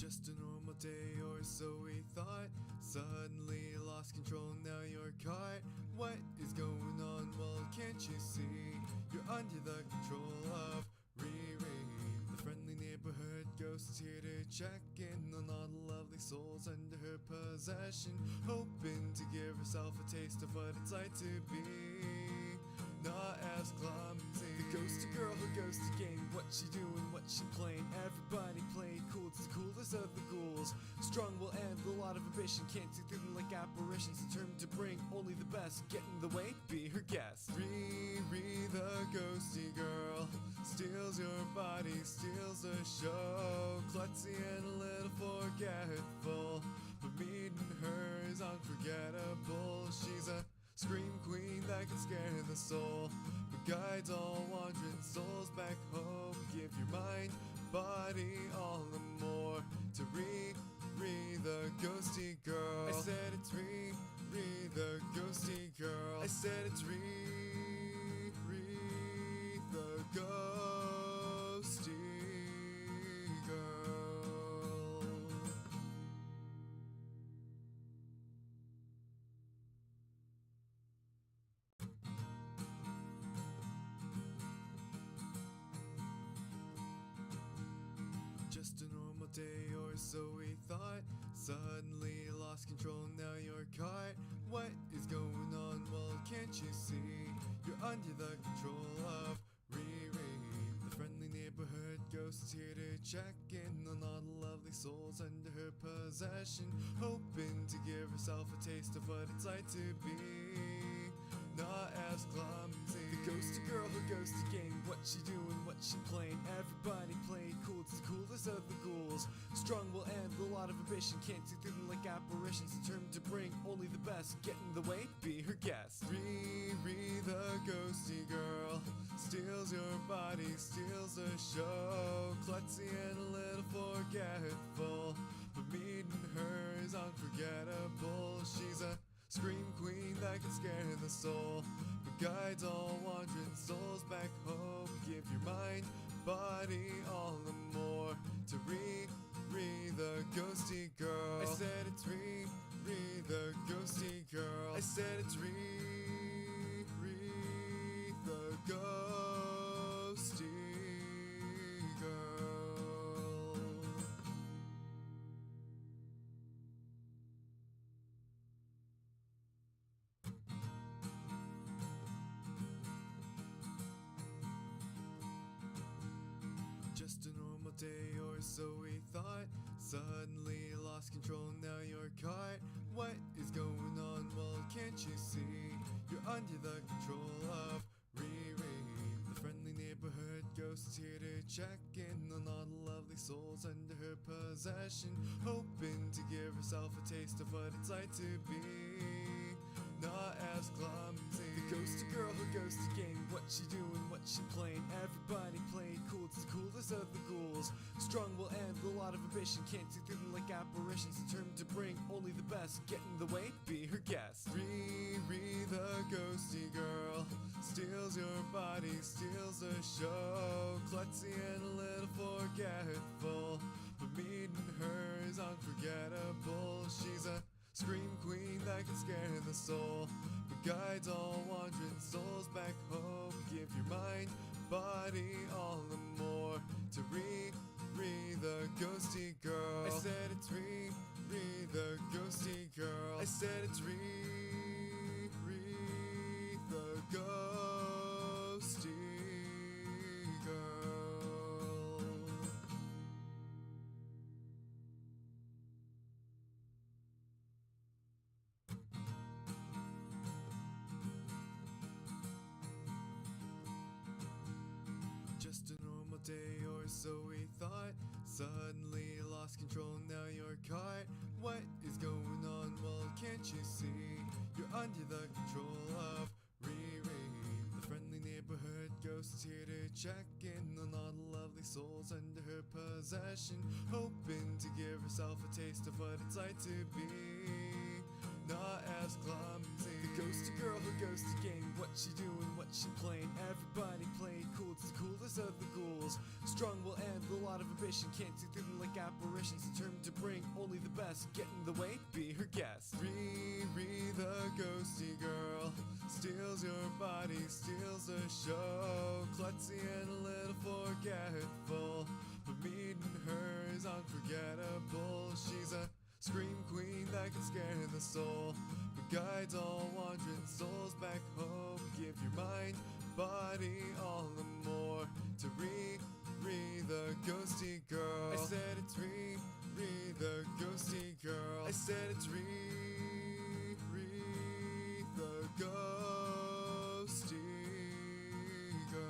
Just a normal day or so we thought. Suddenly lost control, now you're caught. What is going on? Well, can't you see? You're under the control of Riri. The friendly neighborhood ghost is here to check in on all the lovely souls under her possession, hoping to give herself a taste of what it's like to be not as clumsy. The ghosty girl who goes to game. What she doing, what she playing. Everybody playing cool, it's the coolest of the ghouls. Strong will end, a lot of ambition. Can't see through them like apparitions. Determined to bring only the best. Get in the way, be her guest. Riri, the ghosty girl, steals your body, steals the show. Klutzy and a little forgetful, but meeting her is unforgettable. She's a scream queen that can scare the soul, but guides all wandering souls back home. Give your mind, body, all the more to Riri, the ghosty girl. I said it's Riri, the ghosty girl. I said it's Riri, the ghosty girl. Just a normal day or so we thought. Suddenly lost control, now you're caught. What is going on? Well, can't you see? You're under the control of Riri. The friendly neighborhood ghost is here to check in on all the lovely souls under her possession, hoping to give herself a taste of what it's like to be not as clumsy. The ghosty girl who goes to game. What she doing, what she playing. Everybody playing cool, it's the coolest of the ghouls. Strong will end, a lot of ambition. Can't see through them like apparitions. Determined to bring only the best. Get in the way, be her guest. Riri, the ghosty girl, steals your body, steals the show. Klutzy and a little forgetful, but meeting her is unforgettable. She's a scream queen that can scare the soul, but guides all wandering souls back home. Give your mind, body, all the more to Riri, the ghosty girl. I said it's Riri, the ghosty girl. I said it's Riri, the ghosty girl. Just a normal day or so we thought. Suddenly lost control, now you're caught. What is going on? Well, can't you see? You're under the control of Riri. The friendly neighborhood ghost is here to check in on all the lovely souls under her possession, hoping to give herself a taste of what it's like to be not as clumsy. The ghosty girl who goes to game. What she doing, what she playing. Everybody playing cool, it's the coolest of the ghouls. Strong will end, a lot of ambition. Can't see through them like apparitions. Determined to bring only the best. Get in the way, be her guest. Riri, the ghosty girl, steals your body, steals the show. Klutzy and a little forgetful, but meeting her is unforgettable. She's a scream queen that can scare the soul, but guides all wandering souls back home. Give your mind, body, all the more to Riri, the ghosty girl. I said it's Riri, the ghosty girl. I said it's Riri, the ghosty girl. Just a normal day or so we thought. Suddenly lost control, now you're caught. What is going on? Well, can't you see? You're under the control of Riri. The friendly neighborhood ghost is here to check in on all the lovely souls under her possession, hoping to give herself a taste of what it's like to be not as clumsy. The ghosty girl who goes to game, what she doing, what she playing. Everybody playing cool, it's the coolest of the ghouls. Strong will end, a lot of ambition, can't see through them like apparitions. Determined to bring only the best, get in the way, be her guest. Riri the ghosty girl steals your body, steals the show. Klutzy and a little forgetful, but meeting her is unforgettable. She's a scream queen that can scare the soul, but guides all wandering souls back home. Give your mind, body, all and more to Riri the ghosty girl. I said it's Riri the ghosty girl. I said it's Riri the ghosty girl.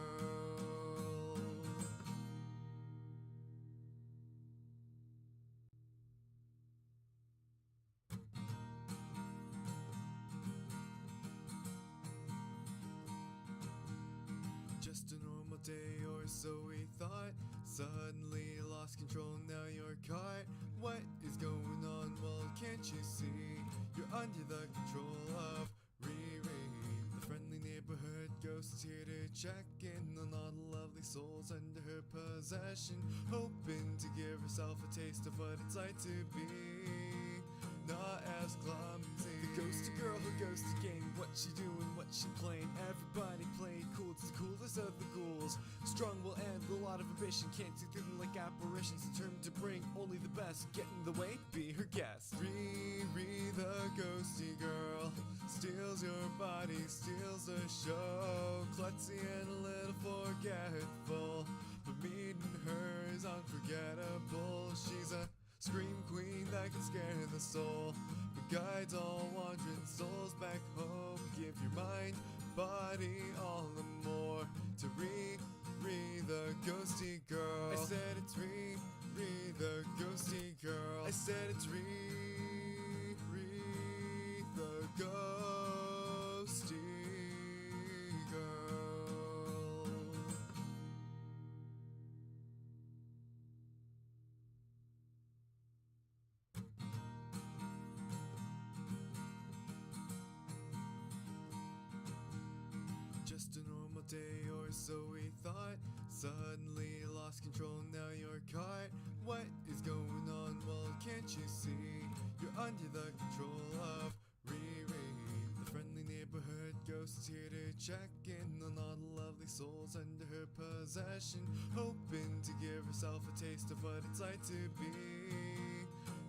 Just a normal day or so we thought. Suddenly lost control, now you're caught. What is going on? Well, can't you see? You're under the control of Riri. The friendly neighborhood ghost is here to check in on all the lovely souls under her possession, hoping to give herself a taste of what it's like to be not as clumsy. The ghosty girl who goes to game, what she doing, what she playing. Everybody playing cool, it's the coolest of the ghouls. Strong will end, a lot of ambition, can't see through them like apparitions. Determined to bring only the best, get in the way, be her guest. Riri the ghosty girl steals your body, steals the show. Klutzy and a little forgetful, but meeting her is unforgettable. She's a scream queen that can scare the soul, but guides all wandering souls back home. Give your mind, body, all and more to Riri the ghosty girl. I said it's Riri the ghosty girl. I said it's Riri the ghosty girl. Just a normal day or so we thought. Suddenly lost control, now you're caught. What is going on? Well, can't you see? You're under the control of Riri. The friendly neighborhood ghost is here to check in on all the lovely souls under her possession, hoping to give herself a taste of what it's like to be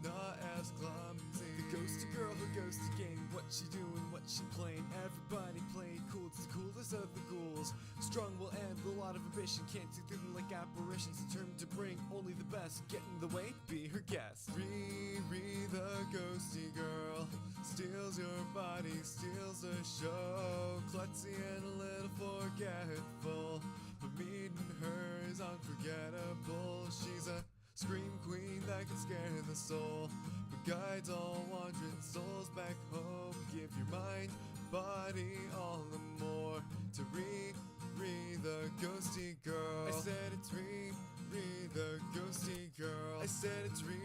not as clumsy. The ghosty girl who goes to game, what she doing, what she playing. Everybody playing cool, it's the coolest of the ghouls. Strong will end, a lot of ambition, can't see through them like apparitions. Determined to bring only the best, get in the way, be her guest. Riri the ghosty girl steals your body, steals the show. Klutzy and a little forgetful, but meeting her is unforgettable. She's a scream queen that can scare the soul, but guides all wandering souls back home. Give your mind, body, all and more to Riri the ghosty girl. I said it's Riri the ghosty girl. I said it's Riri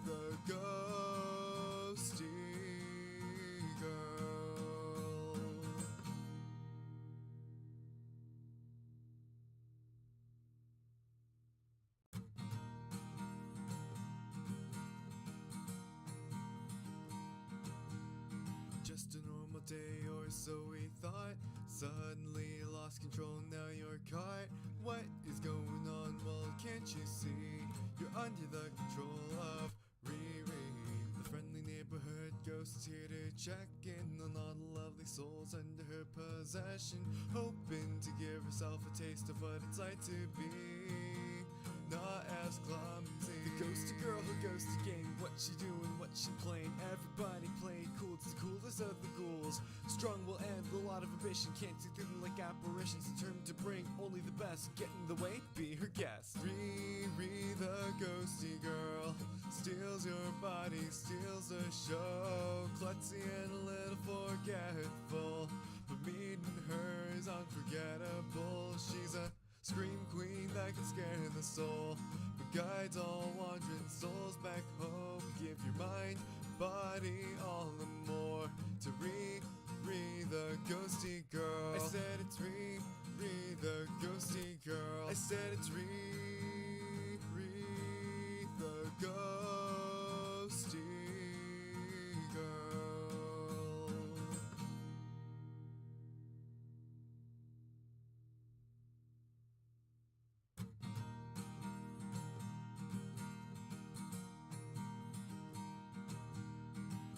the ghosty girl. Just a normal day or so we thought. Suddenly lost control, now you're caught. What is going on? Well, can't you see? You're under the control of Riri. The friendly neighborhood ghost is here to check in on all the lovely souls under her possession, hoping to give herself a taste of what it's like to be not as clumsy. The ghosty girl who goes to game, what she doing, what she playing. Everybody playing cool, it's the coolest of the ghouls. Strong will end, a lot of ambition, can't see through them like apparitions. Determined to bring only the best, get in the way, be her guest. Riri the ghosty girl steals your body, steals the show. Klutzy and a little forgetful, but meeting her is unforgettable. She's a scream queen that can scare the soul, but guides all wandering souls back home. Give your mind, body all the more to Riri the ghosty girl. I said it's Riri the ghosty girl. I said it's Riri the ghosty girl.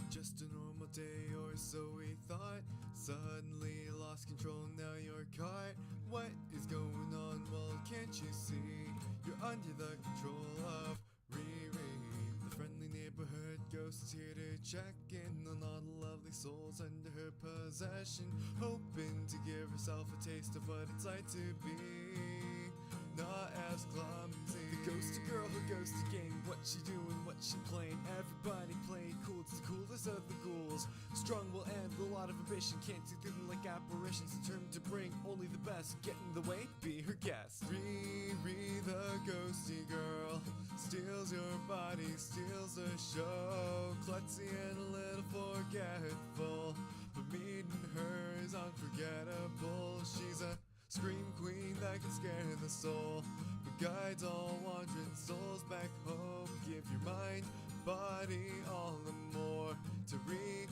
Just a normal day or so we thought. Suddenly lost control, now you're caught. What is going on? Well, can't you see? You're under the control of Riri, the friendly neighborhood ghost here to check in on all the lovely souls under her possession, hoping to give herself a taste of what it's like to be not as clumsy. The ghosty girl who goes to game. What she doing, what she playing. Everybody play cool, it's the coolest of the ghouls. Strong will end, a lot of ambition. Can't see through them like apparitions. Determined to bring only the best. Get in the way, be her guest. Riri the ghosty girl steals your body, steals the show. Klutzy and a little forgetful, but meeting her is unforgettable. She's a scream queen that can scare the soul, but guides all wandering souls back home. Give your mind, body all the more to Riri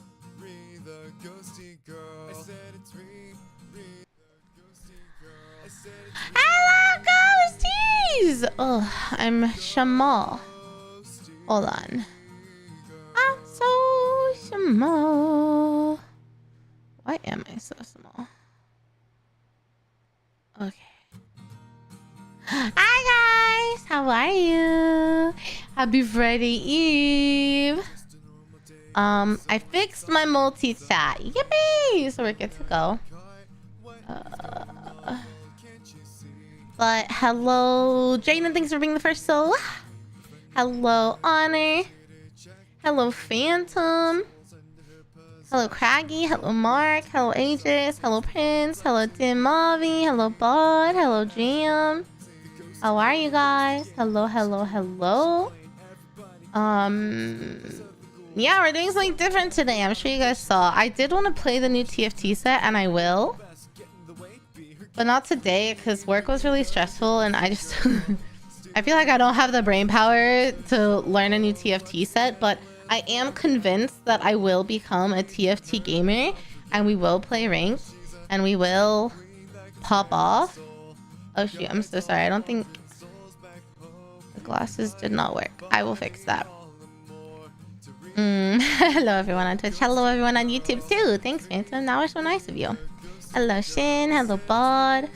the ghosty girl. I said it's Riri the ghosty girl. I said it's Hello, ghosties! Oh, I'm Shamal. Hold on. I'm so small. Why am I so small? Okay. Hi guys, how are you? Happy Friday Eve. I fixed my multi-chat. Yippee! So we're good to go. But hello, Jaden, thanks for being the first soul. Hello, Honor. Hello, Phantom. Hello, Craggy. Hello, Mark. Hello, Aegis. Hello, Prince. Hello, Dimavi. Hello, Bud. Hello, Jam. How are you guys? Hello, hello, hello. Yeah, we're doing something different today. I'm sure you guys saw. I did want to play the new TFT set, and I will. But not today, because work was really stressful, and I just... I feel like I don't have the brain power to learn a new TFT set, but I am convinced that I will become a TFT gamer, and we will play ranked, and we will pop off. Oh shoot, I'm so sorry. I don't think the glasses did not work. I will fix that. Hello everyone on Twitch. Hello everyone on YouTube too. Thanks, Phantom. That was so nice of you. Hello Shin. Hello Bod.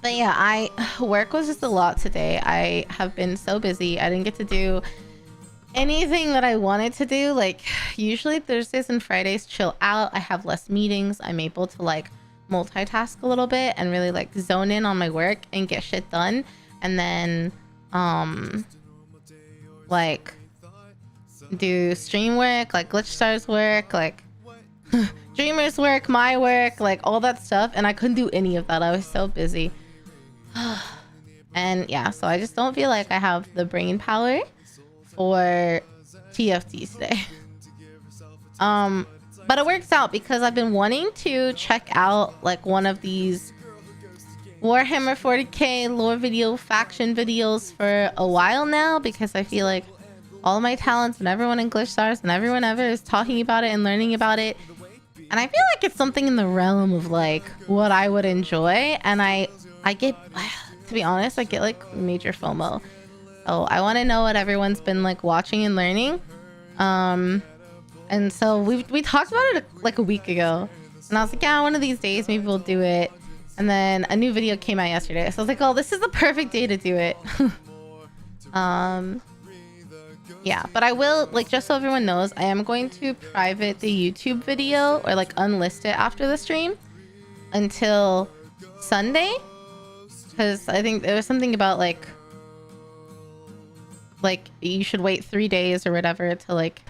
But yeah, work was just a lot today. I have been so busy. I didn't get to do anything that I wanted to do. Like usually Thursdays and Fridays chill out. I have less meetings. I'm able to like multitask a little bit and really like zone in on my work and get shit done. And then like do stream work, like Glitch Stars work, like Dreamers work, my work, like all that stuff. And I couldn't do any of that. I was so busy. And yeah, so I just don't feel like I have the brain power for TFT today. But it works out because I've been wanting to check out like one of these Warhammer 40k lore video faction videos for a while now, because I feel like all my talents and everyone in Glitch Stars and everyone ever is talking about it and learning about it. And I feel like it's something in the realm of like what I would enjoy. And I get, to be honest, I get like major FOMO. So I want to know what everyone's been like watching and learning. And so we talked about it like a week ago. And I was like, yeah, one of these days maybe we'll do it. And then a new video came out yesterday. So I was like, oh, this is the perfect day to do it. Yeah, but I will, like, just so everyone knows, I am going to private the YouTube video or like unlist it after the stream until Sunday, because I think there was something about like you should wait 3 days or whatever to like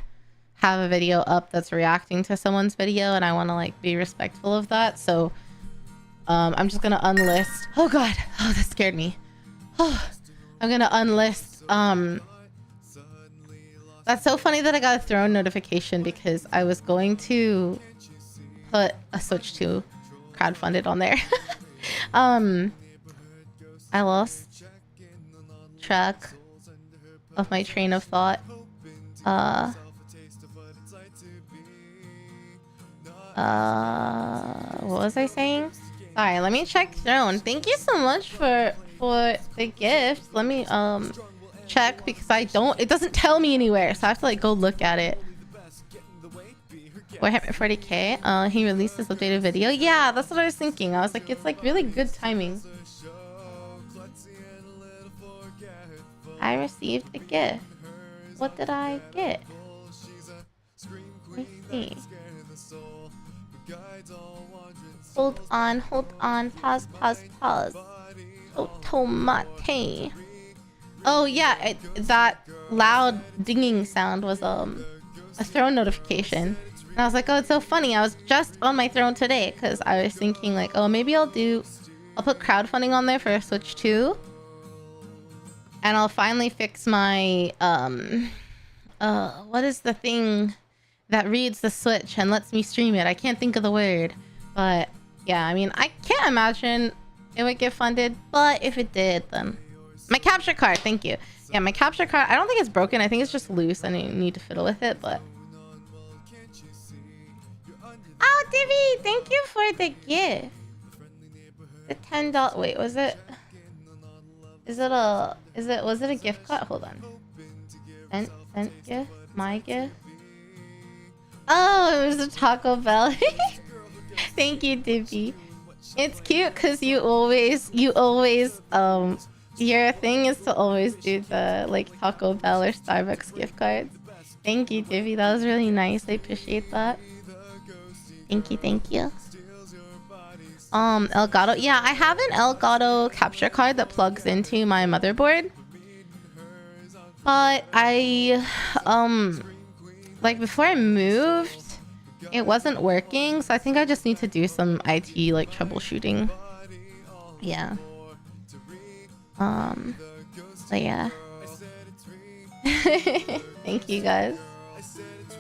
have a video up that's reacting to someone's video, and I want to like be respectful of that. So I'm just gonna unlist. Oh god, oh that scared me. Oh, I'm gonna unlist That's so funny that I got a throne notification because I was going to put a Switch 2 crowdfunded on there. I lost track of my train of thought. What was I saying? Sorry, let me check throne. Thank you so much for the gift. Let me check because it doesn't tell me anywhere, so I have to like go look at it. Warhammer 40k. He released his updated video. Yeah, that's what I was thinking. I was like, it's like really good timing. I received a gift. What did I get? Let me see. Hold on. Pause. Tomate. Oh yeah, that loud dinging sound was a throne notification. And I was like, oh, it's so funny. I was just on my throne today because I was thinking like, oh, maybe I'll put crowdfunding on there for a Switch 2. And I'll finally fix my what is the thing that reads the Switch and lets me stream it? I can't think of the word. But yeah, I mean, I can't imagine it would get funded, but if it did, then my capture card, thank you. Yeah, my capture card, I don't think it's broken. I think it's just loose. I need to fiddle with it, but oh, Divvy, thank you for the gift. The $10. Wait, was it a gift card? Hold on. Sent gift? My gift? Oh, it was a Taco Bell. Thank you, Divvy. It's cute because you always your thing is to always do the like Taco Bell or Starbucks gift cards. Thank you, Divvy. That was really nice. I appreciate that. Thank you. Elgato. Yeah, I have an Elgato capture card that plugs into my motherboard. But I like before I moved, it wasn't working, so I think I just need to do some IT like troubleshooting. Yeah. But yeah. Thank you guys.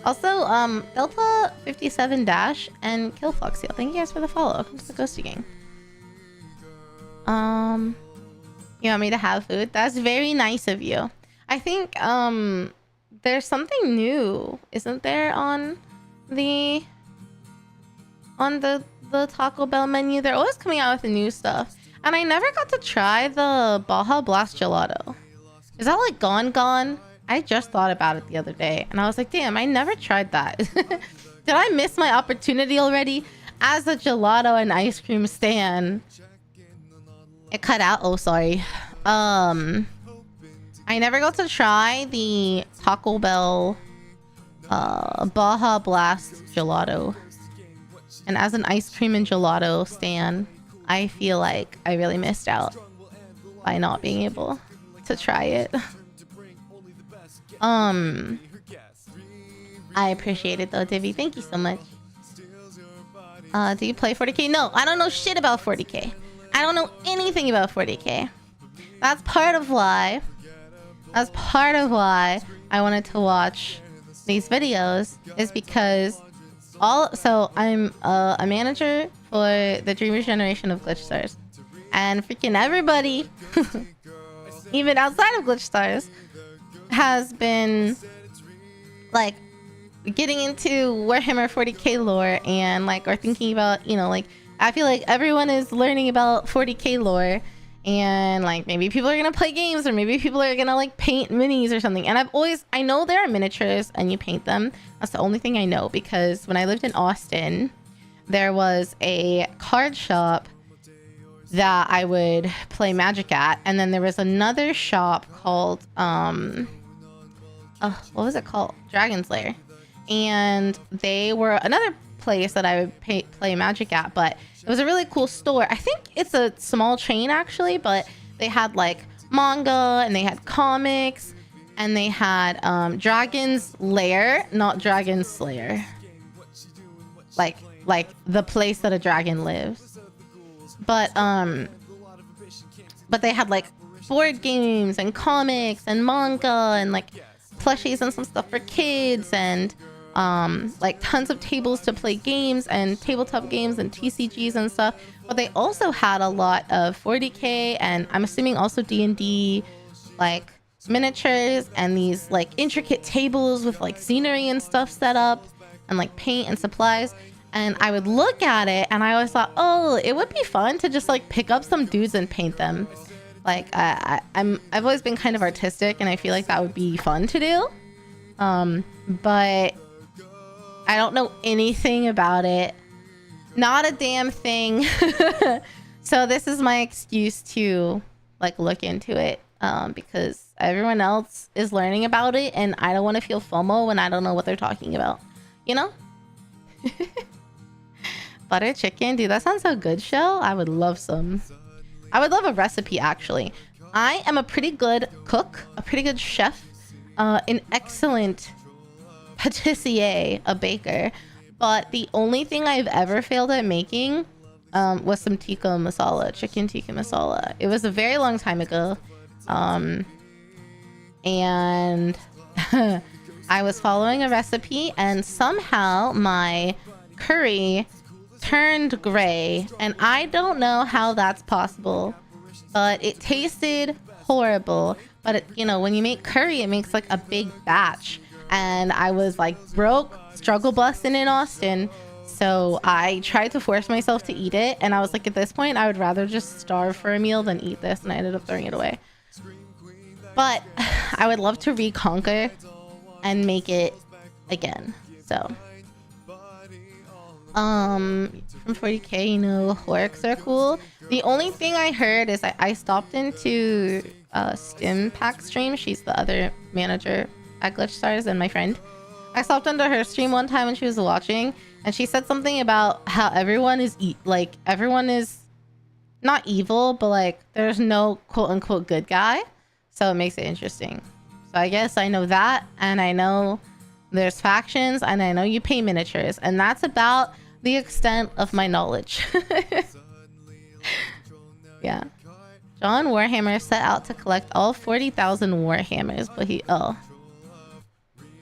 Also, Delta 57 Dash and Kill Foxy. Thank you guys for the follow. Welcome to the Ghosty Gang. You want me to have food? That's very nice of you. I think there's something new, isn't there, on the Taco Bell menu? They're always coming out with the new stuff. And I never got to try the Baja Blast Gelato. Is that like gone? I just thought about it the other day and I was like, damn, I never tried that. Did I miss my opportunity already? As a gelato and ice cream stan. It cut out. Oh, sorry. I never got to try the Taco Bell Baja Blast Gelato. And as an ice cream and gelato stan, I feel like I really missed out by not being able to try it. I appreciate it though, Divvy. Thank you so much. Do you play 40k? No, I don't know shit about 40k. I don't know anything about 40k. That's part of why I wanted to watch these videos, is because I'm a manager for the Dreamers generation of Glitch Stars, and freaking everybody even outside of Glitch Stars has been like getting into Warhammer 40k lore and like are thinking about, you know, like I feel like everyone is learning about 40k lore, and like maybe people are gonna play games or maybe people are gonna like paint minis or something. And I know there are miniatures and you paint them. That's the only thing I know, because when I lived in Austin, there was a card shop that I would play Magic at, and then there was another shop called what was it called? Dragon's Lair. And they were another place that I would play Magic at, but it was a really cool store. I think it's a small chain actually, but they had like manga and they had comics and they had Dragon's Lair, not Dragon Slayer. Like the place that a dragon lives. But they had like board games and comics and manga and like plushies and some stuff for kids, and like tons of tables to play games and tabletop games and TCGs and stuff. But they also had a lot of 40k and I'm assuming also D&D like miniatures and these like intricate tables with like scenery and stuff set up and like paint and supplies. And I would look at it and I always thought, oh, it would be fun to just like pick up some dudes and paint them. Like I've always been kind of artistic and I feel like that would be fun to do. But I don't know anything about it. Not a damn thing. So this is my excuse to like look into it, because everyone else is learning about it and I don't want to feel FOMO when I don't know what they're talking about, you know? Butter chicken, dude, that sounds so good, Shell. I would love some. I would love a recipe, actually. I am a pretty good cook, a pretty good chef, an excellent patissier, a baker. But the only thing I've ever failed at making was some tikka masala, chicken tikka masala. It was a very long time ago. And I was following a recipe and somehow my curry turned gray. And I don't know how that's possible, but it tasted horrible. But it, you know, when you make curry, it makes like a big batch. And I was like broke, struggle busting in Austin. So I tried to force myself to eat it. And I was like, at this point, I would rather just starve for a meal than eat this. And I ended up throwing it away. But I would love to reconquer and make it again. So, from 40k, you know, orcs are cool. The only thing I heard is I stopped into Stim Pack stream. She's the other manager at Glitch Stars and my friend. I stopped into her stream one time when she was watching, and she said something about how everyone is everyone is not evil, but like there's no quote unquote good guy. So it makes it interesting. So I guess I know that, and I know there's factions, and I know you pay miniatures, and that's about the extent of my knowledge. Yeah. John Warhammer set out to collect all 40,000 Warhammers, but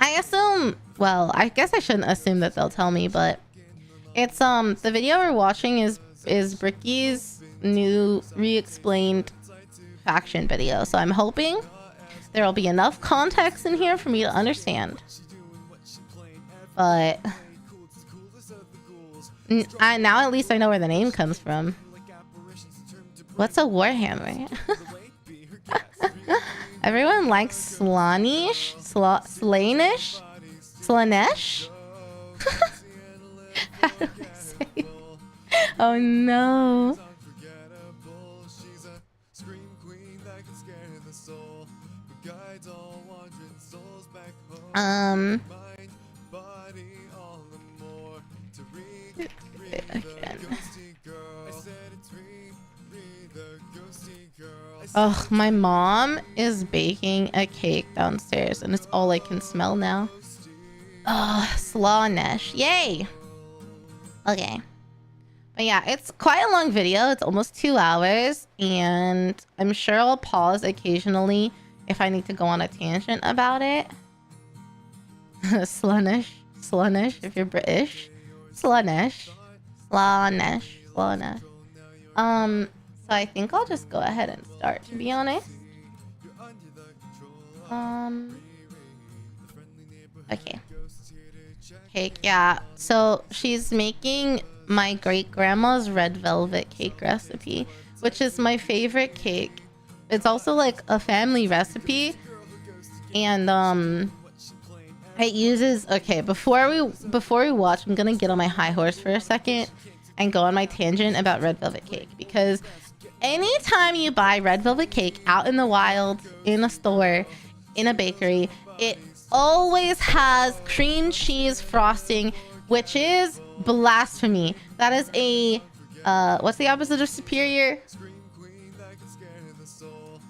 I assume, well, I guess I shouldn't assume that they'll tell me, but it's the video we're watching is Bricky's new re-explained faction video. So I'm hoping there will be enough context in here for me to understand. But now at least I know where the name comes from. What's a Warhammer? Everyone likes Slaanesh? Slaanesh? Slaanesh? How do I say it? Oh no. Again. Ugh, my mom is baking a cake downstairs and it's all I can smell now. Ugh, Slaanesh. Yay! Okay. But yeah, it's quite a long video. It's almost 2 hours, and I'm sure I'll pause occasionally if I need to go on a tangent about it. Slaanesh. Slaanesh if you're British. Slaanesh. Slaanesh. Slaanesh. So I think I'll just go ahead and start, to be honest. Okay. Cake, yeah. So she's making my great-grandma's red velvet cake recipe, which is my favorite cake. It's also like a family recipe, and it uses, okay, before we watch, I'm gonna get on my high horse for a second and go on my tangent about red velvet cake, because anytime you buy red velvet cake out in the wild, in a store, in a bakery, it always has cream cheese frosting, which is blasphemy. That is a what's the opposite of superior?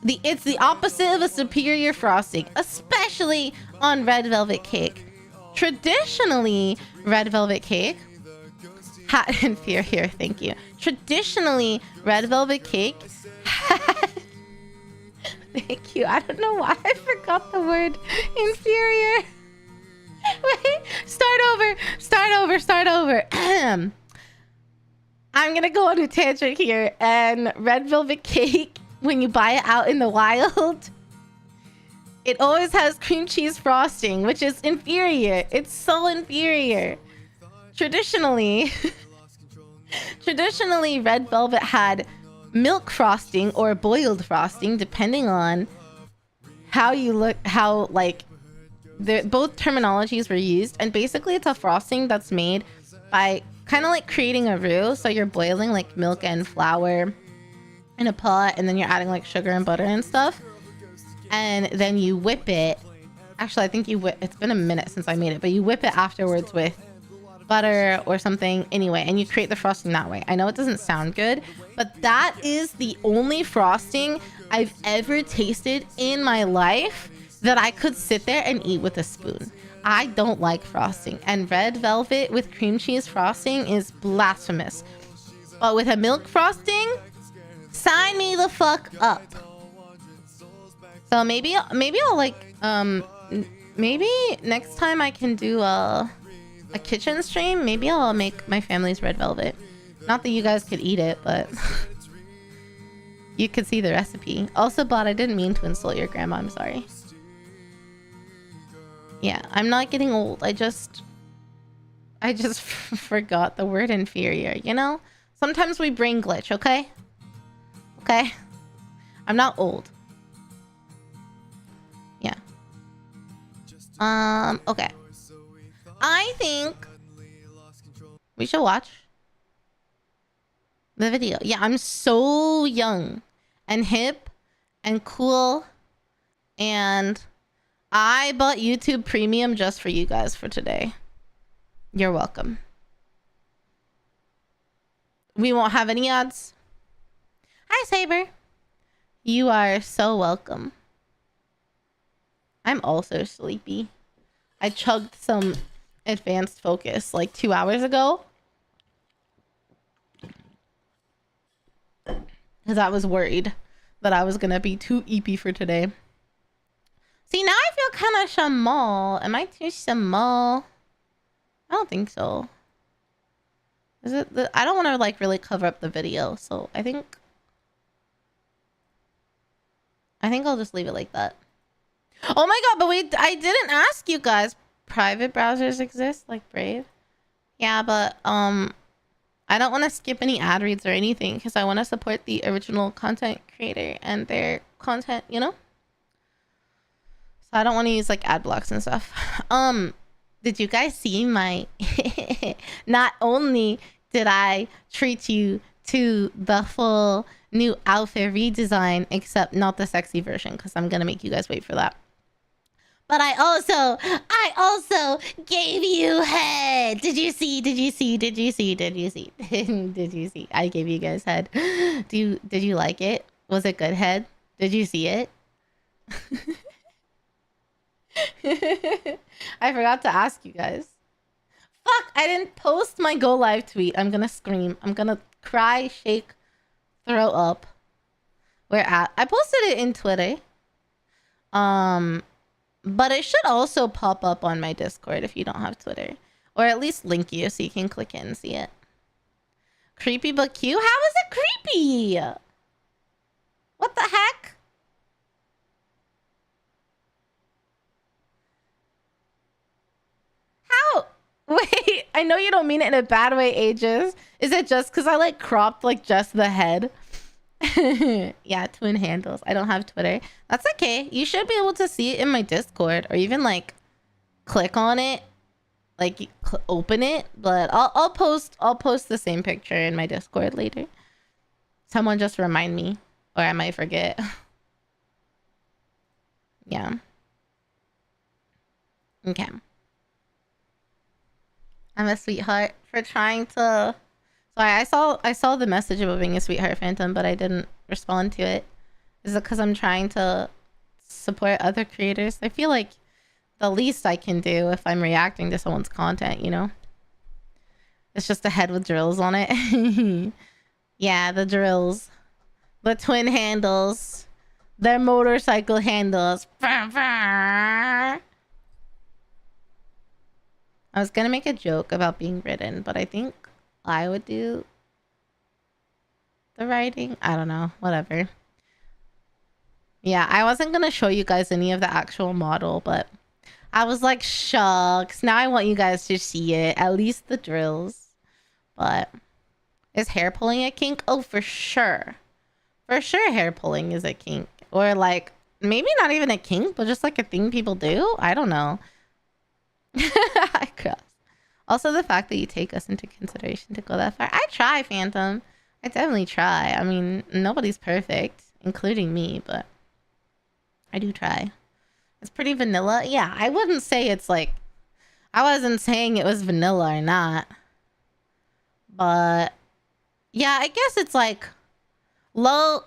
It's the opposite of a superior frosting, especially on red velvet cake. Traditionally, red velvet cake hat and fear here, thank you. Traditionally, red velvet cake Thank you. I don't know why I forgot the word inferior. Wait, start over. I'm gonna go on a tangent here. And red velvet cake, when you buy it out in the wild, it always has cream cheese frosting, which is inferior. It's so inferior. Traditionally, red velvet had milk frosting or boiled frosting, depending on how you look, how like both terminologies were used. And basically it's a frosting that's made by kind of like creating a roux. So you're boiling like milk and flour in a pot, and then you're adding like sugar and butter and stuff, and then you whip it. Actually, I think it's been a minute since I made it, but you whip it afterwards with butter or something anyway, and you create the frosting that way. I know it doesn't sound good, but that is the only frosting I've ever tasted in my life that I could sit there and eat with a spoon. I don't like frosting, and red velvet with cream cheese frosting is blasphemous. But with a milk frosting, sign me the fuck up. So maybe I'll like maybe next time I can do a kitchen stream. Maybe I'll make my family's red velvet. Not that you guys could eat it, but you could see the recipe. Also, Bot, I didn't mean to insult your grandma. I'm sorry. Yeah, I'm not getting old. I just forgot the word inferior, you know? Sometimes we brain glitch, okay? Okay? I'm not old. Yeah. Okay. I think we should watch the video. Yeah, I'm so young and hip and cool, and I bought YouTube Premium just for you guys for today. You're welcome. We won't have any ads. Hi, Saber. You are so welcome. I'm also sleepy. I chugged some advanced focus like 2 hours ago, because I was worried that I was gonna be too eepy for today. See, now I feel kind of small. Am I too small? I don't think so. Is it? I don't want to like really cover up the video, so I think I'll just leave it like that. Oh my god! But wait, I didn't ask you guys. Private browsers exist like Brave. Yeah, but I don't want to skip any ad reads or anything because I want to support the original content creator and their content, you know? So I don't want to use like ad blocks and stuff. Did you guys see my not only did I treat you to the full new outfit redesign, except not the sexy version because I'm gonna make you guys wait for that. But I also gave you head. Did you see? Did you see? Did you see? Did you see? Did you see? I gave you guys head. Did you like it? Was it good head? Did you see it? I forgot to ask you guys. Fuck, I didn't post my go live tweet. I'm gonna scream. I'm gonna cry, shake, throw up. Where at? I posted it in Twitter. But it should also pop up on my Discord if you don't have Twitter. Or at least link you so you can click in and see it. Creepy but cute? How is it creepy? What the heck? How? Wait, I know you don't mean it in a bad way, Ages. Is it just because I like cropped like just the head? Yeah, twin handles. I don't have Twitter. That's okay. You should be able to see it in my Discord, or even like click on it, like open it. But I'll post the same picture in my Discord later. Someone just remind me, or I might forget. Yeah. Okay. I'm a sweetheart for trying to. Sorry, I saw the message about being a sweetheart, Phantom, but I didn't respond to it. Is it because I'm trying to support other creators? I feel like the least I can do if I'm reacting to someone's content, you know? It's just a head with drills on it. Yeah, the drills. The twin handles. their motorcycle handles. I was gonna make a joke about being ridden, but I think I would do the riding. I don't know. Whatever. Yeah, I wasn't gonna show you guys any of the actual model, but I was like, shucks. Now I want you guys to see it. At least the drills. But is hair pulling a kink? Oh, for sure. For sure hair pulling is a kink. Or like, maybe not even a kink, but just like a thing people do? I don't know. I cross. Also, the fact that you take us into consideration to go that far. I try, Phantom. I definitely try. I mean, nobody's perfect, including me, but I do try. It's pretty vanilla. Yeah, I wouldn't say it's like... I wasn't saying it was vanilla or not. But... yeah, I guess it's like... low,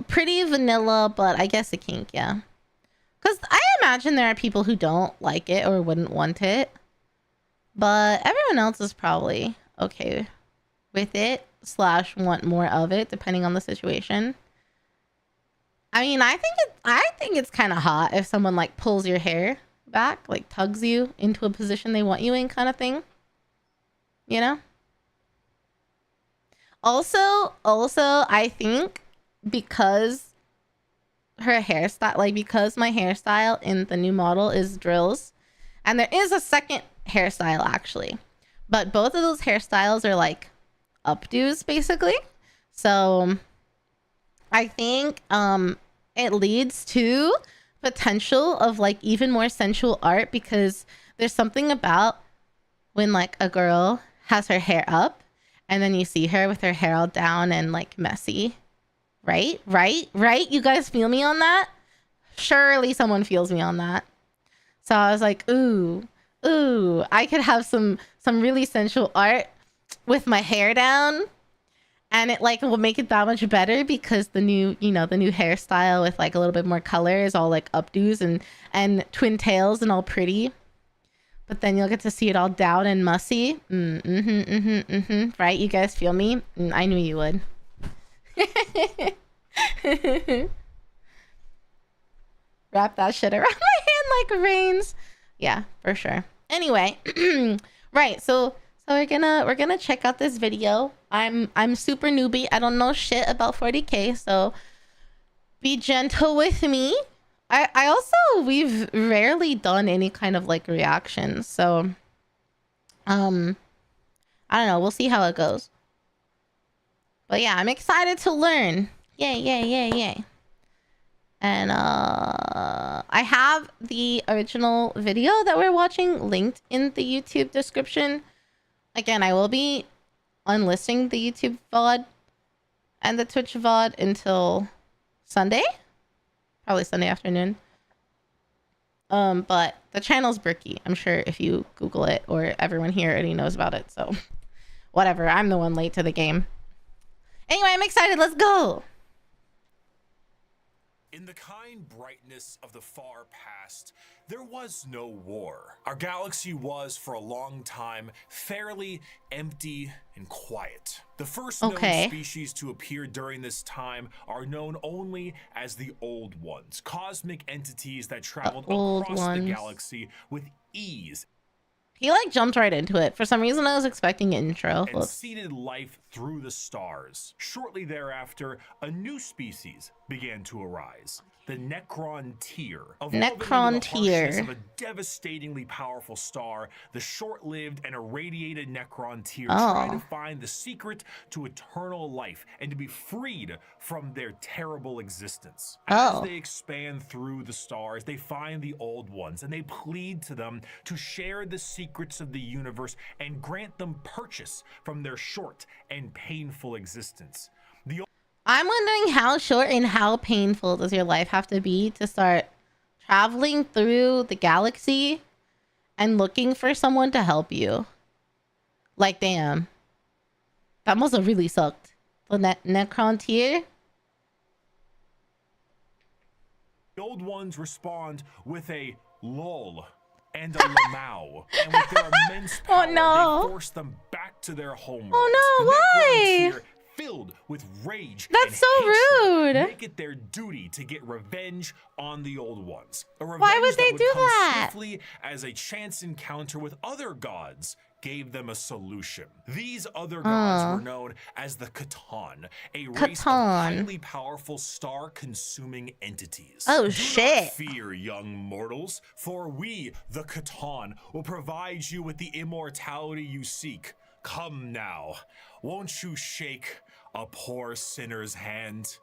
pretty vanilla, but I guess a kink, yeah. Because I imagine there are people who don't like it or wouldn't want it. But everyone else is probably okay with it. / want more of it, depending on the situation. I mean, I think it's kind of hot if someone like pulls your hair back, like tugs you into a position they want you in, kind of thing. You know? Also, I think because her hairstyle, like because my hairstyle in the new model is drills, and there is a second hairstyle actually, but both of those hairstyles are like updos basically. So I think it leads to potential of like even more sensual art, because there's something about when like a girl has her hair up and then you see her with her hair all down and like messy. Right? You guys feel me on that? Surely someone feels me on that. So I was like, ooh, I could have some really sensual art with my hair down, and it like will make it that much better because the new, you know, the new hairstyle with like a little bit more color is all like updos and twin tails and all pretty. But then you'll get to see it all down and mussy. Right? You guys feel me? I knew you would. Wrap that shit around my hand like reins. Yeah, for sure. Anyway, right. So we're gonna check out this video. I'm super newbie. I don't know shit about 40K, so be gentle with me. I also, we've rarely done any kind of like reactions, so I don't know, we'll see how it goes. But yeah, I'm excited to learn. Yay. And I have the original video that we're watching linked in the YouTube description. Again, I will be unlisting the YouTube VOD and the Twitch VOD until Sunday. Probably Sunday afternoon. But the channel's Bricky. I'm sure if you Google it, or everyone here already knows about it. So whatever, I'm the one late to the game. Anyway, I'm excited. Let's go. In the kind brightness of the far past, there was no war. Our galaxy was, for a long time, fairly empty and quiet. The first known species to appear during this time are known only as the Old Ones, cosmic entities that traveled across the galaxy with ease. He like jumped right into it. For some reason, I was expecting an intro. And seeded life through the stars. Shortly thereafter, a new species began to arise. The Necron tier. Necron tier. Of a devastatingly powerful star, the short-lived and irradiated Necron tier try to find the secret to eternal life and to be freed from their terrible existence. As they expand through the stars, they find the Old Ones and they plead to them to share the secrets of the universe and grant them purchase from their short and painful existence. I'm wondering how short and how painful does your life have to be to start traveling through the galaxy and looking for someone to help you? Like, damn. That must have really sucked. The Necron tier? The Old Ones respond with a lull and a lamau, and with their immense power, they force them back to their homeworld. Oh no, why? filled with rage. That's so rude. Make it their duty to get revenge on the old ones. A revenge Why would they that do come that? swiftly as a chance encounter with other gods gave them a solution. These other gods were known as the Votann, a race of highly powerful star-consuming entities. Oh, Do shit. not fear, young mortals, for we, the Votann, will provide you with the immortality you seek. Come now, won't you shake a poor sinner's hand?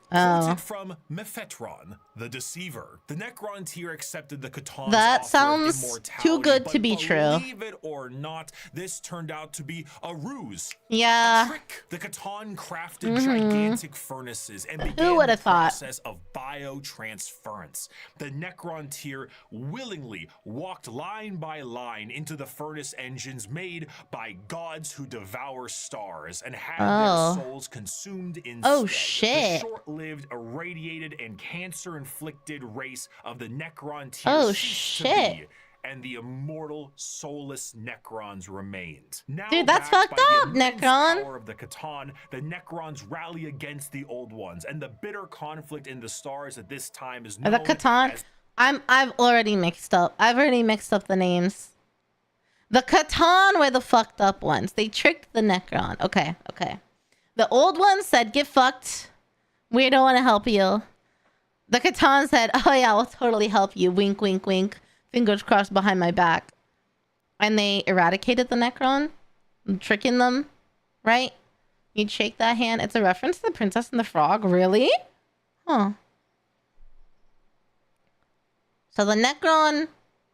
Quoted from Mephitron, the Deceiver. The Necron tier accepted the Votan's That offer of sounds immortality, too good but to be true. Believe it or not, this turned out to be a ruse. Yeah. A trick. The Votann crafted gigantic furnaces and began Who would the have thought? process of biotransference. The Necron tier willingly walked line by line into the furnace engines made by gods who devour stars and had their souls consumed instead. Oh, shit. The short-lived, irradiated, and cancer-inflicted race of the Necron tier Oh, ceased to shit. be, and the immortal, soulless Necrons remained. Now, Dude, that's backed fucked by up, the immense Necron. power of the Votann, the Necrons rally against the old ones, and the bitter conflict in the stars at this time is known The Votann. as I've already mixed up. I've already mixed up the names. The Votann were the fucked up ones. They tricked the Necron. Okay, okay. The old ones said, "Get fucked. We don't want to help you." The Votann said, "Oh yeah, we'll totally help you. Wink, wink, wink. Fingers crossed behind my back." And they eradicated the Necron, tricking them, right? You'd shake that hand. It's a reference to the Princess and the Frog. Really? Huh. So the Necron...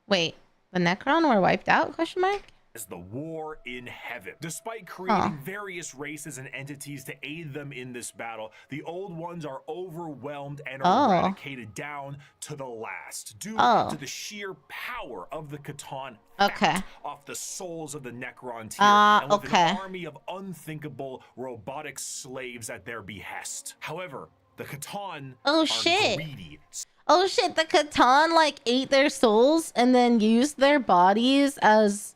Wait. The Necron were wiped out? Question mark? as the war in heaven. Despite creating various races and entities to aid them in this battle, the old ones are overwhelmed and are eradicated down to the last due to the sheer power of the Votann off the souls of the Necron tier and with an army of unthinkable robotic slaves at their behest. However, the Votann are greedy. Oh shit, the Votann like ate their souls and then used their bodies as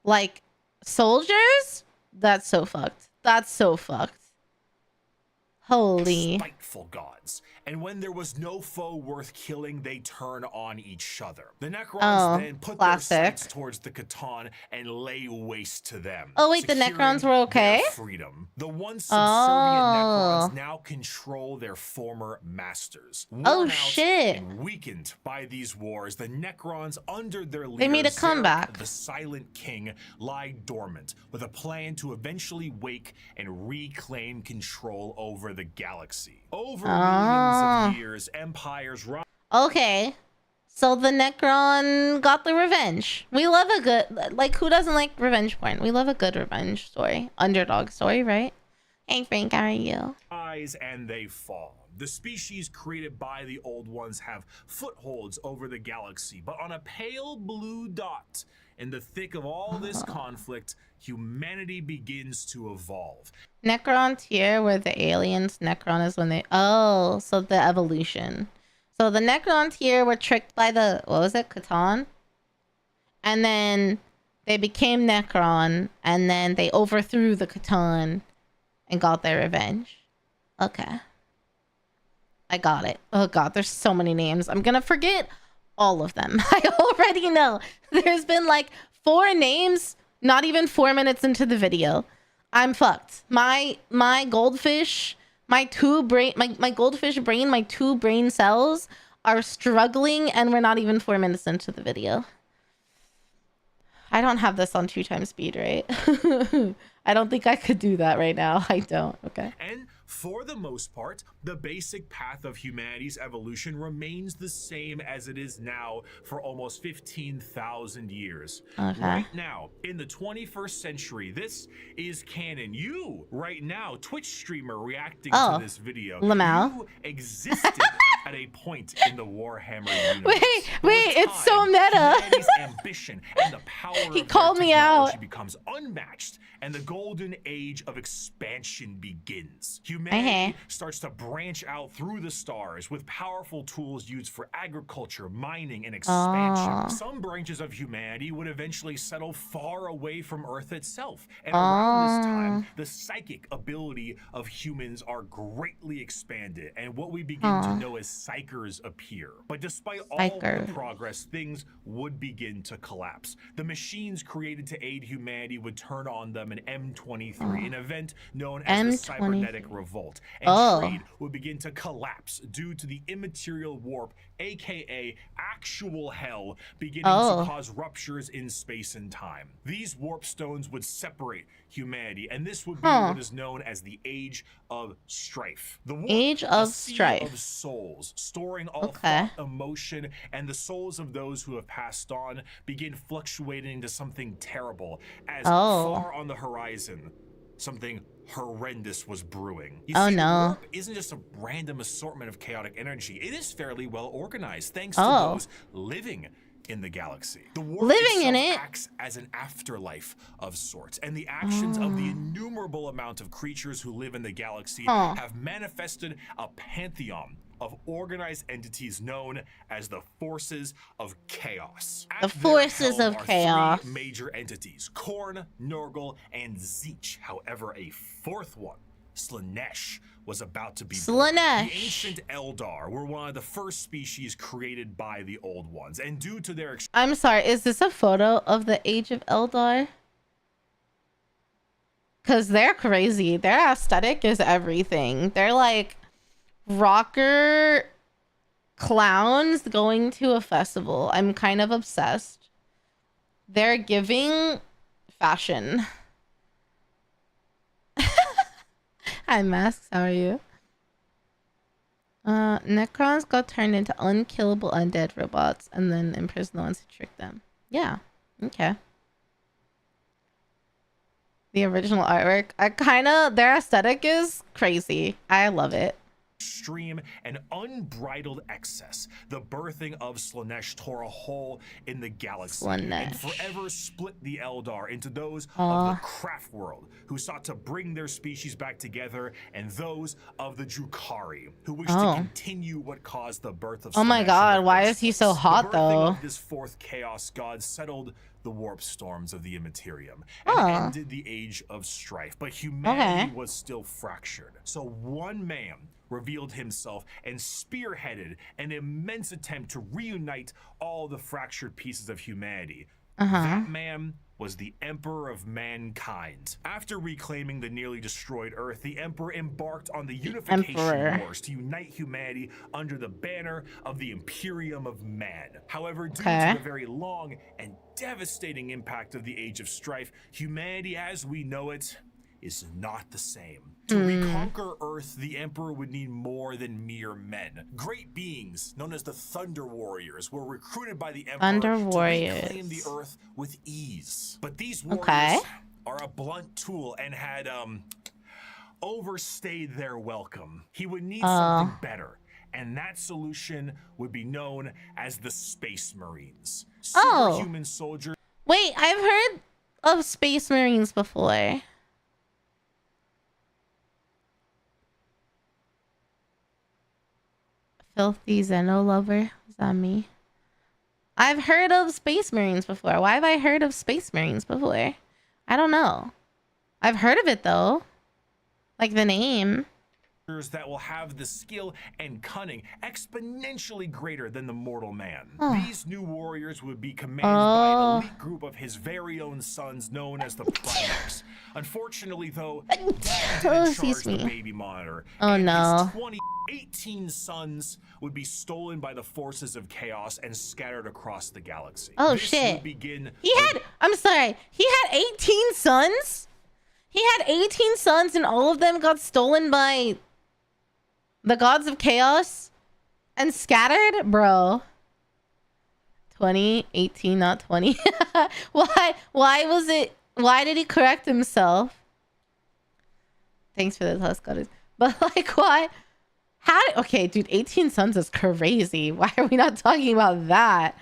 like soldiers? That's so fucked. That's so fucked. Holy. Spiteful gods. And when there was no foe worth killing, they turn on each other. The Necrons then put their sights towards the Votann and lay waste to them. Oh wait, the Necrons were okay? Freedom. The once subservient Necrons now control their former masters. Worn out and weakened by these wars, the Necrons under their leader, they made a comeback. The Silent King, lie dormant with a plan to eventually wake and reclaim control over the galaxy. Over millions of years, empires rise. Okay. So the Necron got the revenge. We love a good, like, who doesn't like revenge porn? We love a good revenge story. Underdog story, right? Hey Frank, how are you? Rise and they fall. The species created by the old ones have footholds over the galaxy, but on a pale blue dot in the thick of all this conflict, humanity begins to evolve. Necrons here were the aliens. Necron is when they... Oh, so the evolution. So the Necrons here were tricked by the... What was it? Votann? And then they became Necron. And then they overthrew the Votann and got their revenge. Okay. I got it. Oh god, there's so many names. I'm gonna forget all of them. I already know. There's been like 4 names, not even 4 minutes into the video. I'm fucked. My goldfish, my goldfish brain, my 2 brain cells are struggling and we're not even 4 minutes into the video. I don't have this on 2 times speed, right? I don't think I could do that right now. I don't. Okay. And for the most part, the basic path of humanity's evolution remains the same as it is now for almost 15,000 years. Right now, in the 21st century, this is canon. You, right now, Twitch streamer reacting to this video, you existed at a point in the Warhammer universe. Wait, it's so meta. Humanity's ambition and the power he called me out. Becomes unmatched, and the golden age of expansion begins. humanity starts to branch out through the stars with powerful tools used for agriculture, mining, and expansion. Some branches of humanity would eventually settle far away from Earth itself. And around this time, the psychic ability of humans are greatly expanded, and what we begin to know as psychers appear. But despite all the progress, things would begin to collapse. The machines created to aid humanity would turn on them in M23, an event known as the cybernetic revolt, and trade would begin to collapse due to the immaterial warp, aka actual hell, beginning to cause ruptures in space and time. These warp stones would separate humanity, and this would be what is known as the Age of Strife. The warp, Age of Strife of souls, storing all thought, emotion, and the souls of those who have passed on begin fluctuating into something terrible, as far on the horizon, something horrendous was brewing. You see, the warp isn't just a random assortment of chaotic energy. It is fairly well organized, thanks to those living in the galaxy. The warp acts as an afterlife of sorts, and the actions of the innumerable amount of creatures who live in the galaxy have manifested a pantheon of organized entities known as the Forces of Chaos. The Forces of Chaos. Three major entities: Khorne, Nurgle, and Tzeentch. However, a fourth one, Slaanesh, was about to be born. The ancient Eldar were one of the first species created by the Old Ones, and due to their... I'm sorry, is this a photo of the Age of Eldar? Because they're crazy. Their aesthetic is everything. They're like rocker clowns going to a festival. I'm kind of obsessed. They're giving fashion. Hi, Masks. How are you? Necrons got turned into unkillable undead robots and then imprison the ones who tricked them. Yeah. Okay. The original artwork. Their aesthetic is crazy. I love it. Extreme and unbridled excess. The birthing of Slaanesh tore a hole in the galaxy and forever split the Eldar into those of the Craftworld, who sought to bring their species back together, and those of the Drukhari, who wished to continue what caused the birth of Slaanesh. Oh my god, why is he so hot though? Of this fourth chaos god settled the warp storms of the Immaterium and ended the Age of Strife, but humanity was still fractured. So one man revealed himself and spearheaded an immense attempt to reunite all the fractured pieces of humanity. That man was the Emperor of Mankind. After reclaiming the nearly destroyed Earth, the Emperor embarked on the Unification Wars to unite humanity under the banner of the Imperium of Man. However, due to the very long and devastating impact of the Age of Strife, humanity as we know it is not the same. To reconquer Earth, the Emperor would need more than mere men. Great beings, known as the Thunder Warriors, were recruited by the Emperor to reclaim the Earth with ease. But these warriors are a blunt tool and had overstayed their welcome. He would need something better, and that solution would be known as the Space Marines. Superhuman soldiers. Wait, I've heard of Space Marines before. Filthy Xeno lover. Is that me? I've heard of Space Marines before. Why have I heard of Space Marines before? I don't know. I've heard of it though. Like the name. That will have the skill and cunning exponentially greater than the mortal man. These new warriors would be commanded by an elite group of his very own sons known as the Primarchs. Unfortunately though, Dad didn't charge the baby monitor. His 18 sons would be stolen by the forces of chaos and scattered across the galaxy. Shit. I'm sorry. He had 18 sons? He had 18 sons and all of them got stolen by the gods of chaos and scattered? Bro. 2018, not 20. Why did he correct himself? Thanks for the Tusk goddess. But like, why? Okay, dude, 18 sons is crazy. Why are we not talking about that?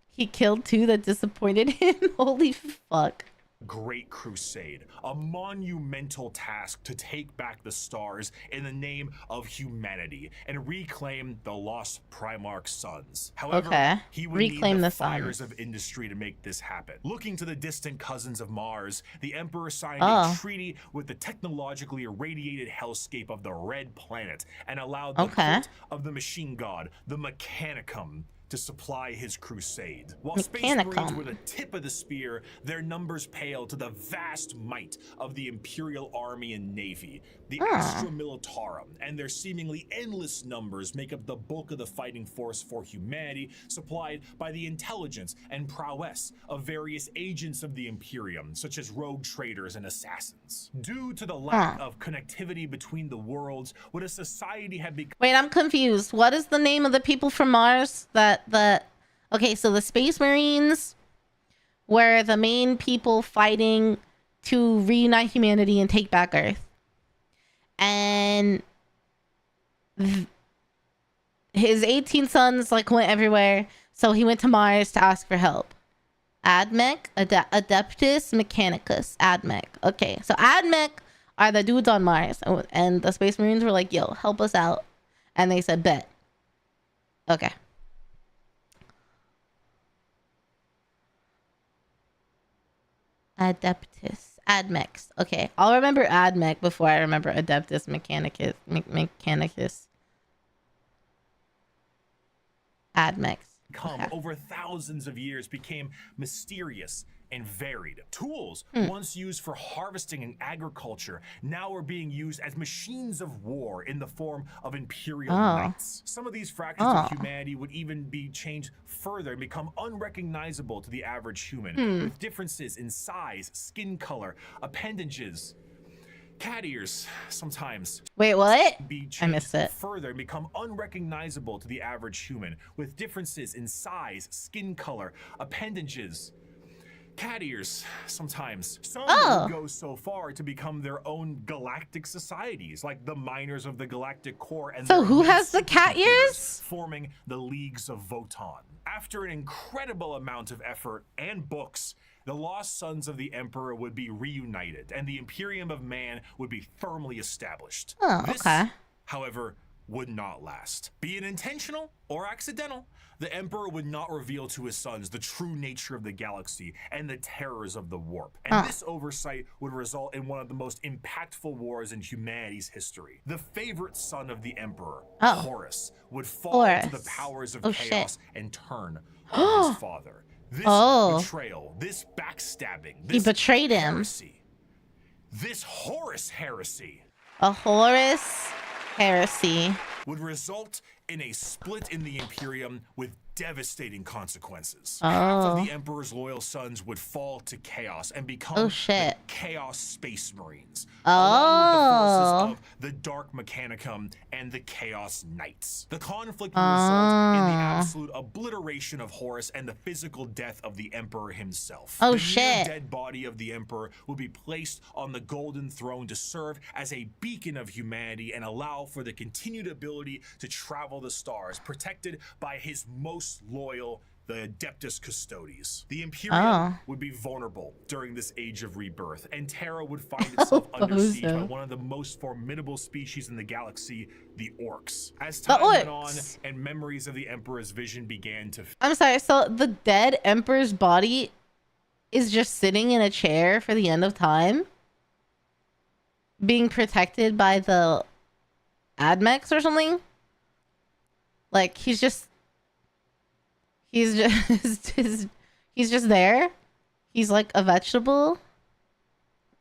He killed 2 that disappointed him. Holy fuck. Great Crusade, a monumental task to take back the stars in the name of humanity and reclaim the lost Primarch sons. However, he would reclaim need the the fires sons of industry to make this happen. Looking to the distant cousins of Mars, the Emperor signed a treaty with the technologically irradiated hellscape of the Red Planet and allowed the cult of the machine god, the Mechanicum, to supply his crusade. While Space Marines were the tip of the spear, their numbers pale to the vast might of the Imperial Army and Navy. The Astra Militarum and their seemingly endless numbers make up the bulk of the fighting force for humanity, supplied by the intelligence and prowess of various agents of the Imperium, such as rogue traders and assassins. Due to the lack of connectivity between the worlds, what a society had become— Wait, I'm confused. What is the name of the people from Mars okay, so the Space Marines were the main people fighting to reunite humanity and take back Earth. And his 18 sons like went everywhere, so he went to Mars to ask for help. Admech, Adeptus, Mechanicus, Admech. Okay, so Admech are the dudes on Mars, and the Space Marines were like, yo, help us out. And they said, bet. Okay. Adeptus, Admech. Okay, I'll remember Admech before I remember Adeptus, Mechanicus, Mechanicus. Admech. Over thousands of years became mysterious and varied. Tools once used for harvesting and agriculture now are being used as machines of war in the form of Imperial Knights. Some of these fractions of humanity would even be changed further and become unrecognizable to the average human, with differences in size, skin color, appendages, cat ears sometimes. Wait, what? I missed it. Further and become unrecognizable to the average human, with differences in size, skin color, appendages, cat ears sometimes. Some would go so far to become their own galactic societies, like the miners of the Galactic Core and so who has the cat ears? Forming the Leagues of Votann. After an incredible amount of effort and books, the lost sons of the Emperor would be reunited, and the Imperium of Man would be firmly established. This, however, would not last. Be it intentional or accidental, the Emperor would not reveal to his sons the true nature of the galaxy and the terrors of the warp. And this oversight would result in one of the most impactful wars in humanity's history. The favorite son of the Emperor, Horus, would fall to the powers of chaos and turn on his father. This betrayal, this backstabbing, this he betrayed him. Heresy, this Horus Heresy. A Horus Heresy Would result in a split in the Imperium with devastating consequences. Oh. Half of the Emperor's loyal sons would fall to chaos and become the Chaos Space Marines, along with the forces of the Dark Mechanicum and the Chaos Knights. The conflict would result in the absolute obliteration of Horus and the physical death of the Emperor himself. Oh, the shit. dead body of the Emperor would be placed on the Golden Throne to serve as a beacon of humanity and allow for the continued ability to travel the stars, protected by his most loyal, the Adeptus Custodes. The Imperium would be vulnerable during this age of rebirth, and Terra would find itself under siege by one of the most formidable species in the galaxy, the Orcs. As time went on and memories of the Emperor's vision began to— I'm sorry, so the dead Emperor's body is just sitting in a chair for the end of time? Being protected by the Admechs or something? Like, he's just there. He's like a vegetable.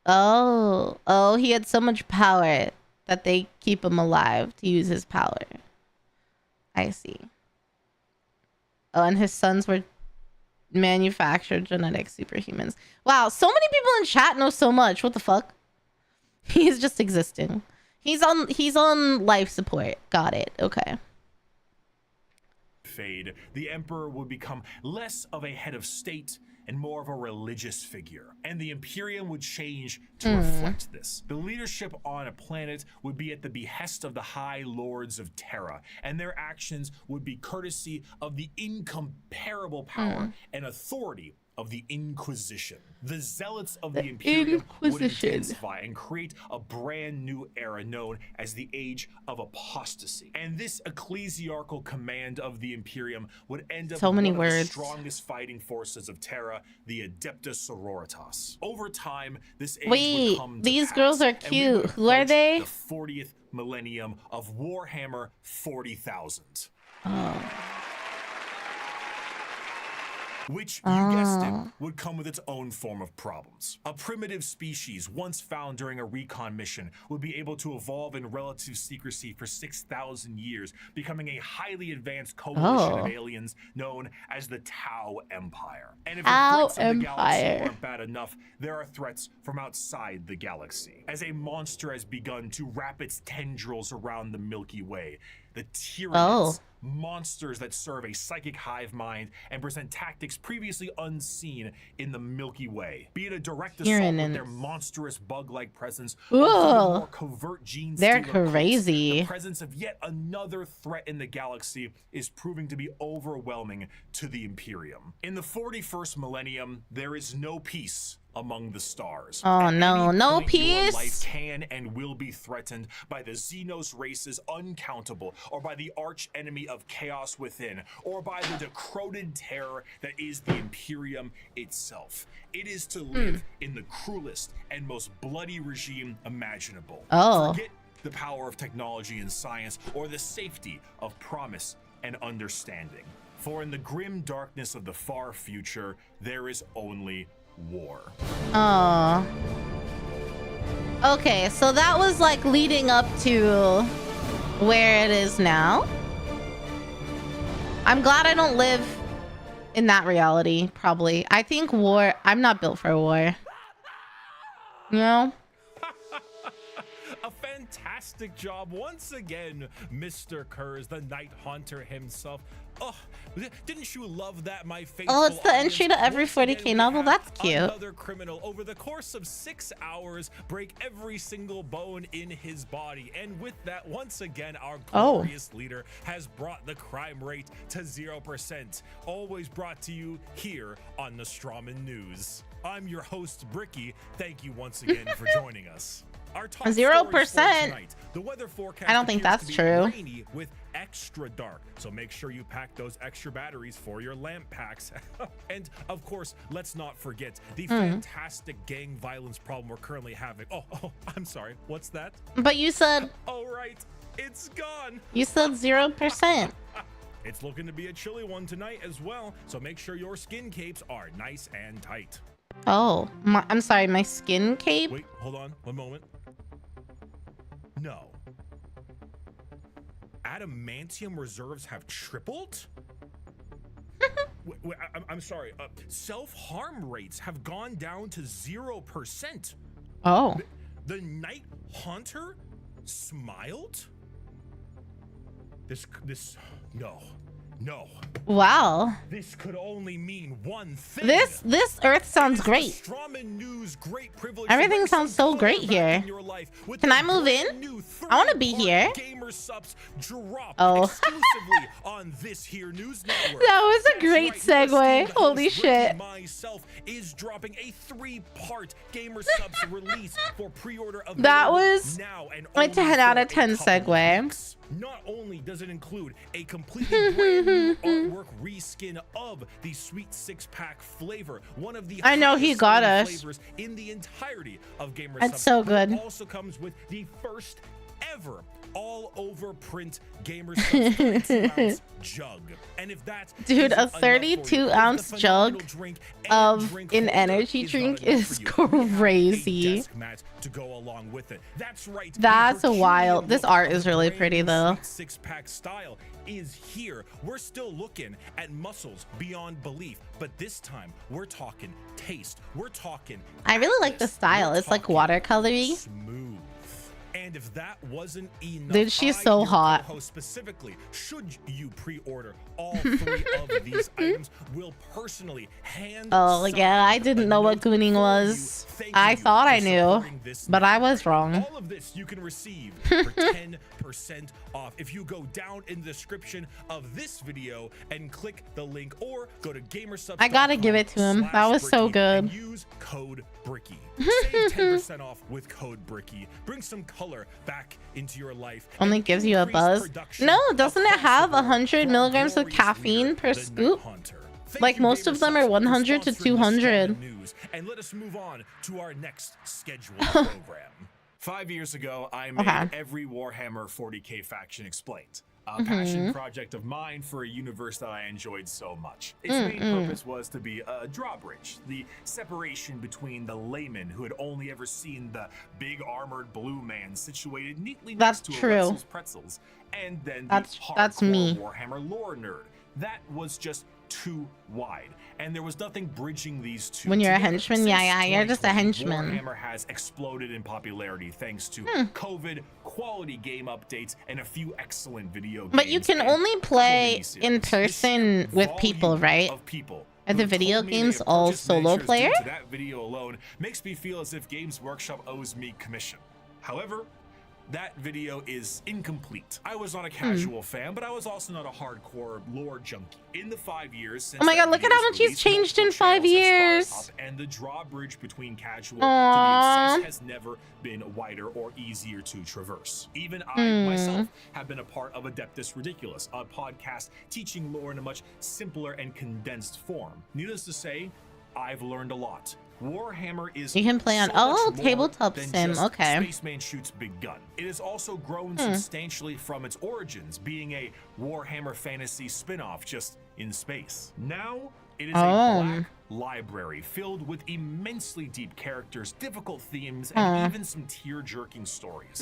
Oh, he had so much power that they keep him alive to use his power. I see. Oh, and his sons were manufactured genetic superhumans. Wow, so many people in chat know so much. What the fuck? He's just existing. He's on life support. Got it. Okay. Fade, the Emperor would become less of a head of state and more of a religious figure, and the Imperium would change to reflect this. The leadership on a planet would be at the behest of the High Lords of Terra, and their actions would be courtesy of the incomparable power and authority of the Inquisition. The zealots of the Imperium would intensify and create a brand new era known as the Age of Apostasy. And this ecclesiarchal command of the Imperium would end up with one of the strongest fighting forces of Terra, the Adeptus Sororitas. Over time, this age would come to these pass, girls are cute. Who are they? The 40th millennium of Warhammer 40,000. Oh. Which, you guessed it, would come with its own form of problems. A primitive species once found during a recon mission would be able to evolve in relative secrecy for 6,000 years, becoming a highly advanced coalition of aliens known as the Tau Empire. And if the threats of the galaxy weren't bad enough, there are threats from outside the galaxy. As a monster has begun to wrap its tendrils around the Milky Way, the Tyranids, monsters that serve a psychic hive mind and present tactics previously unseen in the Milky Way. Be it a direct assault with their monstrous bug-like presence, or more covert gene they're crazy. The presence of yet another threat in the galaxy is proving to be overwhelming to the Imperium. In the 41st millennium, there is no peace among the stars. Oh no, no peace. Life can and will be threatened by the Xenos races uncountable, or by the arch enemy of chaos within, or by the decroded terror that is the Imperium itself. It is to live in the cruelest and most bloody regime imaginable. Forget the power of technology and science, or the safety of promise and understanding. For in the grim darkness of the far future, there is only war. Oh. Okay, so that was like leading up to where it is now. I'm glad I don't live in that reality, probably. I think war, I'm not built for war. You know? A fantastic job once again, Mr. Kurz, the Night Haunter himself. Oh, didn't you love that, my faithful? Oh, it's the entry to every 40k novel. That's cute. Another criminal over the course of 6 hours break every single bone in his body, and with that, once again, our glorious leader has brought the crime rate to 0%. Always brought to you here on the Strawman News. I'm your host, Bricky. Thank you once again for joining us. Our top 0%. The weather forecast I don't think that's true. Rainy with extra dark, so make sure you pack those extra batteries for your lamp packs. And of course, let's not forget the fantastic gang violence problem we're currently having. Oh, I'm sorry. What's that? But you said. Oh right, it's gone. You said 0%. It's looking to be a chilly one tonight as well, so make sure your skin capes are nice and tight. Oh, I'm sorry, my skin cape? Wait, hold on, one moment. No. Adamantium reserves have tripled? wait, I'm sorry. Self-harm rates have gone down to 0%. Oh. The Night Haunter smiled? No. Wow. This could only mean one thing. This Earth sounds great. Everything sounds so great here. Can I move in? I want to be here. Oh. Exclusively on this here news network. That was a great segue. Holy shit. Myself is dropping a 3-part Gamer Subs release for pre-order of that was now and a 10 out of 10 segue. Not only does it include a completely brand new artwork reskin of the sweet 6-pack flavor, one of the I know he got us flavors in the entirety of Gamer That's Subs, so good. It also comes with the first ever all-over print Gamer Subs 32-ounce jug. And if that dude, a 32-ounce jug of an energy drink is crazy. To go along with it. That's right. That's a wild. This art is really pretty though. 6-pack style is here. We're still looking at muscles beyond belief, but this time we're talking taste. We're talking. I really like the style. It's like watercolory. Smooth. And if that wasn't enough, dude, she's so hot. Specifically, should you pre-order all 3 of these items, will personally hand. Oh yeah, I didn't know what gooning was. I thought I knew, but I was wrong. All of this you can receive for 10% off if you go down in the description of this video and click the link, or go to gamersubs.com. I gotta give it to him. That was so good. Use code Bricky. Save 10% off with code Bricky. Bring some color back into your life. Only gives you a buzz. No, doesn't it have 100 milligrams of caffeine per scoop? Like most of them are 100 to 200. And let us move on to our next scheduled program. 5 years ago, I made every Warhammer 40k faction explained. A passion project of mine for a universe that I enjoyed so much. Its main purpose was to be a drawbridge, the separation between the layman who had only ever seen the big armored blue man situated neatly next to a pretzels, and then the hardcore Warhammer lore nerd. That was just too wide, and there was nothing bridging these two. When you're a henchman, yeah, you're just a henchman. Warhammer has exploded in popularity thanks to COVID, quality game updates, and a few excellent video games. But you can only play in person with people, right? Are the video games all solo player? That video alone makes me feel as if Games Workshop owes me commission. However, that video is incomplete. I was not a casual fan, but I was also not a hardcore lore junkie. In the 5 years since, oh my god, look at how much he's changed in 5 years. And the drawbridge between casual to the obsessed has never been wider or easier to traverse. Even I myself have been a part of Adeptus Ridiculous, a podcast teaching lore in a much simpler and condensed form. Needless to say, I've learned a lot. Warhammer is you can play on tabletop sim. Okay. Spaceman shoots big gun. It has also grown substantially from its origins, being a Warhammer fantasy spin-off just in space. Now it is a black library filled with immensely deep characters, difficult themes, and even some tear-jerking stories.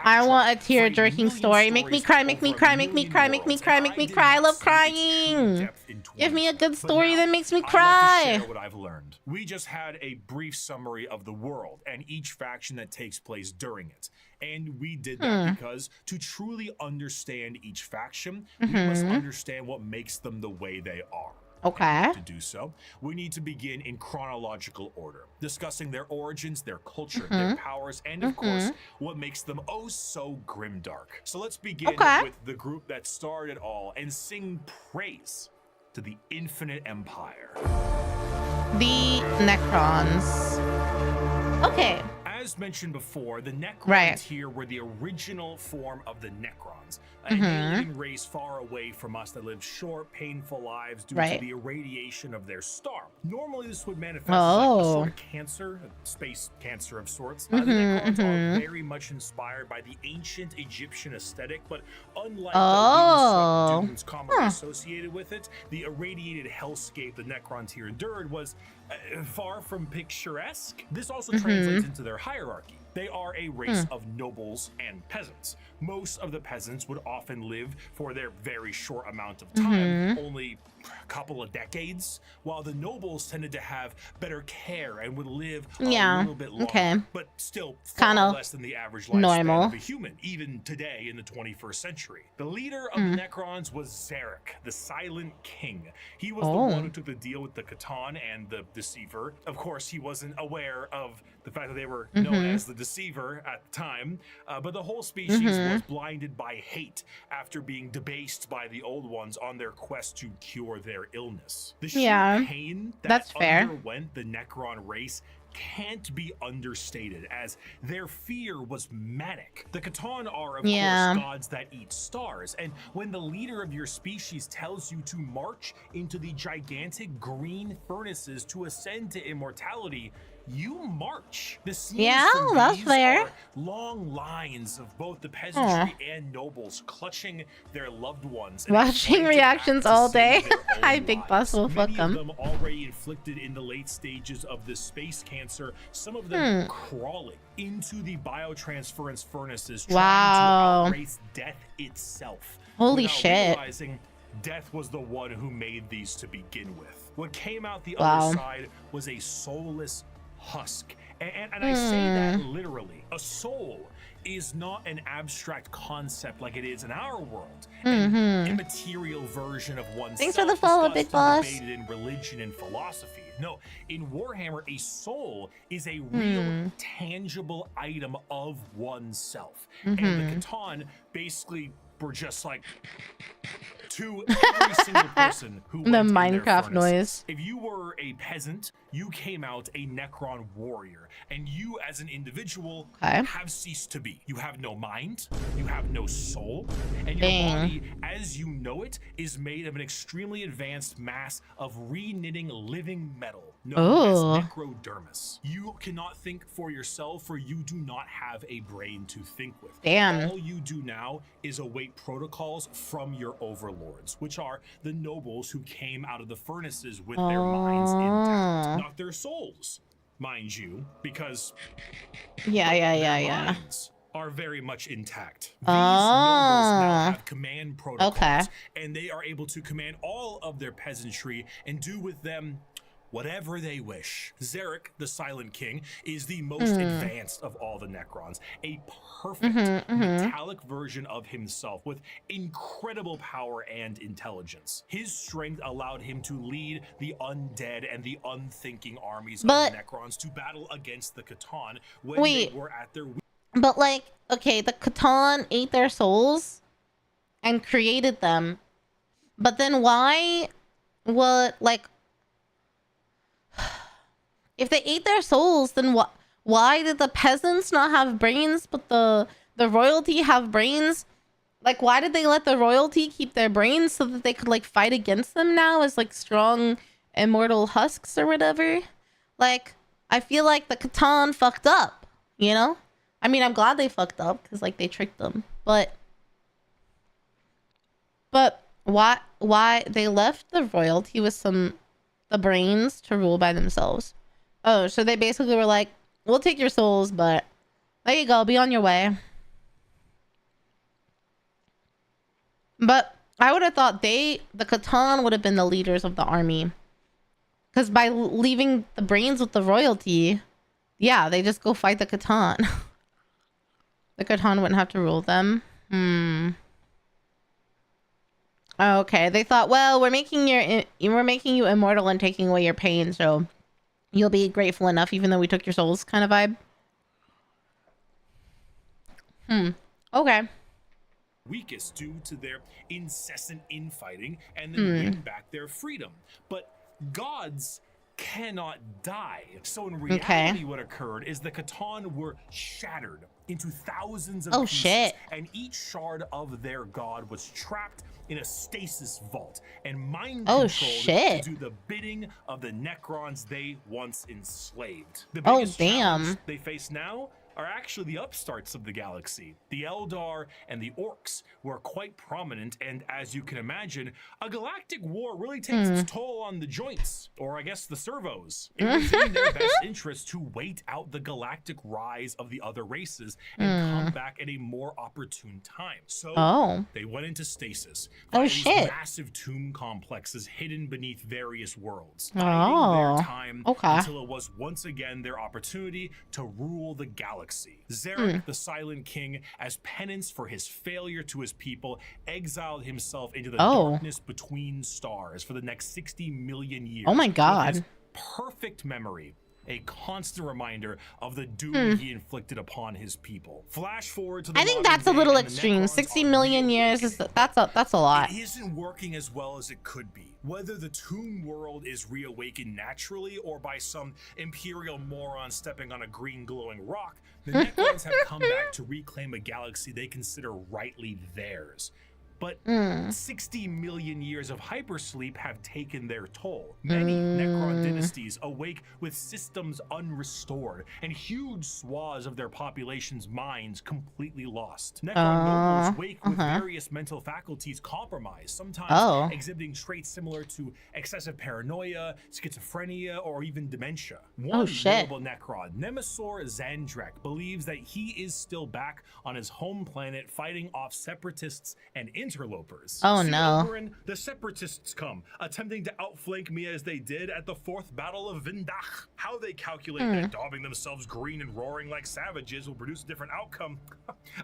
I want a tear-jerking story. Make me cry, make me cry, make me cry, make me cry, make me cry. I love crying. Give me a good story that makes me cry. I'd like to share what I've learned. We just had a brief summary of the world and each faction that takes place during it. And we did that because to truly understand each faction, we must understand what makes them the way they are. Okay. To do so, we need to begin in chronological order, discussing their origins, their culture, their powers, and of course, what makes them oh so grimdark. So let's begin with the group that started it all and sing praise to the infinite empire. The Necrons. Okay. As mentioned before, the Necrons here were the original form of the Necrons, an alien race far away from us that lived short, painful lives due to the irradiation of their star. Normally, this would manifest as like a sort of cancer, a space cancer of sorts. The Necrons are very much inspired by the ancient Egyptian aesthetic, but unlike the dunes commonly associated with it, the irradiated hellscape the Necrons here endured was far from picturesque. This also translates into their hierarchy. They are a race of nobles and peasants. Most of the peasants would often live for their very short amount of time, only a couple of decades, while the nobles tended to have better care and would live a little bit longer, but still far less than the average lifespan of a human, even today in the 21st century. The leader of the Necrons was Zarek, the Silent King. He was the one who took the deal with the Votann and the Deceiver. Of course, he wasn't aware of the fact that they were known as the Deceiver at the time, but the whole species was blinded by hate after being debased by the Old Ones on their quest to cure their illness. The sheer pain that underwent the Necron race can't be understated, as their fear was manic. The Votann are, of course, gods that eat stars, and when the leader of your species tells you to march into the gigantic green furnaces to ascend to immortality, you march. The scenes from these are long lines of both the peasantry and nobles clutching their loved ones. Watching reactions all day. Hi, Big Boss will fuck them. Many of them already inflicted in the late stages of the space cancer, some of them crawling into the biotransference furnaces, trying to outrace death itself. Holy shit. Realizing death was the one who made these to begin with. What came out the other side was a soulless husk. And I say that literally. A soul is not an abstract concept like it is in our world. An immaterial version of oneself. Thanks for the follow, Big Boss. Debated in religion and philosophy. No, in Warhammer, a soul is a real, tangible item of oneself. And the C'tan basically were just like to every single person who went in Minecraft their furnace. noise. If you were a peasant, you came out a Necron warrior, and you as an individual have ceased to be. You have no mind, you have no soul, and your body, as you know it, is made of an extremely advanced mass of re-knitting living metal known as necrodermis. You cannot think for yourself, for you do not have a brain to think with. All you do now is await protocols from your overlords, which are the nobles who came out of the furnaces with their minds intact, not their souls, mind you, because minds are very much intact. These nobles now have command protocols, and they are able to command all of their peasantry and do with them whatever they wish. Zarek, the Silent King, is the most advanced of all the Necrons, a perfect metallic version of himself with incredible power and intelligence. His strength allowed him to lead the undead and the unthinking armies of the Necrons to battle against the C'tan when they were at their But like, okay, the C'tan ate their souls and created them. But then why if they ate their souls, then why did the peasants not have brains, but the royalty have brains? Like, why did they let the royalty keep their brains so that they could like fight against them now as like strong immortal husks or whatever? Like, I feel like the C'tan fucked up, you know? I mean, I'm glad they fucked up because like they tricked them, but why they left the royalty with the brains to rule by themselves? Oh, so they basically were like, we'll take your souls, but there you go, be on your way. But I would have thought the C'tan would have been the leaders of the army, because by leaving the brains with the royalty, yeah, they just go fight the C'tan. The C'tan wouldn't have to rule them. Okay, they thought, well, we're making you immortal and taking away your pain, so you'll be grateful enough even though we took your souls, kind of vibe. Okay. Weakest due to their incessant infighting and then win back their freedom. But gods cannot die. So in reality, what occurred is the C'tan were shattered into thousands of pieces, and each shard of their god was trapped in a stasis vault and mind controlled to do the bidding of the Necrons they once enslaved. The biggest challenge they face now are actually the upstarts of the galaxy. The Eldar and the Orcs were quite prominent, and as you can imagine, a galactic war really takes its toll on the joints, or I guess the servos. It was in their best interest to wait out the galactic rise of the other races and come back at a more opportune time. So they went into stasis. These massive tomb complexes hidden beneath various worlds, biding their time until it was once again their opportunity to rule the galaxy. Zarek, the Silent King, as penance for his failure to his people, exiled himself into the darkness between stars for the next 60 million years. Oh my god. With his perfect memory, a constant reminder of the doom he inflicted upon his people. Flash forward to the I think that's a little extreme. 60 million years is that's a lot. It isn't working as well as it could be. Whether the tomb world is reawakened naturally or by some imperial moron stepping on a green glowing rock, the Necrons have come back to reclaim a galaxy they consider rightly theirs. But 60 million years of hypersleep have taken their toll. Many Necron dynasties awake with systems unrestored and huge swaths of their population's minds completely lost. Necron nobles wake with various mental faculties compromised, sometimes exhibiting traits similar to excessive paranoia, schizophrenia, or even dementia. One notable Necron, Nemesis Zandrek, believes that he is still back on his home planet fighting off separatists and interlopers. Oh, See, no. Oberyn, the separatists come, attempting to outflank me as they did at the 4th Battle of Vindach. How they calculate that daubing themselves green and roaring like savages will produce a different outcome,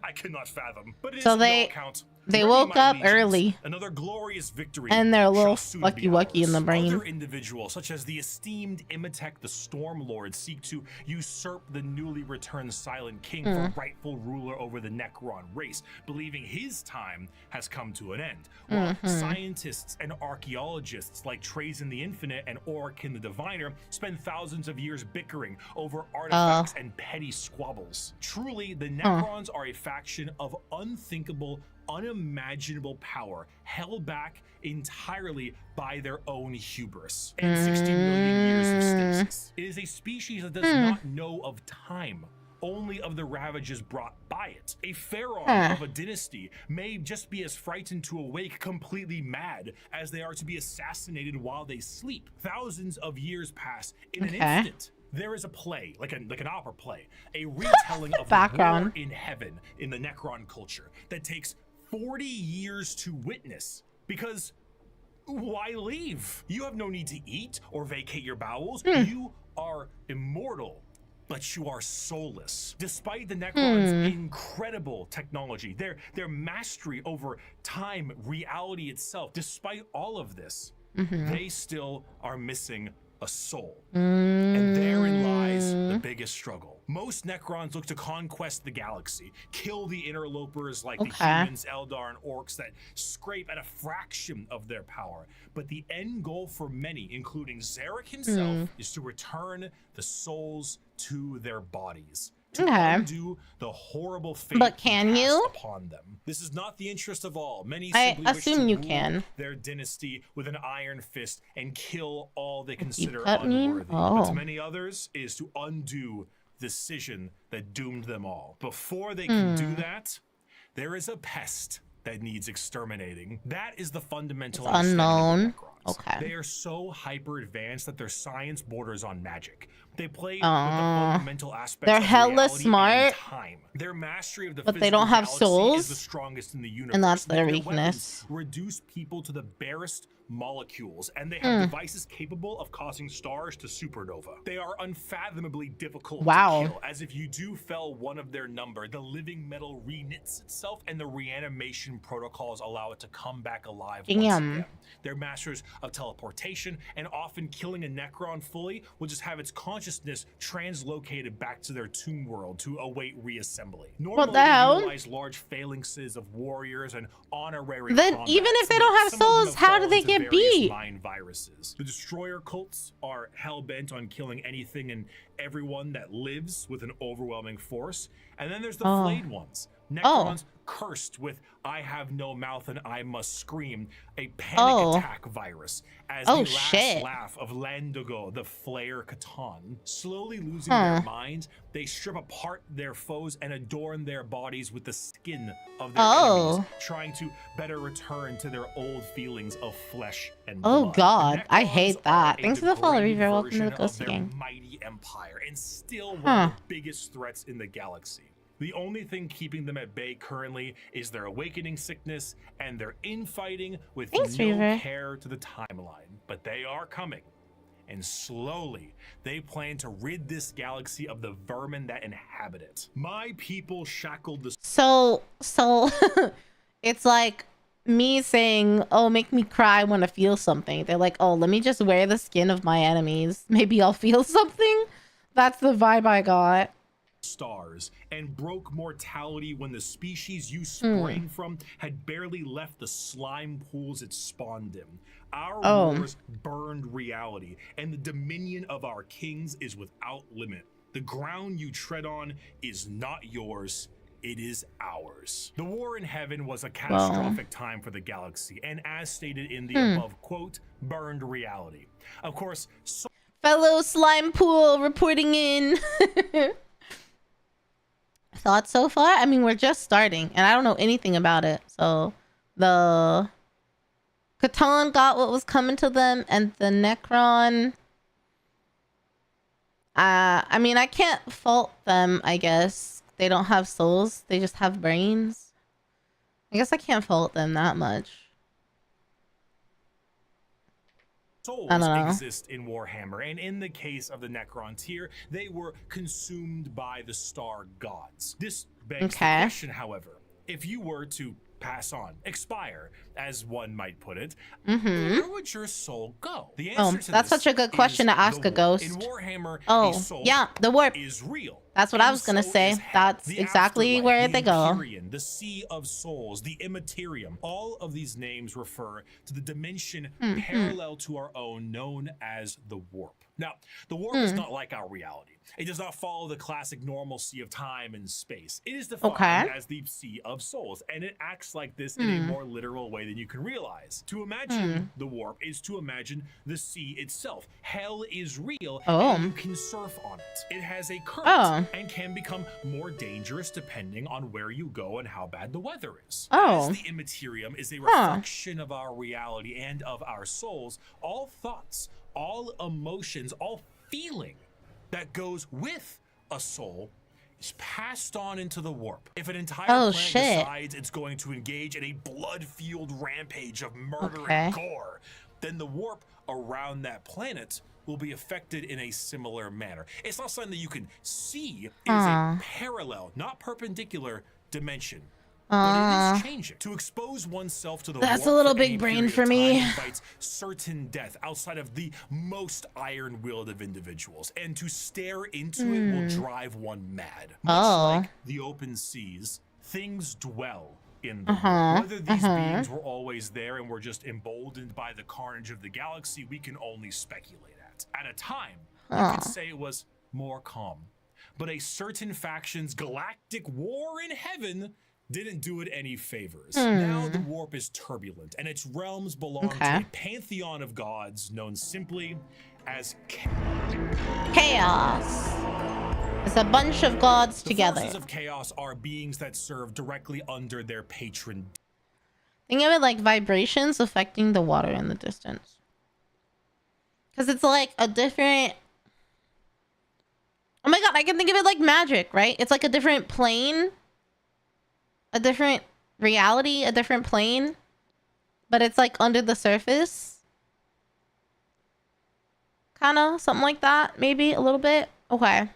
I cannot fathom. But it is no account. They Ready, woke my up legions. early. Another glorious victory. And they're a little shall soon be wucky in the ours. brain. Other individuals, such as the esteemed Imatek the Stormlord, seek to usurp the newly returned Silent King for rightful ruler over the Necron race, believing his time has come to an end. While scientists and archaeologists like Trazen the Infinite and Orkin the Diviner spend thousands of years bickering over artifacts and petty squabbles. Truly, the Necrons are a faction of unthinkable, unimaginable power, held back entirely by their own hubris and 60 million years of stasis. It is a species that does not know of time, only of the ravages brought by it. A pharaoh of a dynasty may just be as frightened to awake completely mad as they are to be assassinated while they sleep. Thousands of years pass in an instant. There is a play, like an opera play, a retelling of War in Heaven in the Necron culture that takes 40 years to witness, because why leave? You have no need to eat or vacate your bowels. You are immortal, but you are soulless. Despite the Necrons' incredible technology, their mastery over time, reality itself, despite all of this, they still are missing a soul. And therein lies the biggest struggle. Most Necrons look to conquest the galaxy, kill the interlopers like the humans, Eldar, and orcs that scrape at a fraction of their power. But the end goal for many, including Zarek himself, is to return the souls to their bodies, to undo the horrible fate cast upon them. This is not the interest of all. Many simply wish to rule their dynasty with an iron fist and kill all they consider unworthy. But to many others, it is to undo the decision that doomed them all. Before they can do that, there is a pest that needs exterminating. That is the fundamental unknown. They are so hyper advanced that their science borders on magic. They play with the fundamental aspects of hella reality smart, and time. Their mastery of the but they don't have souls, is the strongest in the universe. And that's their weakness. Reduce people to the barest molecules, and they have devices capable of causing stars to supernova. They are unfathomably difficult to kill, as if you do fell one of their number, the living metal reknits itself, and the reanimation protocols allow it to come back alive once again. They're masters of teleportation, and often killing a Necron fully will just have its consciousness translocated back to their tomb world to await reassembly. Normally, they utilize large phalanxes of warriors and honorary combats, even if they don't have souls, how do they get beat? Mind viruses. The destroyer cults are hell-bent on killing anything and everyone that lives with an overwhelming force. And then there's the flayed ones. Necrons cursed with I have no mouth and I must scream, a panic attack virus, as the last laugh of Landogo, the Flayer Catan. Slowly losing their minds, they strip apart their foes and adorn their bodies with the skin of their enemies, trying to better return to their old feelings of flesh and blood. Oh god, I hate that. Thanks for the follow, Reaver. Welcome to the Ghost Gang. Mighty empire, and still one of the biggest threats in the galaxy. The only thing keeping them at bay currently is their awakening sickness and their infighting with no care to the timeline. But they are coming, and slowly they plan to rid this galaxy of the vermin that inhabit it. My people shackled the... So it's like me saying, oh, make me cry when I feel something. They're like, oh, let me just wear the skin of my enemies. Maybe I'll feel something. That's the vibe I got. Stars and broke mortality when the species you sprang from had barely left the slime pools it spawned in. Our wars burned reality, and the dominion of our kings is without limit. The ground you tread on is not yours, it is ours. The war in heaven was a catastrophic time for the galaxy, and as stated in the above quote, burned reality. Of course, fellow slime pool reporting in. Thoughts so far? I mean, we're just starting and I don't know anything about it. So the Catan got what was coming to them, and the Necron, I mean, I can't fault them, I guess. They don't have souls, they just have brains. I guess I can't fault them that much. Souls exist in Warhammer, and in the case of the Necrons here, they were consumed by the star gods. This begs the question, however, if you were to pass on, expire, as one might put it, where would your soul go? The answer to that's this such a good question to ask a ghost. In Warhammer, a soul the warp is real. That's what I was gonna say. That's exactly where they go. Empyrean, the Sea of Souls, the Immaterium. All of these names refer to the dimension parallel to our own, known as the warp. Now, the warp is not like our reality. It does not follow the classic normalcy of time and space. It is defined as the Sea of Souls, and it acts like this in a more literal way than you can realize. To imagine the warp is to imagine the sea itself. Hell is real, and you can surf on it. It has a current and can become more dangerous depending on where you go and how bad the weather is. As the Immaterium is a reflection of our reality and of our souls, all thoughts, all emotions, all feeling that goes with a soul is passed on into the warp. If an entire planet decides it's going to engage in a blood-fueled rampage of murder and gore, then the warp around that planet will be affected in a similar manner. It's not something that you can see. It is a parallel, not perpendicular dimension. But it is changing. To expose oneself to the warp a little big brain for me. Invites certain death outside of the most iron-willed of individuals, and to stare into it will drive one mad. Much like the open seas, things dwell in the warp. Whether these beings were always there and were just emboldened by the carnage of the galaxy, we can only speculate at. At a time, you could say it was more calm, but a certain faction's galactic war in heaven didn't do it any favors. Now the warp is turbulent, and its realms belong to a pantheon of gods known simply as Chaos. It's a bunch of gods together. The forces of chaos are beings that serve directly under their patron. Think of it like vibrations affecting the water in the distance. Because it's like a different... Oh my god, I can think of it like magic, right? It's like a different plane. A different reality, a different plane, but it's like under the surface. Kind of something like that, maybe a little bit. Okay.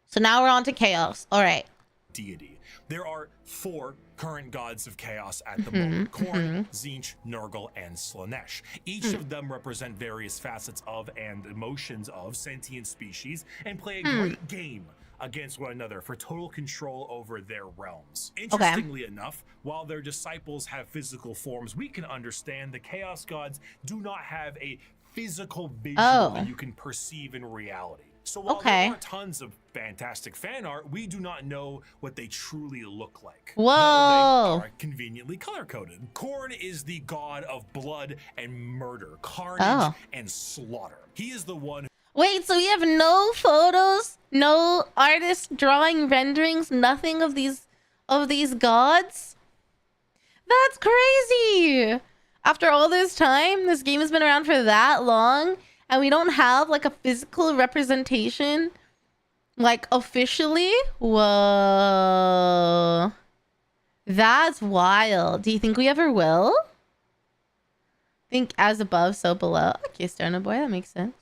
So now we're on to chaos. All right. Deity. There are 4 current gods of chaos at the moment: Khorne, Tzeentch, Nurgle, and Slaanesh. Each of them represent various facets of and emotions of sentient species and play a great game against one another for total control over their realms. Interestingly enough, while their disciples have physical forms we can understand, the chaos gods do not have a physical visual that you can perceive in reality. So while there are tons of fantastic fan art, we do not know what they truly look like. Whoa! Though they are conveniently color-coded. Khorne is the god of blood and murder, carnage and slaughter. He is the one. Wait, so we have no photos, no artist drawing renderings, nothing of these gods? That's crazy! After all this time, this game has been around for that long, and we don't have like a physical representation, like officially? Whoa. That's wild. Do you think we ever will? Think as above, so below. Okay, Stoner Boy, that makes sense.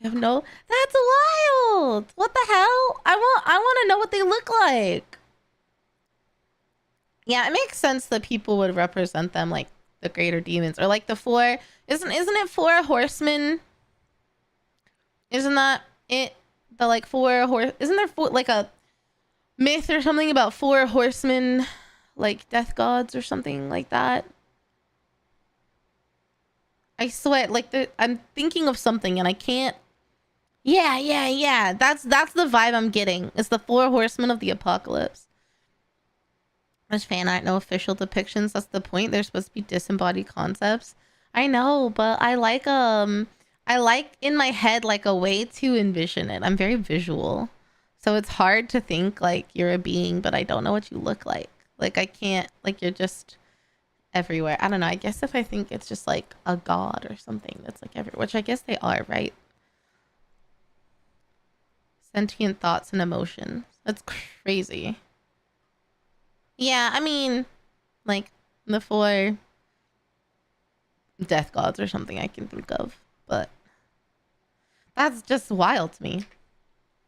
You have no... That's wild! What the hell? I want to know what they look like. Yeah, it makes sense that people would represent them like the greater demons, or like the 4... Isn't it 4 horsemen? Isn't that it? The like 4 horse... Isn't there 4, like a myth or something about 4 horsemen, like death gods or something like that? I swear, like I'm thinking of something and I can't... Yeah. That's the vibe I'm getting. It's the 4 horsemen of the apocalypse. There's fan art, no official depictions. That's the point. They're supposed to be disembodied concepts. I know, but I like in my head like a way to envision it. I'm very visual. So it's hard to think like you're a being, but I don't know what you look like. Like I can't, like you're just everywhere. I don't know. I guess if I think it's just like a god or something that's like everywhere, which I guess they are, right? Sentient thoughts and emotions. That's crazy. Yeah, I mean, like the 4 death gods or something I can think of, but that's just wild to me.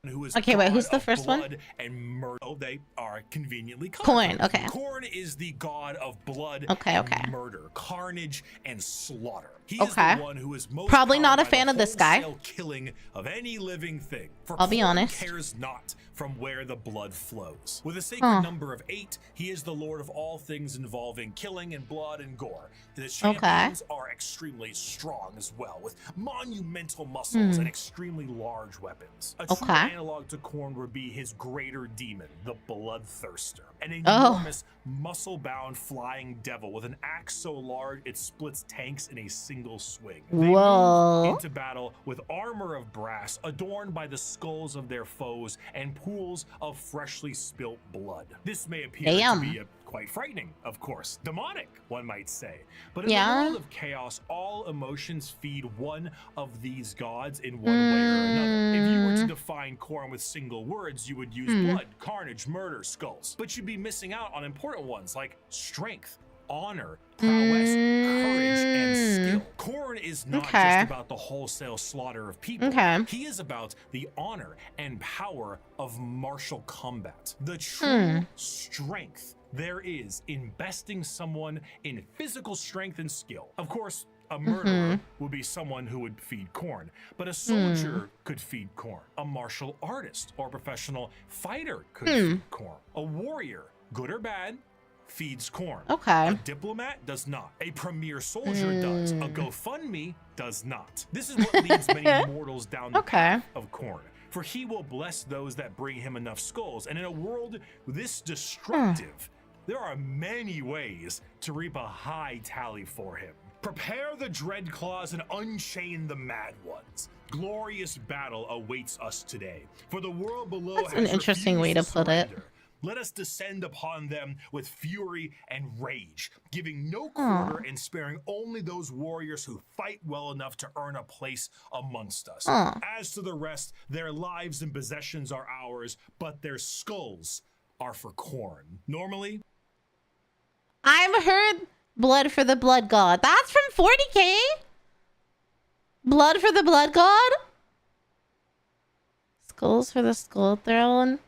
Who is okay, wait, who's the first one? And murder. Oh, they are conveniently Khorne. Okay. Khorne is the god of blood okay. murder, carnage, and slaughter. He is the one who is most probably not a fan of this guy. Killing of any living thing. For I'll be Khorne honest. Cares not from where the blood flows. With a sacred number of 8, he is the lord of all things involving killing and blood and gore. The champions are extremely strong as well, with monumental muscles and extremely large weapons. A true analog to Khorne would be his greater demon, the Bloodthirster, an enormous muscle-bound flying devil with an axe so large it splits tanks in a single swing. They move into battle with armor of brass adorned by the skulls of their foes and pools of freshly spilt blood. This may appear to be quite frightening, of course. Demonic, one might say. But in the world of chaos, all emotions feed one of these gods in one way or another. If you were to define Khorne with single words, you would use blood, carnage, murder, skulls. But you'd be missing out on important ones like strength, honor, prowess, courage, and skill. Khorne is not just about the wholesale slaughter of people. He is about the honor and power of martial combat. The true strength there is in besting someone in physical strength and skill. Of course, a murderer would be someone who would feed Khorne, but a soldier could feed Khorne. A martial artist or professional fighter could feed Khorne. A warrior, good or bad, feeds Khorne. A diplomat does not. A premier soldier does. A GoFundMe does not. This is what leads many mortals down the path of Khorne. For he will bless those that bring him enough skulls. And in a world this destructive, there are many ways to reap a high tally for him. Prepare the dread claws and unchain the mad ones. Glorious battle awaits us today. For the world below has an interesting way to put it. Let us descend upon them with fury and rage, giving no quarter and sparing only those warriors who fight well enough to earn a place amongst us. As to the rest, their lives and possessions are ours, but their skulls are for Khorne. Normally, I've heard blood for the blood god. That's from 40k? Blood for the blood god? Skulls for the skull throne?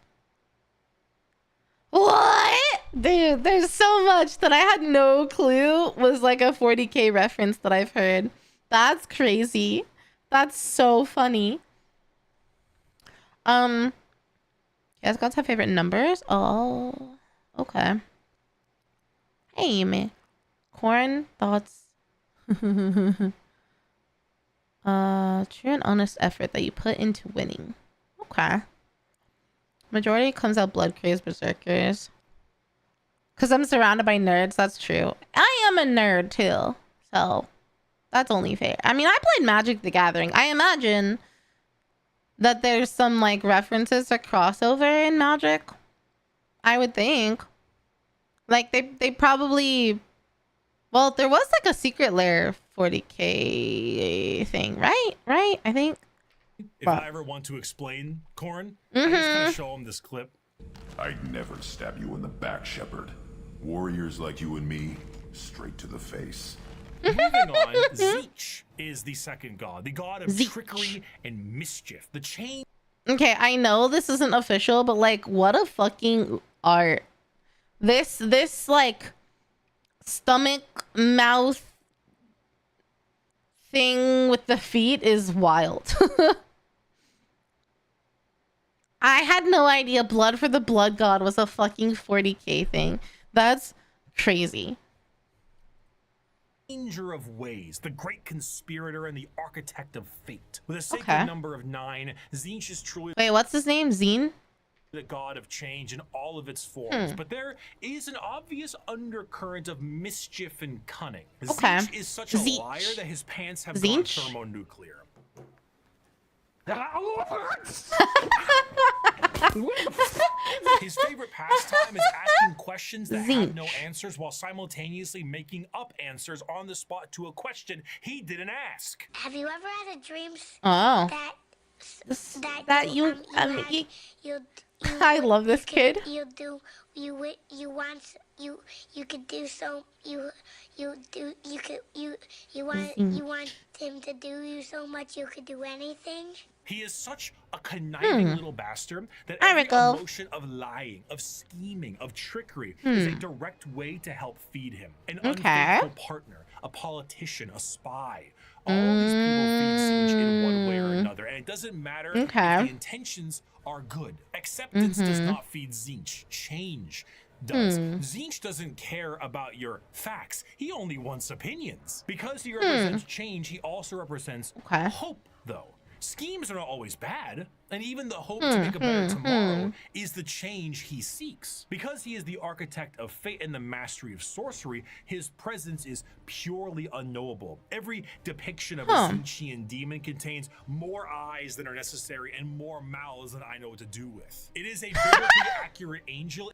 What? Dude, there's so much that I had no clue was like a 40k reference that I've heard. That's crazy. That's so funny. You guys got some favorite numbers? Oh, okay. Hey, man. Khorne thoughts. True and honest effort that you put into winning. Okay. Majority comes out blood crazed berserkers. Because I'm surrounded by nerds, that's true. I am a nerd too. So that's only fair. I mean, I played Magic the Gathering. I imagine that there's some like references to crossover in Magic. I would think. Like they probably, well, there was like a secret lair 40k thing, right? Right? I think. If I ever want to explain Khorne, I just kind of show him this clip. I'd never stab you in the back, Shepherd. Warriors like you and me, straight to the face. Moving on, Tzeentch is the second god, the god of trickery and mischief. The chain. Okay, I know this isn't official, but like, what a fucking art. This like stomach mouth thing with the feet is wild. I had no idea blood for the blood god was a fucking 40k thing. That's crazy. Changer of ways, the great conspirator and the architect of fate. With a sacred number of 9, Tzeentch is truly. Wait, what's his name? Zine? The god of change in all of its forms, but there is an obvious undercurrent of mischief and cunning. Tzeentch is such a liar that his pants have gone thermonuclear. His favorite pastime is asking questions that have no answers while simultaneously making up answers on the spot to a question he didn't ask. Have you ever had a dream that That you I love this kid. You could do so you want him to do you so much you could do anything. He is such a conniving little bastard that There we every go. emotion of lying, of scheming, of trickery is a direct way to help feed him. An unfaithful partner, a politician, a spy. All of these people feed Siege in one way or another, and it doesn't matter if the intentions are good. Acceptance does not feed Tzeentch. Change does. Tzeentch doesn't care about your facts. He only wants opinions. Because he represents change, he also represents hope, though. Schemes are not always bad, and even the hope to make a better tomorrow is the change he seeks. Because he is the architect of fate and the mastery of sorcery, his presence is purely unknowable. Every depiction of a Tzeentchian demon contains more eyes than are necessary and more mouths than I know what to do with. It is a biblically accurate angel.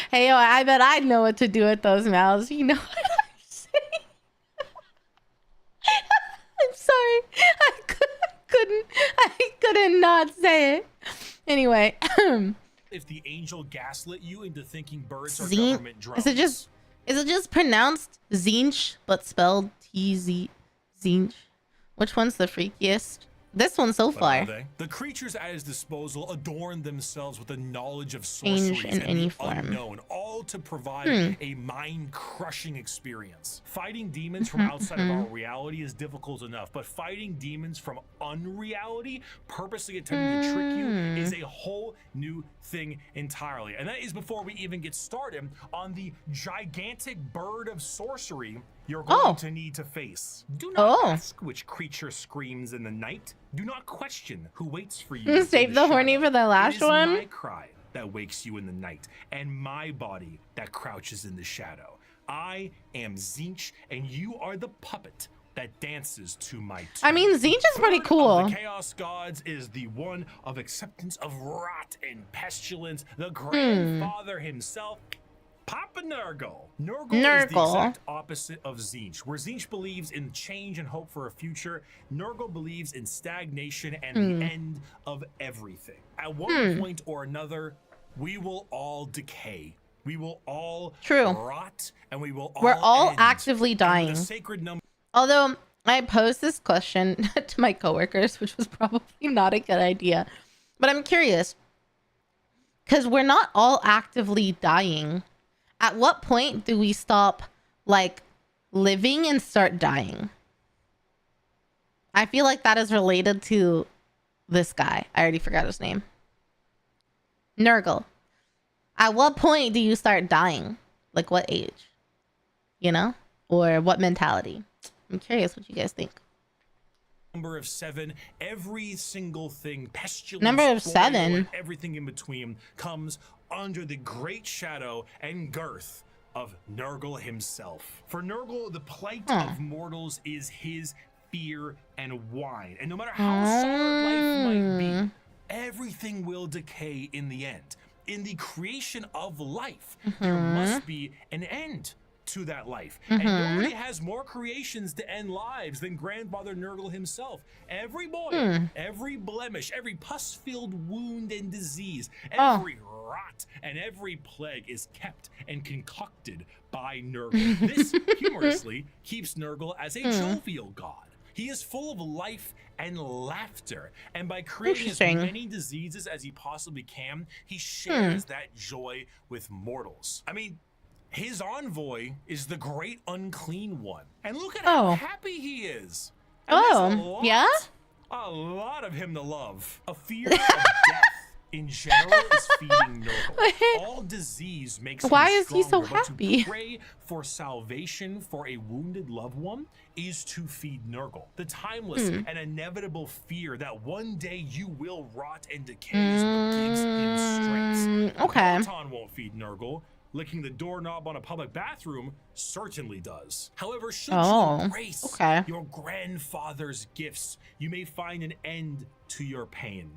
Hey, yo, I bet I know what to do with those mouths. You know what I'm saying? I'm sorry. I couldn't not say it. Anyway. If the angel gaslit you into thinking birds are Tzeentch? government drones. Is it just pronounced Tzeentch but spelled T-Z Tzeentch? Which one's the freakiest? This one so far. The creatures at his disposal adorn themselves with the knowledge of Change sorceries in and any the form. unknown, all to provide a mind-crushing experience. Fighting demons from outside of our reality is difficult enough, but fighting demons from unreality, purposely attempting to trick you, is a whole new thing entirely. And that is before we even get started on the gigantic bird of sorcery you're going to need to face. Do not ask which creature screams in the night. Do not question who waits for you. Save the horny for the last one. It is my cry that wakes you in the night, and my body that crouches in the shadow. I am Tzeentch, and you are the puppet that dances to my tune. I mean, Tzeentch is pretty Third cool. of the Chaos Gods is the one of acceptance of rot and pestilence, the grandfather himself, Papa Nurgle. Nurgle is the exact opposite of Tzeentch. Where Tzeentch believes in change and hope for a future, Nurgle believes in stagnation and the end of everything. At one point or another, we will all decay. We will all rot, and we will all We're all end. actively dying. And the sacred number. Although I posed this question to my coworkers, which was probably not a good idea, but I'm curious because we're not all actively dying. At what point do we stop like living and start dying? I feel like that is related to this guy. I already forgot his name. Nurgle. At what point do you start dying? Like what age? You know? Or what mentality? I'm curious what you guys think. Number of 7, every single thing, pestilence, Number of 7, everything in between comes under the great shadow and girth of Nurgle himself. For Nurgle, the plight of mortals is his fear and wine. And no matter how solid life might be, everything will decay in the end. In the creation of life, there must be an end to that life. And nobody has more creations to end lives than Grandfather Nurgle himself. Every boy, every blemish, every pus-filled wound and disease, every rot and every plague is kept and concocted by Nurgle. This, humorously, keeps Nurgle as a jovial god. He is full of life and laughter, and by creating as many diseases as he possibly can, he shares that joy with mortals. I mean, his envoy is the great unclean one. And look at how happy he is. And a lot of him to love. A fear of death in general is feeding Nurgle. All disease makes him is he so stronger, happy? but to pray for salvation for a wounded loved one is to feed Nurgle. The timeless and inevitable fear that one day you will rot and decay is what gives him strength. Votann won't feed Nurgle. Licking the doorknob on a public bathroom certainly does. However, should you embrace your grandfather's gifts, you may find an end to your pain.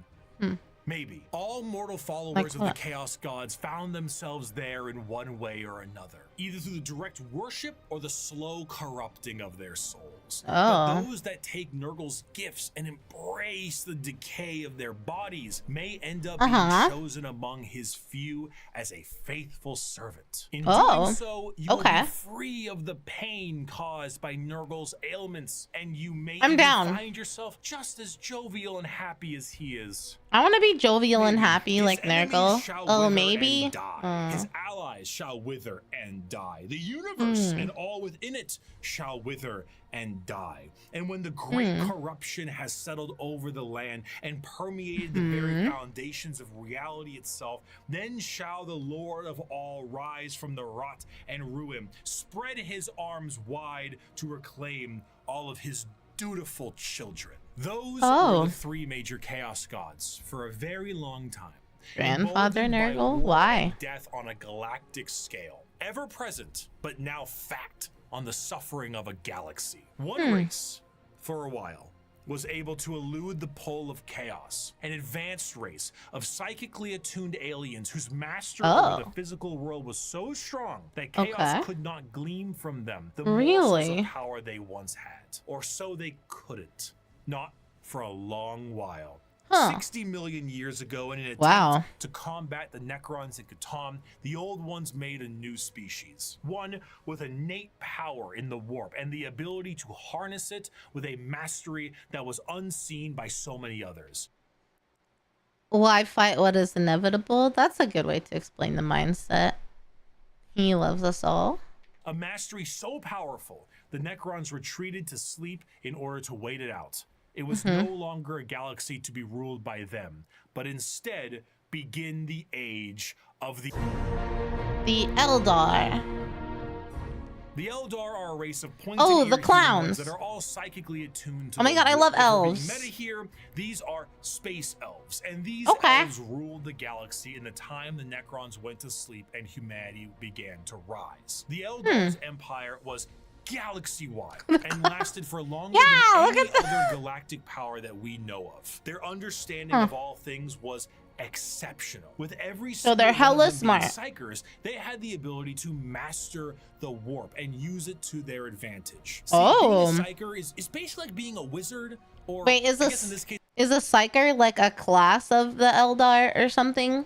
Maybe. All mortal followers of the Chaos Gods found themselves there in one way or another, either through the direct worship or the slow corrupting of their soul. souls. Oh. But those that take Nurgle's gifts and embrace the decay of their bodies may end up being chosen among his few as a faithful servant. In doing so, you will be free of the pain caused by Nurgle's ailments, and you may even find yourself just as jovial and happy as he is. I want to be jovial and happy like Nurgle. Oh, maybe. His allies shall wither and die. The universe and all within it shall wither and die. And when the great corruption has settled over the land and permeated the very foundations of reality itself, then shall the Lord of all rise from the rot and ruin, spread his arms wide to reclaim all of his dutiful children. Those were the three major chaos gods for a very long time. Grandfather Nurgle? Why? Death on a galactic scale. Ever present, but now fact on the suffering of a galaxy. One race, for a while, was able to elude the pull of chaos. An advanced race of psychically attuned aliens whose mastery over the physical world was so strong that chaos could not glean from them the morsels of power they once had. Or so they couldn't. Not for a long while. 60 million years ago, in an attempt to combat the Necrons and Votann, the old ones made a new species. One with innate power in the warp and the ability to harness it with a mastery that was unseen by so many others. Why fight what is inevitable? That's a good way to explain the mindset. He loves us all. A mastery so powerful, the Necrons retreated to sleep in order to wait it out. It was no longer a galaxy to be ruled by them, but instead begin the age of the Eldar. The Eldar are a race of pointed the clowns that are all psychically attuned to my god, I love elves. Meta here, these are space elves, and these elves ruled the galaxy in the time the Necrons went to sleep and humanity began to rise. The Eldar's empire was galaxy-wide and lasted for longer than any other galactic power that we know of. Their understanding of all things was exceptional. With every they're hella smart. Psychers, they had the ability to master the warp and use it to their advantage. See, being a psyker is basically like being a wizard. Or wait, is a psyker like a class of the Eldar or something?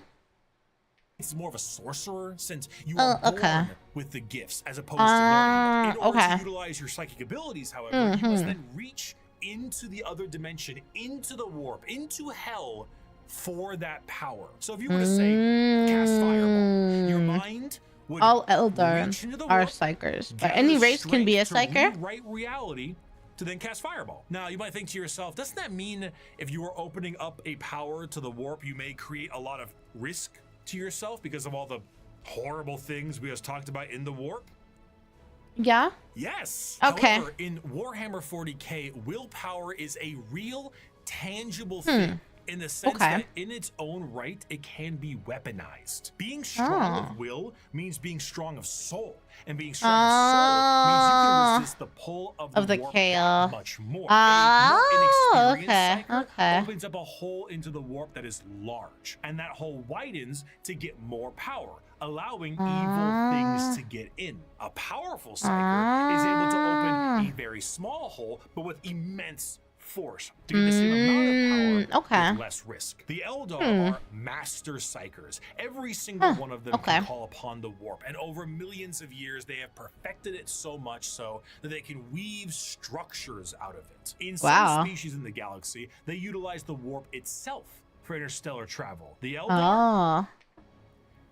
It's more of a sorcerer, since you are born with the gifts as opposed to learning. In order to utilize your psychic abilities, however, you must then reach into the other dimension, into the warp, into hell for that power. So if you were to say, cast fireball, your mind would all Eldar are psychers. But any race can be a psyker? Rewrite reality to then cast fireball. Now, you might think to yourself, doesn't that mean if you are opening up a power to the warp, you may create a lot of risk to yourself because of all the horrible things we just talked about in the warp? Yeah. Yes. Okay. However, in Warhammer 40k, willpower is a real, tangible thing. In the sense that in its own right, it can be weaponized. Being strong of will means being strong of soul. And being strong of soul means you can resist the pull of the warp chaos much more. A more inexperienced psyker opens up a hole into the warp that is large. And that hole widens to get more power, allowing evil things to get in. A powerful psyker is able to open a very small hole, but with immense force to get the same amount of power with less risk. The Eldar are master psychers. Every single one of them can call upon the warp, and over millions of years they have perfected it so much so that they can weave structures out of it. In some species in the galaxy, they utilize the warp itself for interstellar travel. The Eldar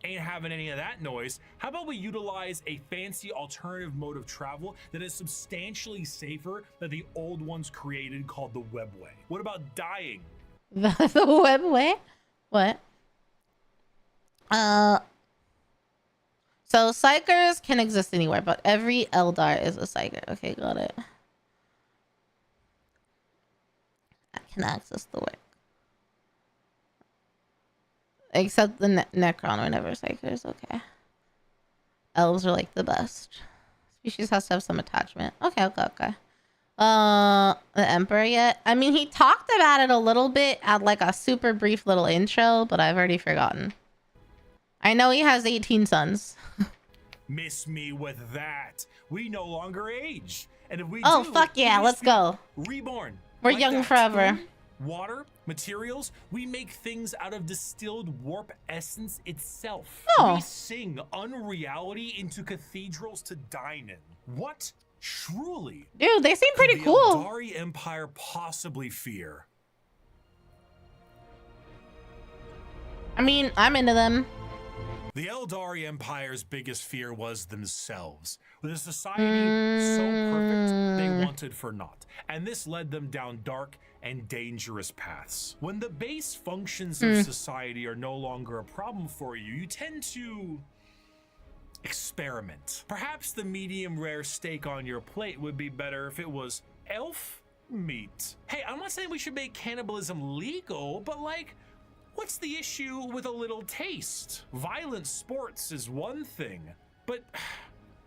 ain't having any of that noise. How about we utilize a fancy alternative mode of travel that is substantially safer than the old ones created, called the webway? What about dying? The webway? What? So psychers can exist anywhere, but every Eldar is a psyker. Okay, got it. I can access the work. Except the Necron are never psychers. Okay. Elves are like the best. Species has to have some attachment. Okay. The Emperor yet? I mean, he talked about it a little bit at like a super brief little intro, but I've already forgotten. I know he has 18 sons. Miss me with that. We no longer age. And if we Oh, do, fuck yeah, we let's go. Reborn. We're Like young that. forever. Food, water, materials, we make things out of distilled warp essence itself. Oh. We sing unreality into cathedrals to dine in. What truly Dude, they seem pretty could the cool. Eldari Empire possibly fear? I mean, I'm into them. The Eldari Empire's biggest fear was themselves, with a society so perfect they wanted for naught, and this led them down dark and dangerous paths. When the base functions of society are no longer a problem for you, you tend to experiment. Perhaps the medium rare steak on your plate would be better if it was elf meat. Hey, I'm not saying we should make cannibalism legal, but like, what's the issue with a little taste? Violent sports is one thing, but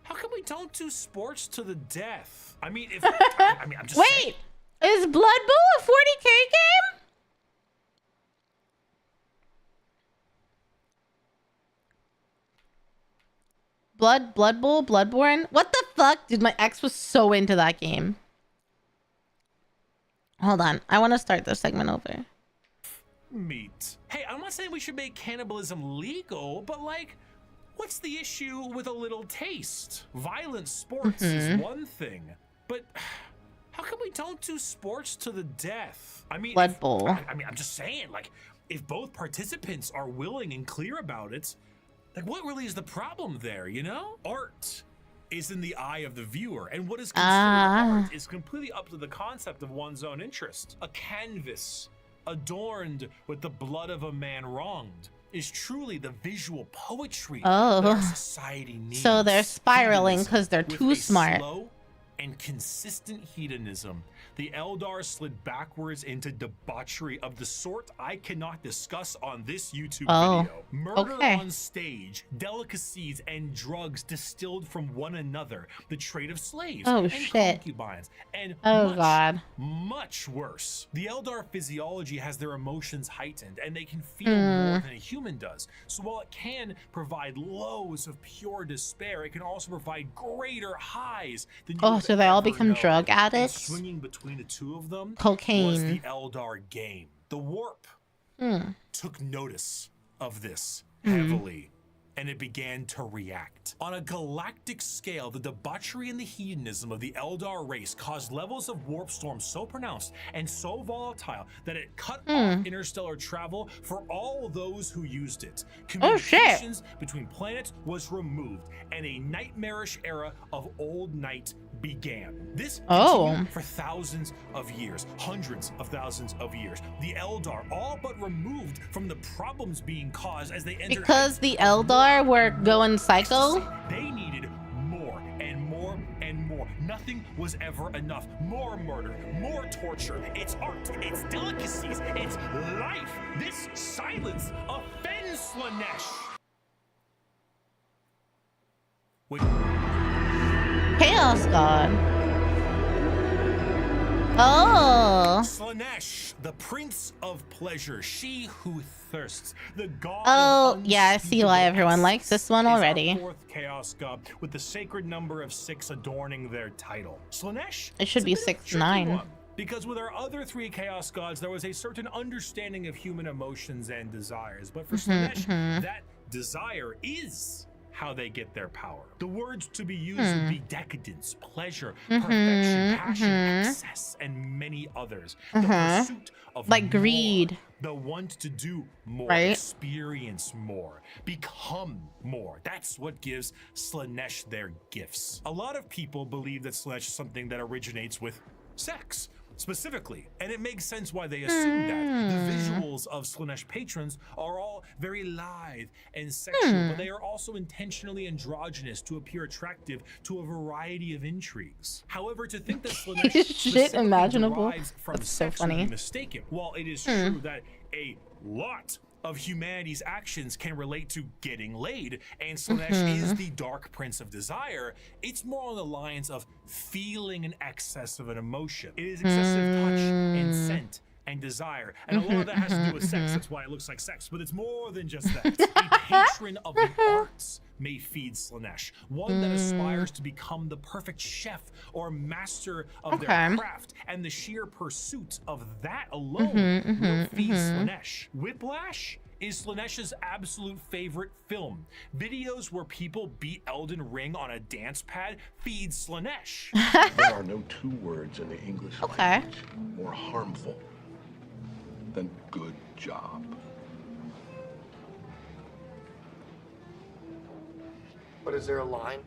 how come we don't do sports to the death? I mean, if I'm just saying. Wait, is Blood Bowl a 40K game? Blood Bowl, Bloodborne? What the fuck? Dude, my ex was so into that game. Hold on, I want to start this segment over. Meat. Hey, I'm not saying we should make cannibalism legal, but like, what's the issue with a little taste? Violent sports is one thing, but how come we don't do sports to the death? I mean, Blood Bowl. I'm just saying, like, if both participants are willing and clear about it, like, what really is the problem there, you know? Art is in the eye of the viewer, and what is considered art is completely up to the concept of one's own interest. A canvas adorned with the blood of a man wronged is truly the visual poetry that our society needs. So they're spiraling because they're With too a smart. slow and consistent hedonism, the Eldar slid backwards into debauchery of the sort I cannot discuss on this YouTube video. Murder on stage, delicacies and drugs distilled from one another, the trade of slaves and concubines, and much worse. The Eldar physiology has their emotions heightened, and they can feel more than a human does. So while it can provide lows of pure despair, it can also provide greater highs than you so they all become drug addicts? Swinging between the two of them Cocaine. was the Eldar game. The warp took notice of this heavily, and it began to react. On a galactic scale, the debauchery and the hedonism of the Eldar race caused levels of warp storm so pronounced and so volatile that it cut off interstellar travel for all those who used it. Communications between planets was removed, and a nightmarish era of old night began. This continued for thousands of years, hundreds of thousands of years. The Eldar all but removed from the problems being caused as they entered. Because the Eldar were going psycho? They needed more and more and more. Nothing was ever enough. More murder, more torture. It's art, it's delicacies, it's life. This silence offends Slaanesh. Wait. Chaos God. Oh. Slaanesh, the prince of pleasure, she who thirsts, the god. Oh, yeah, I see why everyone likes this one already. Our fourth chaos god, with the sacred number of 6 adorning their title. Slaanesh. It should be 6-9. Because with our other 3 chaos gods, there was a certain understanding of human emotions and desires. But for Slaanesh, that desire is how they get their power. The words to be used would be decadence, pleasure, perfection, passion, excess, and many others. The pursuit of like more, greed. the want to do more, experience more, become more. That's what gives Slaanesh their gifts. A lot of people believe that Slaanesh is something that originates with sex, specifically, and it makes sense why they assume that. The visuals of Slaanesh patrons are all very lithe and sexual, but they are also intentionally androgynous to appear attractive to a variety of intrigues. However, to think that Slaanesh shit imaginable. derives from That's so sex funny. would be mistaken. While it is true that a lot of humanity's actions can relate to getting laid, and Slaanesh is the dark prince of desire, it's more on the lines of feeling an excess of an emotion. It is excessive touch and scent and desire, and a lot of that has to do with sex. That's why it looks like sex, but it's more than just that. A patron of the arts, may feed Slaanesh. One that aspires to become the perfect chef or master of their craft, and the sheer pursuit of that alone will feed Slaanesh. Whiplash is Slaanesh's absolute favorite film. Videos where people beat Elden Ring on a dance pad feed Slaanesh. There are no two words in the English language more harmful than good job. But is there a line?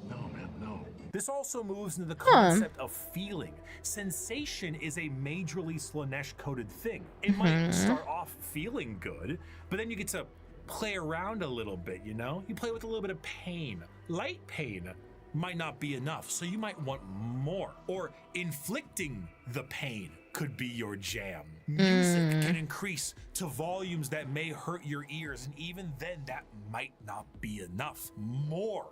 No, man, no. This also moves into the concept of feeling. Sensation is a majorly Slaanesh-coded thing. It might start off feeling good, but then you get to play around a little bit, you know? You play with a little bit of pain. Light pain might not be enough, so you might want more. Or inflicting the pain could be your jam. Music can increase to volumes that may hurt your ears, and even then that might not be enough. More.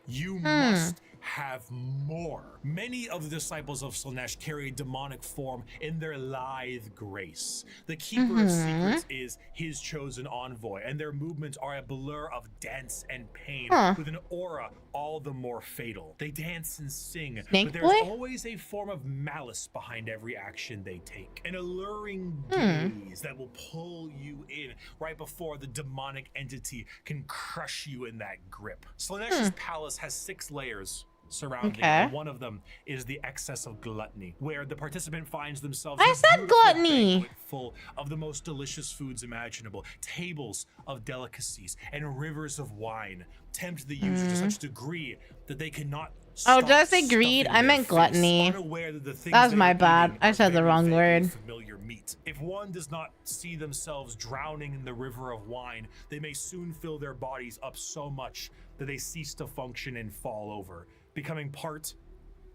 You must have more. Many of the disciples of Slaanesh carry a demonic form in their lithe grace. The Keeper of Secrets is his chosen envoy, and their movements are a blur of dance and pain with an aura all the more fatal. They dance and sing, but there's always a form of malice behind every action they take. An alluring gaze that will pull you in right before the demonic entity can crush you in that grip. Slaanesh's palace has 6 layers surrounding, and one of them is the excess of gluttony, where the participant finds themselves gluttony full of the most delicious foods imaginable, tables of delicacies and rivers of wine tempt the user to such degree that they cannot did I say greed? I meant gluttony. That was my bad. I said the wrong word. Familiar meat. If one does not see themselves drowning in the river of wine, they may soon fill their bodies up so much that they cease to function and fall over, becoming part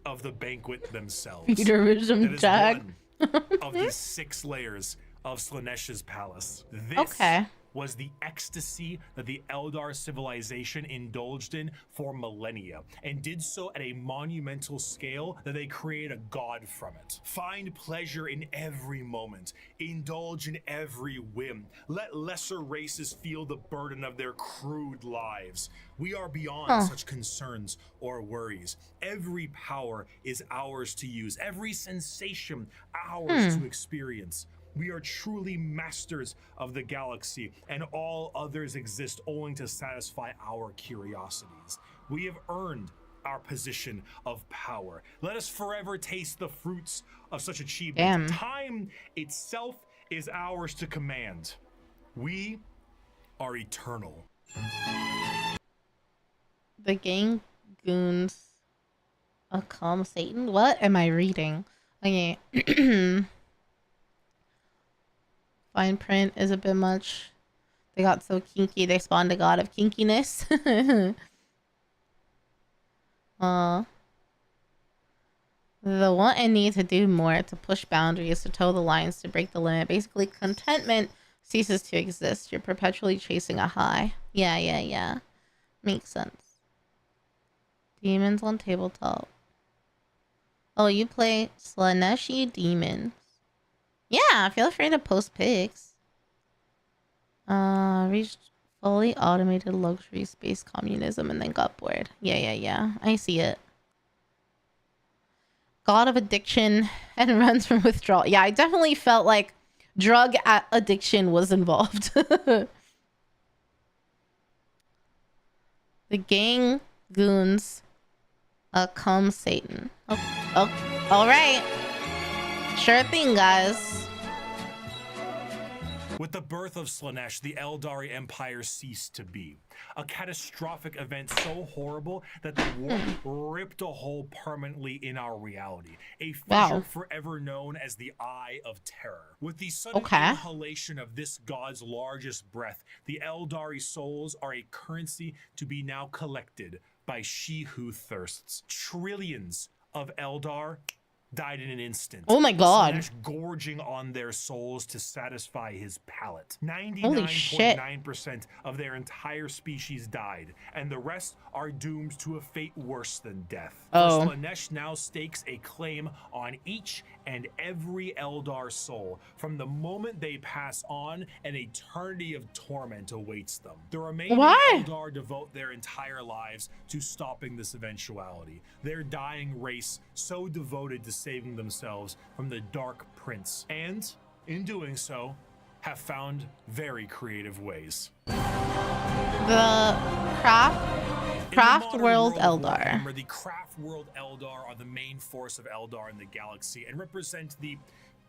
of the banquet themselves. Peterism tag. Of these 6 layers of Slaanesh's palace. This was the ecstasy that the Eldar civilization indulged in for millennia, and did so at a monumental scale that they create a god from it. Find pleasure in every moment, indulge in every whim, let lesser races feel the burden of their crude lives. We are beyond such concerns or worries. Every power is ours to use, every sensation ours to experience. We are truly masters of the galaxy, and all others exist only to satisfy our curiosities. We have earned our position of power. Let us forever taste the fruits of such achievement. Time itself is ours to command. We are eternal. The gang goons. A calm Satan? What am I reading? Okay. Fine print is a bit much. They got so kinky, they spawned a god of kinkiness. The want and need to do more, to push boundaries, to toe the lines, to break the limit. Basically, contentment ceases to exist. You're perpetually chasing a high. Yeah. Makes sense. Demons on tabletop. Oh, you play Slaaneshi demons. Yeah, feel free to post pics. Reached fully automated luxury space communism and then got bored. Yeah. I see it. God of addiction and runs from withdrawal. Yeah, I definitely felt like drug addiction was involved. The gang goons come Satan. Oh, all right. Sure thing, guys. With the birth of Slaanesh, the Eldari Empire ceased to be. A catastrophic event so horrible that the war ripped a hole permanently in our reality. A fissure forever known as the Eye of Terror. With the sudden inhalation of this god's largest breath, the Eldari souls are a currency to be now collected by she who thirsts. Trillions of Eldar died in an instant. Oh my god. Slaanesh gorging on their souls to satisfy his palate. 99.9% of their entire species died, and the rest are doomed to a fate worse than death. Oh. Slaanesh now stakes a claim on each and every Eldar soul. From the moment they pass on, an eternity of torment awaits them. The remaining Eldar devote their entire lives to stopping this eventuality. Their dying race so devoted to saving themselves from the Dark Prince, and in doing so, have found very creative ways. The Craftworld Eldar. The Craftworld Eldar are the main force of Eldar in the galaxy and represent the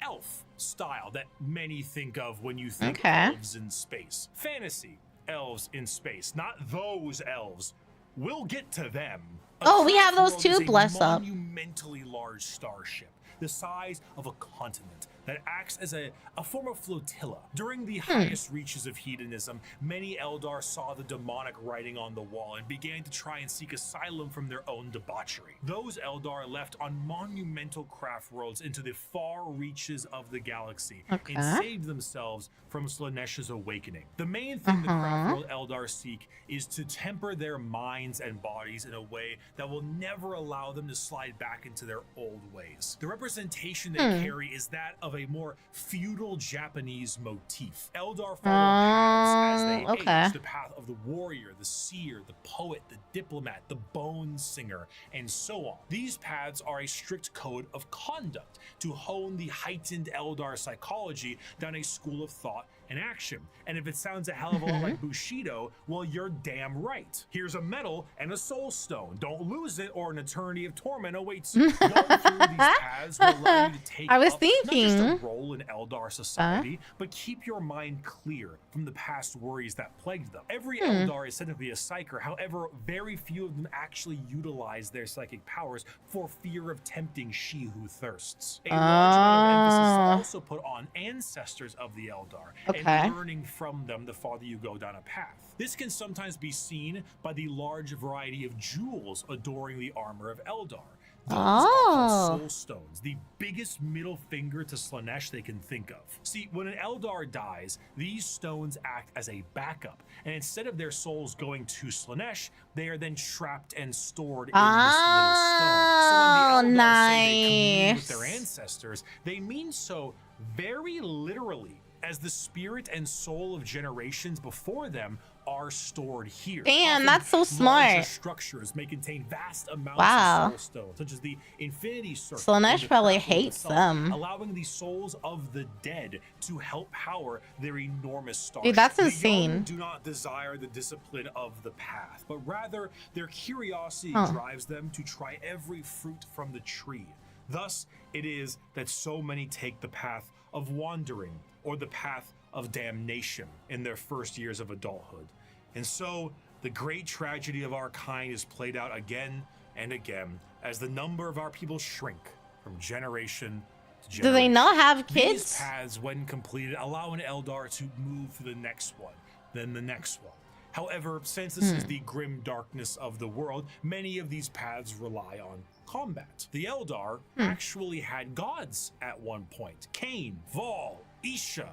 elf style that many think of when you think elves in space. Fantasy elves in space, not those elves. We'll get to them. Oh, we have those too, bless up. Monumentally large starship, the size of a continent, that acts as a form of flotilla. During the highest reaches of hedonism, many Eldar saw the demonic writing on the wall and began to try and seek asylum from their own debauchery. Those Eldar left on monumental craft worlds into the far reaches of the galaxy and saved themselves from Slaanesh's awakening. The main thing the craft world Eldar seek is to temper their minds and bodies in a way that will never allow them to slide back into their old ways. The representation they carry is that of a more feudal Japanese motif. Eldar follow paths as they age, the path of the warrior, the seer, the poet, the diplomat, the bone singer, and so on. These paths are a strict code of conduct to hone the heightened Eldar psychology down a school of thought and action. And if it sounds a hell of a lot like Bushido, well, you're damn right. Here's a medal and a soul stone. Don't lose it or an eternity of torment awaits you. Going through these paths will allow you to take not just a role in Eldar society, but keep your mind clear from the past worries that plagued them. Every Eldar is said to be a psyker, however, very few of them actually utilize their psychic powers for fear of tempting she who thirsts. A large amount of emphasis is also put on ancestors of the Eldar, and learning from them the farther you go down a path. This can sometimes be seen by the large variety of jewels adoring the armor of Eldar. Those are called soul stones, the biggest middle finger to Slaanesh they can think of. See, when an Eldar dies, these stones act as a backup, and instead of their souls going to Slaanesh, they are then trapped and stored in this little stone. So when the Eldar say they commune with their ancestors, they mean so very literally, as the spirit and soul of generations before them are stored here. Damn, that's so smart. Structures may contain vast amounts of soul stones, such as the Infinity Circle. Slaanesh probably hates them. Allowing the souls of the dead to help power their enormous stars. Dude, that's insane. The young do not desire the discipline of the path, but rather their curiosity drives them to try every fruit from the tree. Thus, it is that so many take the path of wandering or the path of damnation in their first years of adulthood. And so, the great tragedy of our kind is played out again and again as the number of our people shrink from generation to generation. Do they not have kids? These paths, when completed, allow an Eldar to move to the next one, then the next one. However, since this is the grim darkness of the world, many of these paths rely on combat. The Eldar actually had gods at one point. Cain, Vol, Isha,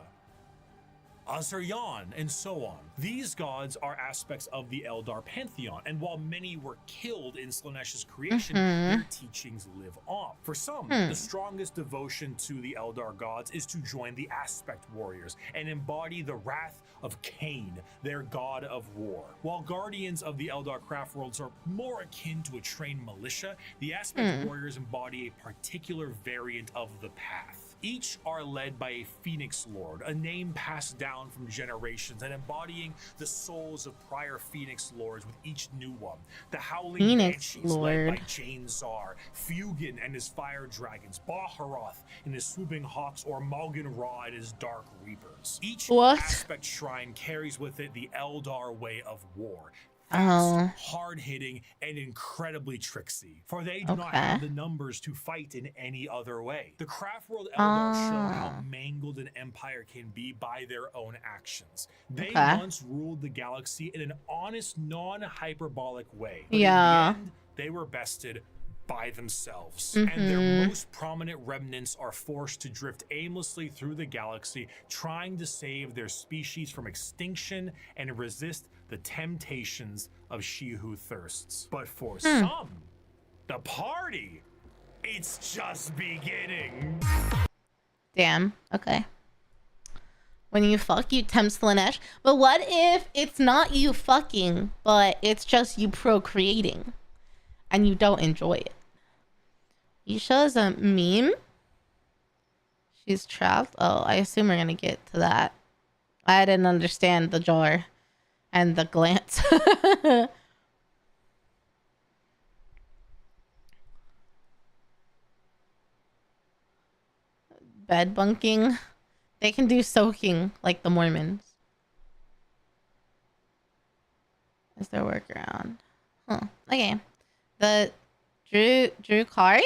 Azaryan, and so on. These gods are aspects of the Eldar pantheon, and while many were killed in Slaanesh's creation, their teachings live on. For some, the strongest devotion to the Eldar gods is to join the Aspect Warriors and embody the wrath of Cain, their god of war. While guardians of the Eldar craft worlds are more akin to a trained militia, the Aspect Warriors embody a particular variant of the path. Each are led by a Phoenix Lord, a name passed down from generations and embodying the souls of prior Phoenix Lords with each new one. The Howling Banshees led by Jane Czar, Fugan and his Fire Dragons, Baharoth and his Swooping Hawks, or Malgan Ra and his Dark Reapers. Each aspect shrine carries with it the Eldar way of war. Fast, hard-hitting, and incredibly tricksy, for they do not have the numbers to fight in any other way. The Craftworld Eldar show how mangled an empire can be by their own actions. They once ruled the galaxy in an honest, non-hyperbolic way, but in the end, they were bested by themselves, and their most prominent remnants are forced to drift aimlessly through the galaxy, trying to save their species from extinction and resist the temptations of she who thirsts. But for some, the party, it's just beginning. Damn. Okay. When you fuck, you tempt Slaanesh. But what if it's not you fucking, but it's just you procreating? And you don't enjoy it. Isha's a meme. She's trapped. Oh, I assume we're gonna get to that. I didn't understand the jar and the glance. Bed bunking. They can do soaking like the Mormons. Is there a workaround? Huh. Okay. The Drukhari?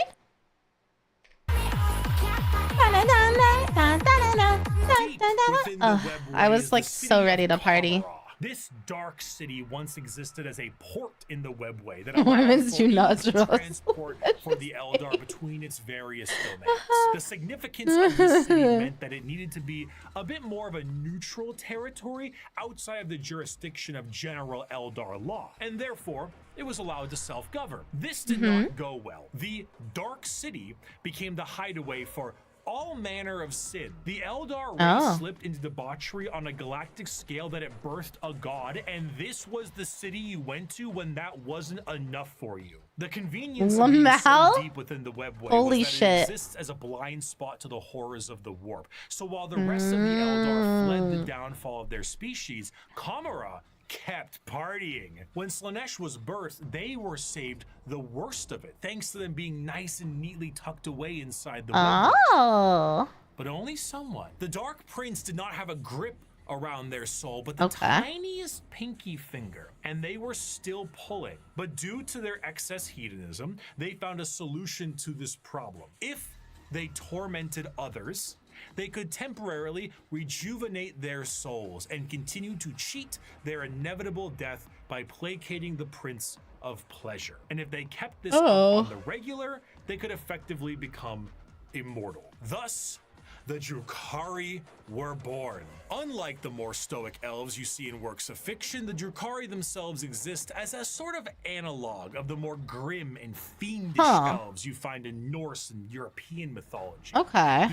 Oh, I was like so ready to party. This dark city once existed as a port in the webway that Mormons do not transport for the Eldar between its various domains. The significance of this city meant that it needed to be a bit more of a neutral territory outside of the jurisdiction of general Eldar law, and therefore it was allowed to self-govern. This did not go well. The Dark City became the hideaway for all manner of sin. The Eldar race slipped into debauchery on a galactic scale that it birthed a god, and this was the city you went to when that wasn't enough for you. The convenience of being so deep within the webway was that it exists as a blind spot to the horrors of the warp. So while the rest of the Eldar fled the downfall of their species, Kamara kept partying. When Slaanesh was birthed, they were saved the worst of it, thanks to them being nice and neatly tucked away inside the webway. But only somewhat. The Dark Prince did not have a grip around their soul, but the tiniest pinky finger, and they were still pulling. But due to their excess hedonism, they found a solution to this problem. If they tormented others, they could temporarily rejuvenate their souls and continue to cheat their inevitable death by placating the Prince of Pleasure. And if they kept this up on the regular, they could effectively become immortal. Thus, the Drukhari were born. Unlike the more stoic elves you see in works of fiction, the Drukhari themselves exist as a sort of analog of the more grim and fiendish elves you find in Norse and European mythology. The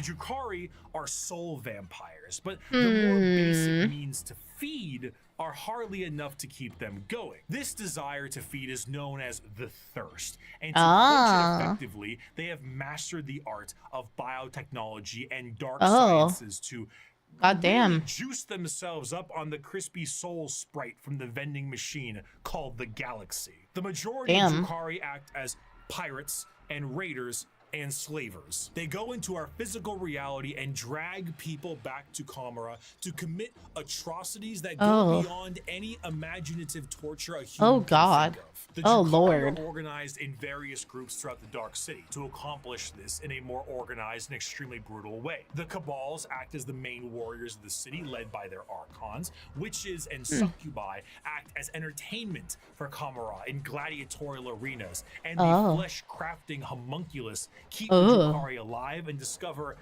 Drukhari are soul vampires, but the more basic means to feed are hardly enough to keep them going. This desire to feed is known as the thirst, and to quench it effectively, they have mastered the art of biotechnology and dark sciences to really juice themselves up on the crispy soul sprite from the vending machine called the Galaxy. The majority of Drukhari act as pirates and raiders and slavers. They go into our physical reality and drag people back to Kamara to commit atrocities that go beyond any imaginative torture a human can think of. The Drukhari are organized in various groups throughout the Dark City to accomplish this in a more organized and extremely brutal way. The Cabals act as the main warriors of the city, led by their Archons. Witches and Succubi act as entertainment for Kamara in gladiatorial arenas, and the flesh-crafting homunculus keep the Drukhari alive and discover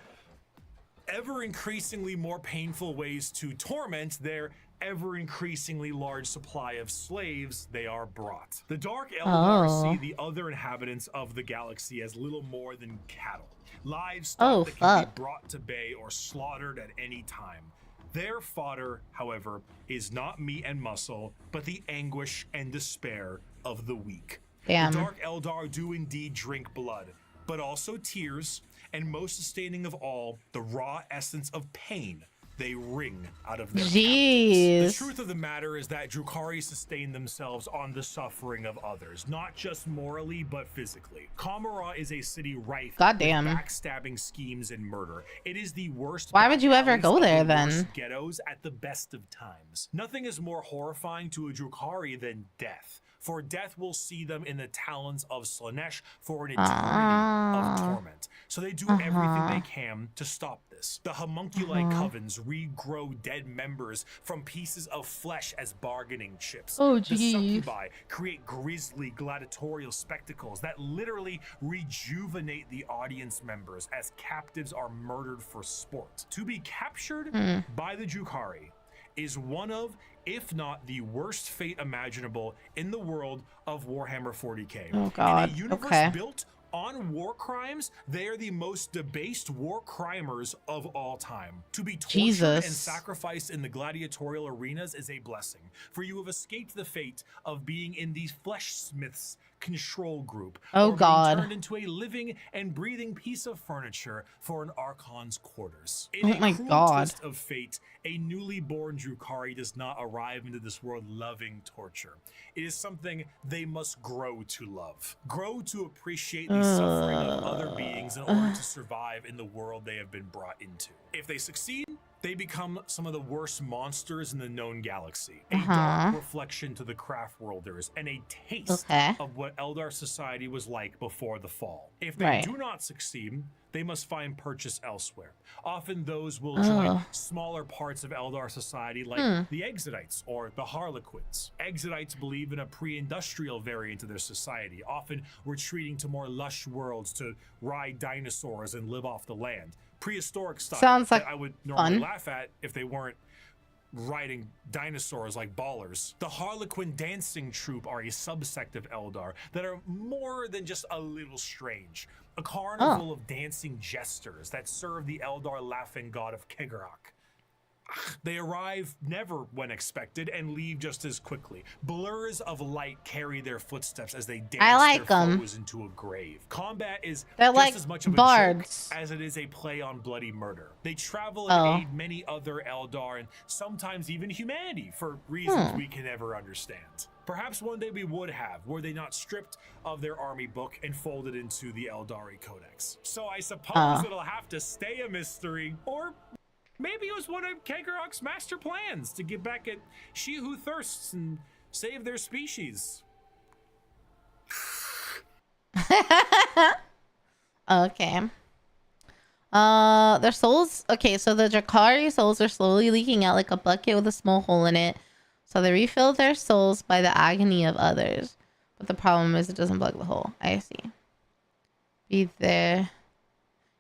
ever-increasingly more painful ways to torment their ever-increasingly large supply of slaves they are brought. The Dark Eldar see the other inhabitants of the galaxy as little more than cattle, livestock that can be brought to bay or slaughtered at any time. Their fodder, however, is not meat and muscle, but the anguish and despair of the weak. The Dark Eldar do indeed drink blood, but also tears, and most sustaining of all, the raw essence of pain they wring out of their captives. The truth of the matter is that Drukhari sustain themselves on the suffering of others, not just morally, but physically. Kamara is a city rife with backstabbing schemes and murder. It is the worst. Why would you ever go there then? Ghettos at the best of times. Nothing is more horrifying to a Drukhari than death. for death will see them in the talons of Slaanesh for an eternity of torment. So they do everything they can to stop this. The homunculi covens regrow dead members from pieces of flesh as bargaining chips. Oh, the geez. succubi create grisly gladiatorial spectacles that literally rejuvenate the audience members as captives are murdered for sport. To be captured by the Drukhari is one of, if not the worst fate imaginable in the world of Warhammer 40k. Oh god. In a universe built on war crimes, they are the most debased war crimers of all time. To be tortured and sacrificed in the gladiatorial arenas is a blessing, for you have escaped the fate of being in the flesh smiths control group, or being turned into a living and breathing piece of furniture for an Archon's quarters. In a cruel twist of fate, a newly born Drukhari does not arrive into this world loving torture. It is something they must grow to love. Grow to appreciate the suffering of other beings in order to survive in the world they have been brought into. If they succeed, they become some of the worst monsters in the known galaxy. A dark reflection to the Craftworlders and a taste of what Eldar society was like before the fall. If they do not succeed, they must find purchase elsewhere. Often those will join smaller parts of Eldar society like the Exodites or the Harlequins. Exodites believe in a pre-industrial variant of their society, often retreating to more lush worlds to ride dinosaurs and live off the land. Prehistoric stuff that I would normally laugh at if they weren't riding dinosaurs like ballers. The Harlequin dancing troupe are a subsect of Eldar that are more than just a little strange. A carnival of dancing jesters that serve the Eldar laughing god of Kegarak. They arrive never when expected and leave just as quickly. Blurs of light carry their footsteps as they dance their foes into a grave. Combat is just as much of a joke as it is a play on bloody murder. They travel and aid many other Eldar and sometimes even humanity for reasons we can never understand. Perhaps one day we would have, were they not stripped of their army book and folded into the Eldari Codex. So I suppose it'll have to stay a mystery, or maybe it was one of Kegarak's master plans to get back at she who thirsts and save their species. Okay. Their souls. Okay, so the Drukhari souls are slowly leaking out like a bucket with a small hole in it. So they refill their souls by the agony of others. But the problem is it doesn't plug the hole. I see. Be there.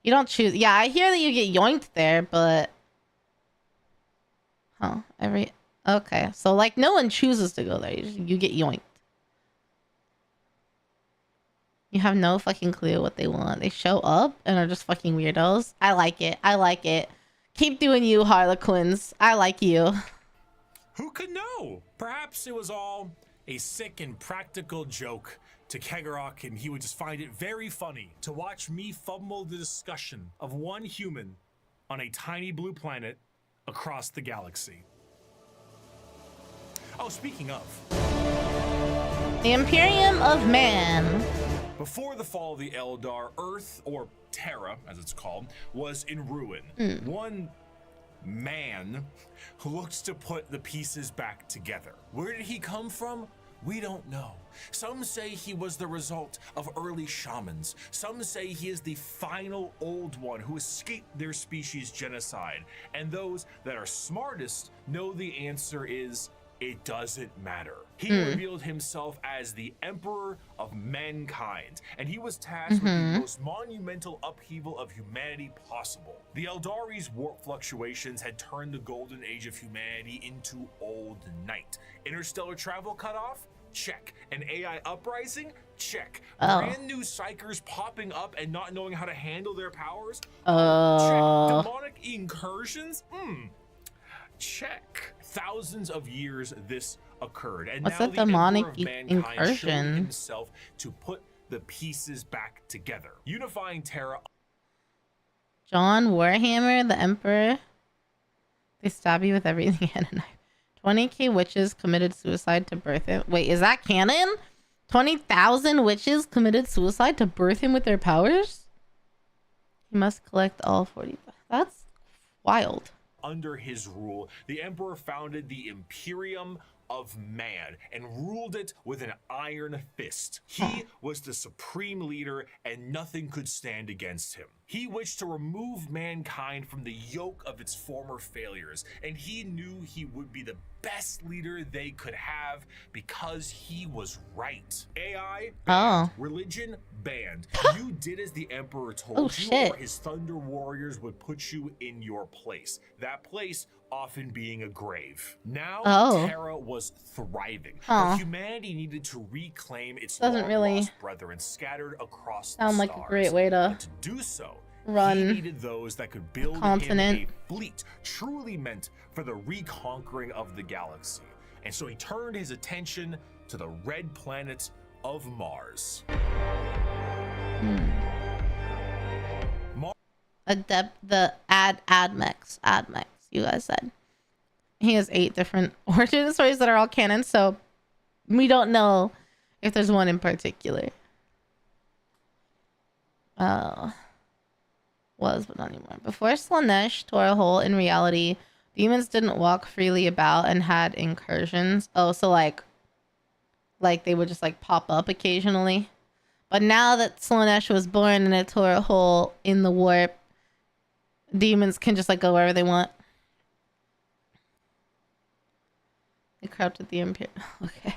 You don't choose. Yeah, I hear that you get yoinked there, but... Okay, so like no one chooses to go there. You get yoinked. You have no fucking clue what they want. They show up and are just fucking weirdos. I like it. I like it. Keep doing you, Harlequins. I like you. Who could know? Perhaps it was all a sick and practical joke to Kegarak, and he would just find it very funny to watch me fumble the discussion of one human on a tiny blue planet across the galaxy. Oh, speaking of, the Imperium of Man. Before the fall of the Eldar, Earth, or Terra, as it's called, was in ruin. One man who looked to put the pieces back together. Where did he come from? We don't know. Some say he was the result of early shamans. Some say he is the final old one who escaped their species' genocide. And those that are smartest know the answer is, it doesn't matter. He revealed himself as the Emperor of Mankind, and he was tasked with the most monumental upheaval of humanity possible. The Eldari's warp fluctuations had turned the golden age of humanity into old night. Interstellar travel cut off? Check. An AI uprising? Check. Brand new psychers popping up and not knowing how to handle their powers? Check. Demonic incursions? Check. Thousands of years this occurred, and now the demonic incursion showed himself to put the pieces back together, unifying Terra. John Warhammer, the Emperor. They stab you with everything and a knife. 20k witches committed suicide to birth him. Wait, is that canon? 20,000 witches committed suicide to birth him with their powers? He must collect all 40. That's wild. Under his rule, the Emperor founded the Imperium of man and ruled it with an iron fist. He was the supreme leader and nothing could stand against him. He wished to remove mankind from the yoke of its former failures, and he knew he would be the best leader they could have because he was right. AI banned. Religion banned. You did as the Emperor told you, or his Thunder Warriors would put you in your place. That place often being a grave. Now, Terra was thriving, but humanity needed to reclaim its lost brethren scattered across the stars. Sound like a great way to do so. Run he needed those that could build him a fleet truly meant for the reconquering of the galaxy. And so he turned his attention to the red planet of Mars. The Admex, you guys said. He has 8 different origin stories that are all canon, so we don't know if there's one in particular. But not anymore. Before Slaanesh tore a hole in reality, demons didn't walk freely about and had incursions. So like they would just like pop up occasionally. But now that Slaanesh was born and it tore a hole in the warp, demons can just like go wherever they want. They corrupted the Imperial. Okay.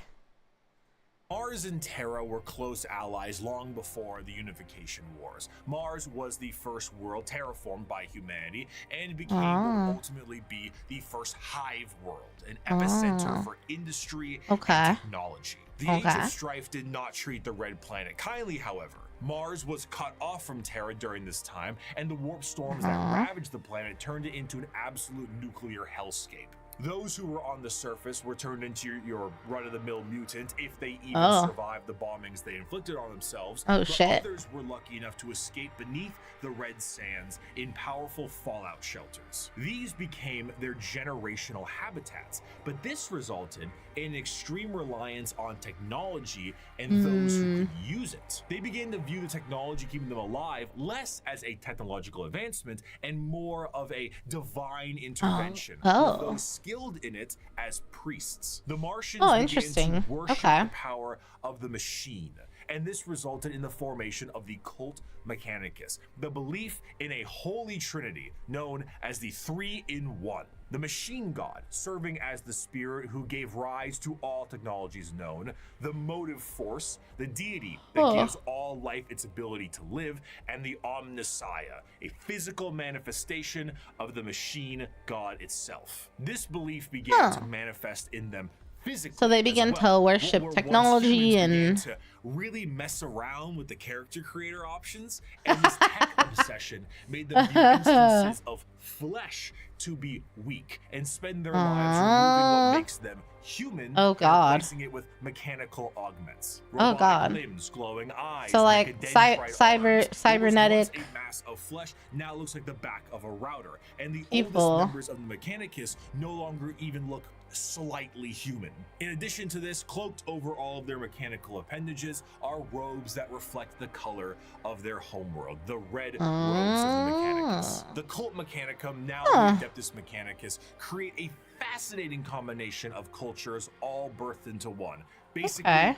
Mars and Terra were close allies long before the Unification Wars. Mars was the first world terraformed by humanity and became what would ultimately be the first hive world, an epicenter for industry and technology. The Age of Strife did not treat the Red Planet kindly, however. Mars was cut off from Terra during this time, and the warp storms that ravaged the planet turned it into an absolute nuclear hellscape. Those who were on the surface were turned into your run-of-the-mill mutant if they even survived the bombings they inflicted on themselves. Others were lucky enough to escape beneath the red sands in powerful fallout shelters. These became their generational habitats, but this resulted in extreme reliance on technology and those who could use it. They began to view the technology keeping them alive less as a technological advancement and more of a divine intervention, with those skilled in it as priests. The Martians began to worship the power of the machine, and this resulted in the formation of the cult Mechanicus, the belief in a holy trinity known as the 3-in-1. The machine god, serving as the spirit who gave rise to all technologies known, the motive force, the deity that gives all life its ability to live, and the Omnissiah, a physical manifestation of the machine god itself. This belief began to manifest in them physically. So they began to worship technology and to really mess around with the character creator options, and this tech obsession made them view instances of flesh to be weak and spend their lives removing what makes them human and replacing it with mechanical augments. Robotic limbs, glowing eyes, so like cybernetic. A mass of flesh now looks like the back of a router, and the oldest members of the Mechanicus no longer even look slightly human. In addition to this, cloaked over all of their mechanical appendages are robes that reflect the color of their homeworld, the red robes of the Mechanicus. The cult Mechanicum, now the Adeptus Mechanicus, create a fascinating combination of cultures all birthed into one. Basically,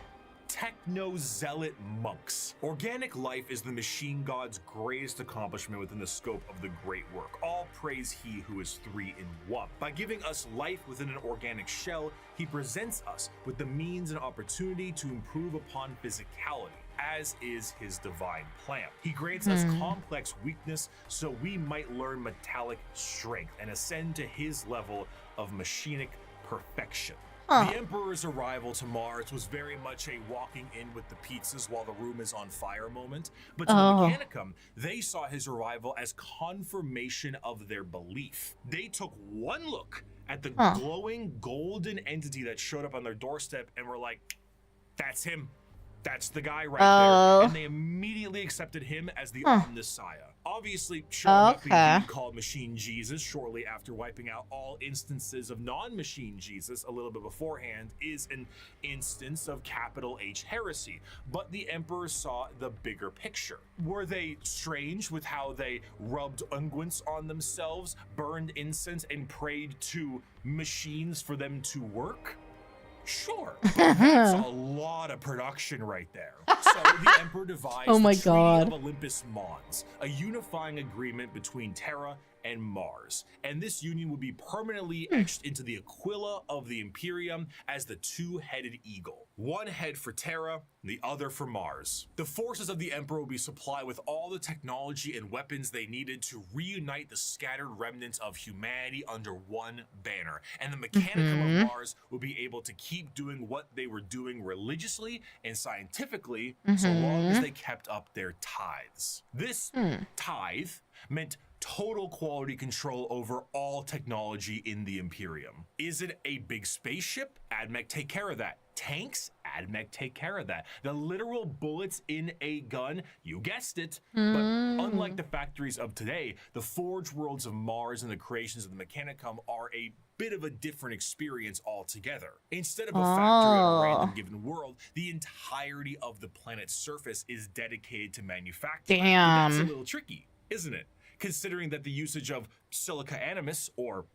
techno-zealot monks. Organic life is the machine god's greatest accomplishment within the scope of the great work. All praise he who is 3-in-1. By giving us life within an organic shell, he presents us with the means and opportunity to improve upon physicality, as is his divine plan. He grants us complex weakness so we might learn metallic strength and ascend to his level of machinic perfection. The Emperor's arrival to Mars was very much a walking in with the pizzas while the room is on fire moment, but to the Mechanicum, they saw his arrival as confirmation of their belief. They took one look at the glowing golden entity that showed up on their doorstep and were like, that's him. That's the guy right there. And they immediately accepted him as the Omnissiah. Obviously, showing up being called Machine Jesus shortly after wiping out all instances of non-Machine Jesus a little bit beforehand is an instance of capital H heresy. But the Emperor saw the bigger picture. Were they strange with how they rubbed unguents on themselves, burned incense, and prayed to machines for them to work? Sure, that's a lot of production right there. So the Emperor devised Oh my the Treaty God. of Olympus Mons, a unifying agreement between Terra and Mars, and this union would be permanently etched into the Aquila of the Imperium as the two-headed eagle. One head for Terra, the other for Mars. The forces of the Emperor would be supplied with all the technology and weapons they needed to reunite the scattered remnants of humanity under one banner, and the Mechanicum of Mars would be able to keep doing what they were doing religiously and scientifically so long as they kept up their tithes. This tithe meant total quality control over all technology in the Imperium. Is it a big spaceship? AdMech take care of that. Tanks? AdMech take care of that. The literal bullets in a gun? You guessed it. But unlike the factories of today, the forge worlds of Mars and the creations of the Mechanicum are a bit of a different experience altogether. Instead of a factory on a random given world, the entirety of the planet's surface is dedicated to manufacturing. Damn. That's a little tricky, isn't it? Considering that the usage of silica animus, or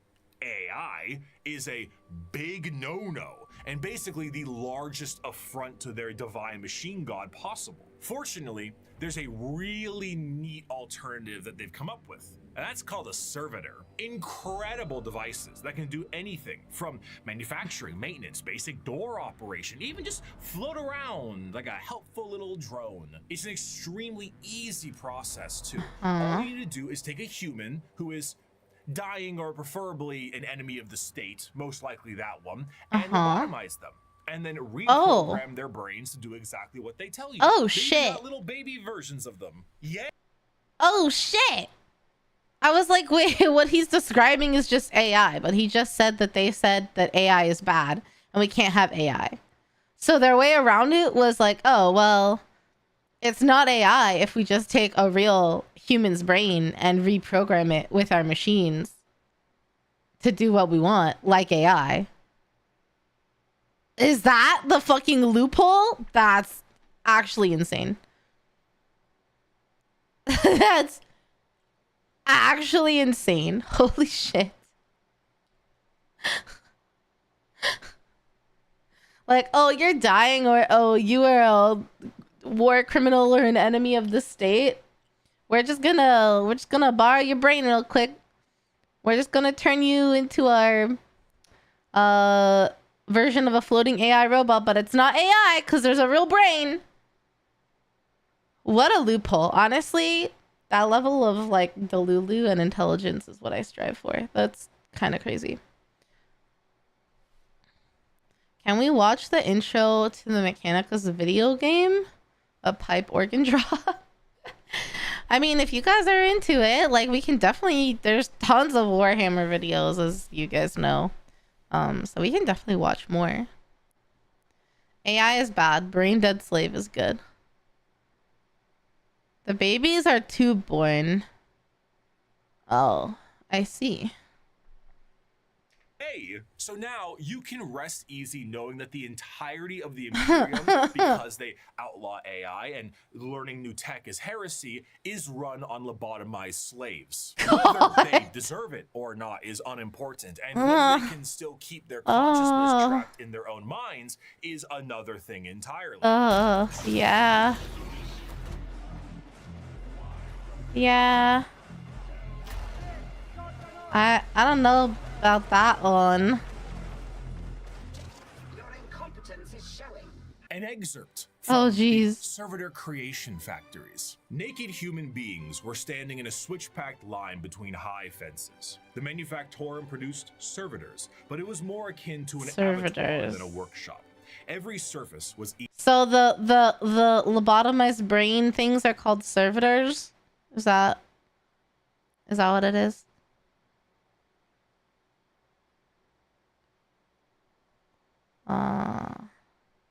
AI, is a big no-no, and basically the largest affront to their divine machine god possible. Fortunately, there's a really neat alternative that they've come up with, and that's called a servitor. Incredible devices that can do anything from manufacturing, maintenance, basic door operation, even just float around like a helpful little drone. It's an extremely easy process too. All you need to do is take a human who is dying or preferably an enemy of the state, most likely that one, and lobotomize them. And then reprogram their brains to do exactly what they tell you. Oh, They shit. got little baby versions of them. Yeah. Oh shit. I was like, wait, what he's describing is just AI, but he just said that they said that AI is bad and we can't have AI. So their way around it was like, oh, well, it's not AI if we just take a real human's brain and reprogram it with our machines to do what we want, like AI. Is that the fucking loophole? That's actually insane. That's actually insane. Holy shit. Like, oh, you're dying, or oh, you are a war criminal or an enemy of the state. We're just gonna borrow your brain real quick. We're just gonna turn you into our version of a floating AI robot, but it's not AI because there's a real brain. What a loophole. Honestly, that level of like delulu and intelligence is what I strive for. That's kind of crazy. Can we watch the intro to the Mechanicus video game? A pipe organ drop? I mean, if you guys are into it, like, we can definitely, there's tons of Warhammer videos, as you guys know. So we can definitely watch more. AI is bad. Brain dead slave is good. The babies are two born. Oh, I see. Hey, so now you can rest easy knowing that the entirety of the Imperium, because they outlaw AI and learning new tech is heresy, is run on lobotomized slaves. Whether they deserve it or not is unimportant, and whether they can still keep their consciousness trapped in their own minds is another thing entirely. Yeah. Yeah. I don't know about that one. Your incompetence is showing. An excerpt Oh, from the jeez. servitor creation factories. Naked human beings were standing in a switch-packed line between high fences. The manufactorum produced servitors, but it was more akin to an avatar Servitors. than a workshop. Every surface was So the lobotomized brain things are called servitors? Is that what it is?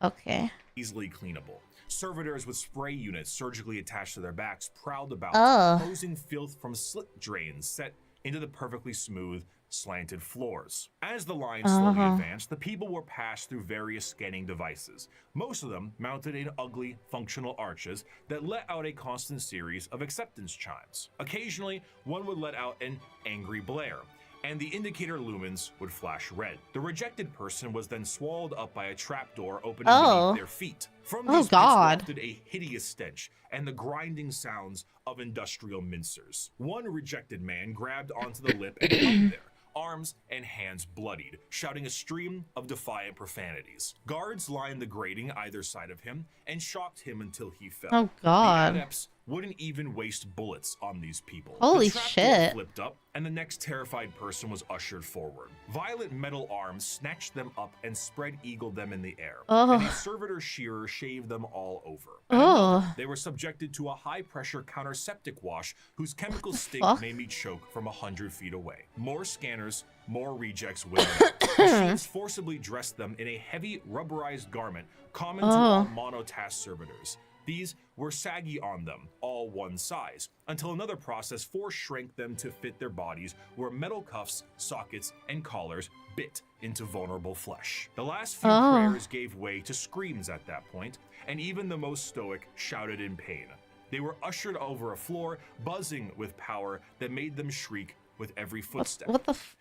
Okay. easily cleanable. Servitors with spray units surgically attached to their backs prowled about, hosing filth from slit drains set into the perfectly smooth, slanted floors. As the line slowly advanced, the people were passed through various scanning devices, most of them mounted in ugly, functional arches that let out a constant series of acceptance chimes. Occasionally, one would let out an angry blare, and the indicator lumens would flash red. The rejected person was then swallowed up by a trapdoor opening beneath their feet. From these pits wafted a hideous stench and the grinding sounds of industrial mincers. One rejected man grabbed onto the lip and hung there, arms and hands bloodied, shouting a stream of defiant profanities. Guards lined the grating either side of him and shocked him until he fell. Oh God. The adepts wouldn't even waste bullets on these people. Holy the shit. Flipped up and the next terrified person was ushered forward. Violent metal arms snatched them up and spread-eagled them in the air. And a servitor shearer shaved them all over. They were subjected to a high-pressure counter-septic wash whose chemical stink made me choke from 100 feet away. More scanners, more rejects went out. Machines forcibly dressed them in a heavy rubberized garment common to all monotask servitors. These were saggy on them, all one size, until another process force-shrank them to fit their bodies where metal cuffs, sockets, and collars bit into vulnerable flesh. The last few prayers gave way to screams at that point, and even the most stoic shouted in pain. They were ushered over a floor, buzzing with power that made them shriek with every footstep.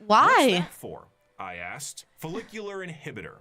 Why? What's that for? I asked. Follicular inhibitor.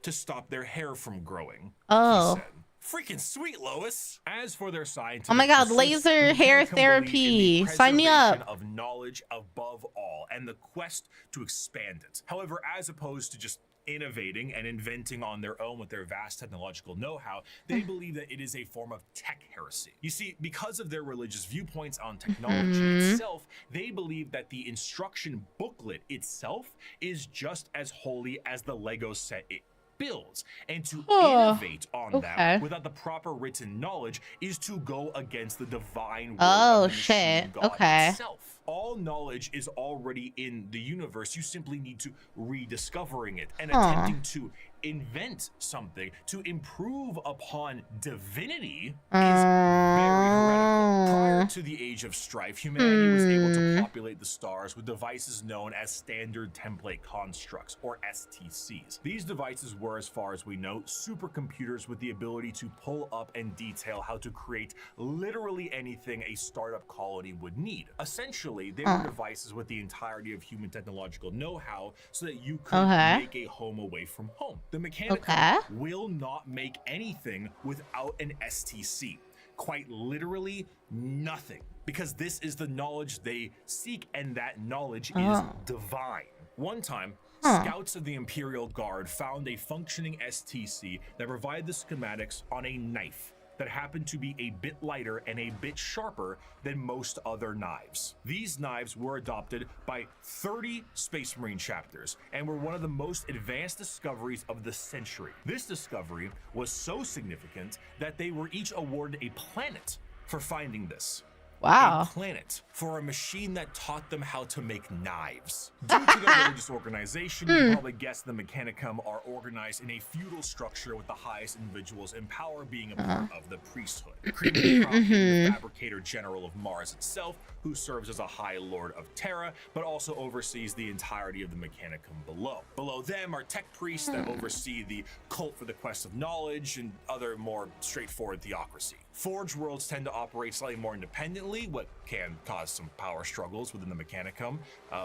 To stop their hair from growing, he said. Freaking sweet, Lois. As for their scientific oh my God, laser hair therapy. Sign me up. Of knowledge above all and the quest to expand it. However, as opposed to just innovating and inventing on their own with their vast technological know-how, they believe that it is a form of tech heresy. You see, because of their religious viewpoints on technology itself, they believe that the instruction booklet itself is just as holy as the Lego set it builds, and to innovate on that without the proper written knowledge is to go against the divine word of the machine God itself. All knowledge is already in the universe. You simply need to rediscovering it and attempting to invent something to improve upon divinity is very heretical. Prior to the Age of Strife, humanity was able to populate the stars with devices known as Standard Template Constructs, or STCs. These devices were, as far as we know, supercomputers with the ability to pull up and detail how to create literally anything a startup colony would need. Essentially, they were devices with the entirety of human technological know-how so that you could make a home away from home. The Mechanicus will not make anything without an STC. Quite literally nothing. Because this is the knowledge they seek, and that knowledge is divine. One time, scouts of the Imperial Guard found a functioning STC that provided the schematics on a knife that happened to be a bit lighter and a bit sharper than most other knives. These knives were adopted by 30 Space Marine chapters and were one of the most advanced discoveries of the century. This discovery was so significant that they were each awarded a planet for finding this. Wow. A planet for a machine that taught them how to make knives. Due to their religious organization, you can probably guess the Mechanicum are organized in a feudal structure with the highest individuals in power being a part of the priesthood. The fabricator general of Mars itself, who serves as a high lord of Terra, but also oversees the entirety of the Mechanicum below. Below them are tech priests that oversee the cult for the quest of knowledge and other more straightforward theocracy. Forge worlds tend to operate slightly more independently, what can cause some power struggles within the Mechanicum,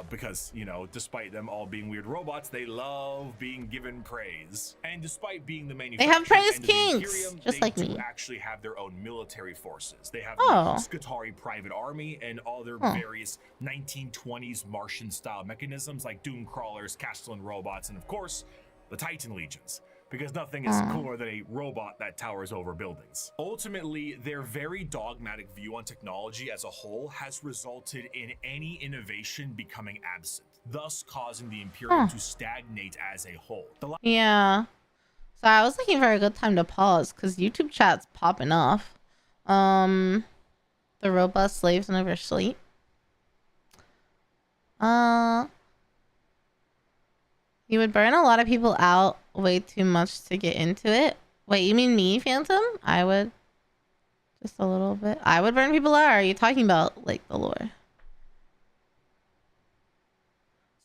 because, you know, despite them all being weird robots, they love being given praise. And despite being the manufacturer, they have praise kings, just like me. They do actually have their own military forces. They have the Skitarii private army and all their various 1920s Martian-style mechanisms like Doom crawlers, Castellan robots, and of course, the Titan legions. Because nothing is cooler than a robot that towers over buildings. Ultimately, their very dogmatic view on technology as a whole has resulted in any innovation becoming absent, thus causing the Imperium to stagnate as a whole. Yeah. So I was looking for a good time to pause because YouTube chat's popping off. The robot slaves never sleep. You would burn a lot of people out way too much to get into it. Wait, you mean me, Phantom? I would. Just a little bit. I would burn people out. Or are you talking about, like, the lore?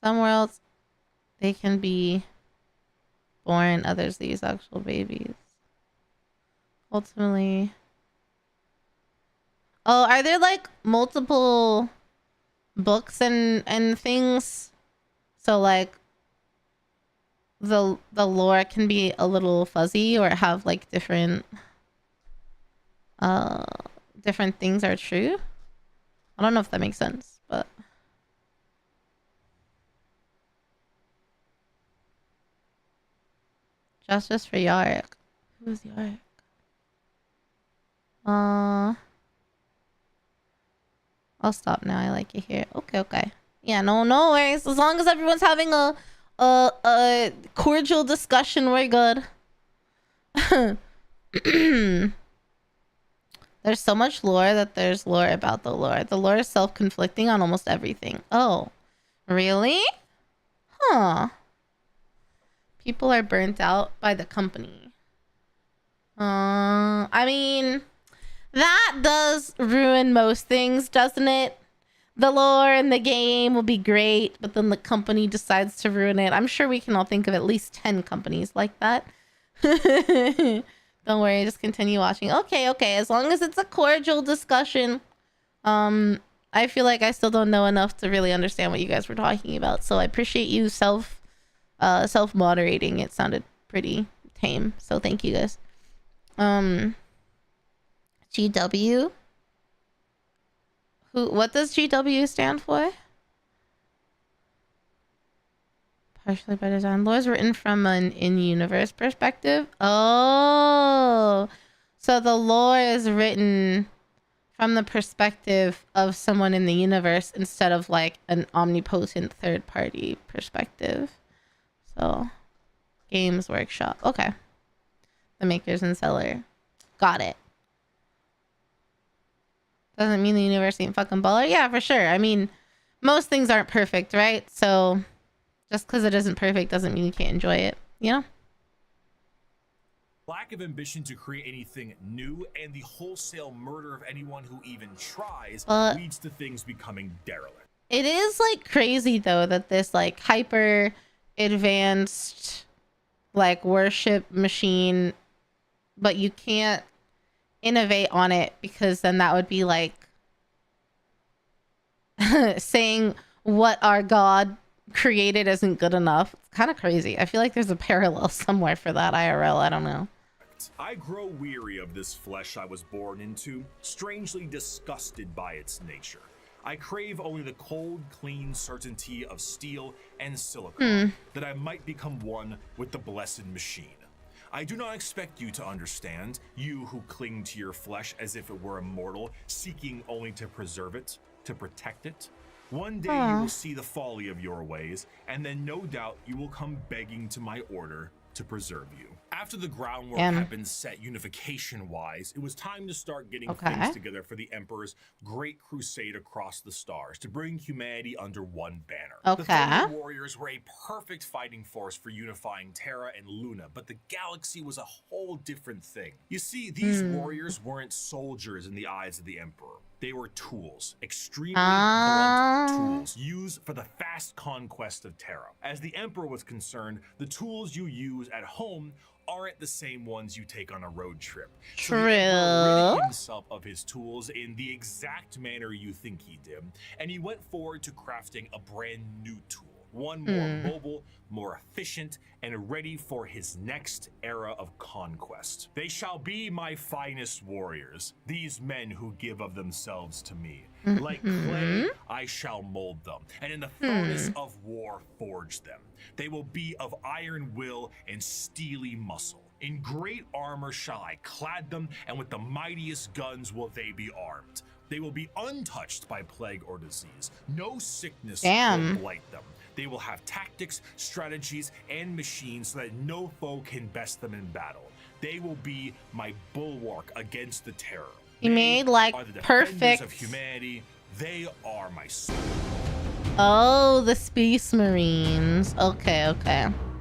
Some worlds, they can be born. Others, they use actual babies. Ultimately. Oh, are there, like, multiple books and things So like the lore can be a little fuzzy or have like different things are true. I don't know if that makes sense, but justice for Yarrick. Who's Yarrick? I'll stop now. I like it here. Okay. Yeah, no worries. As long as everyone's having a cordial discussion, we're good. There's so much lore that there's lore about the lore. The lore is self-conflicting on almost everything. Oh, really? Huh. People are burnt out by the company. I mean, that does ruin most things, doesn't it? The lore in the game will be great, but then the company decides to ruin it. I'm sure we can all think of at least 10 companies like that. Don't worry, just continue watching. Okay. As long as it's a cordial discussion. I feel like I still don't know enough to really understand what you guys were talking about. So I appreciate you self-moderating. It sounded pretty tame. So thank you guys. GW? What does GW stand for? Partially by design. Lore is written from an in-universe perspective. Oh, so the lore is written from the perspective of someone in the universe instead of like an omnipotent third-party perspective. So, Games Workshop. Okay. The makers and seller. Got it. Doesn't mean the universe ain't fucking baller. Yeah, for sure. I mean, most things aren't perfect, right? So just because it isn't perfect doesn't mean you can't enjoy it, you know? Lack of ambition to create anything new and the wholesale murder of anyone who even tries leads to things becoming derelict. It is like crazy though that this like hyper advanced like worship machine, but you can't innovate on it because then that would be like saying what our God created isn't good enough. It's kind of crazy. I feel like there's a parallel somewhere for that IRL. I don't know. I grow weary of this flesh I was born into, strangely disgusted by its nature. I crave only the cold, clean certainty of steel and silicon, that I might become one with the blessed machine. I do not expect you to understand, you who cling to your flesh as if it were immortal, seeking only to preserve it, to protect it. One day you will see the folly of your ways, and then no doubt you will come begging to my order to preserve you. After the groundwork had been set unification-wise, it was time to start getting things together for the Emperor's great crusade across the stars to bring humanity under one banner. The Thunder Warriors were a perfect fighting force for unifying Terra and Luna, but the galaxy was a whole different thing. You see, these warriors weren't soldiers in the eyes of the Emperor. They were tools, extremely blunt tools, used for the fast conquest of Terra. As the Emperor was concerned, the tools you use at home aren't the same ones you take on a road trip. True. So the Emperor rid himself of his tools in the exact manner you think he did, and he went forward to crafting a brand new tool. One more mobile, more efficient, and ready for his next era of conquest. They shall be my finest warriors, these men who give of themselves to me. Like clay, I shall mold them, and in the furnace of war forge them. They will be of iron will and steely muscle. In great armor shall I clad them, and with the mightiest guns will they be armed. They will be untouched by plague or disease. No sickness will blight them. They will have tactics, strategies, and machines so that no foe can best them in battle. They will be my bulwark against the terror. He made like perfect of humanity. They are my soul. Oh, the Space Marines. Okay.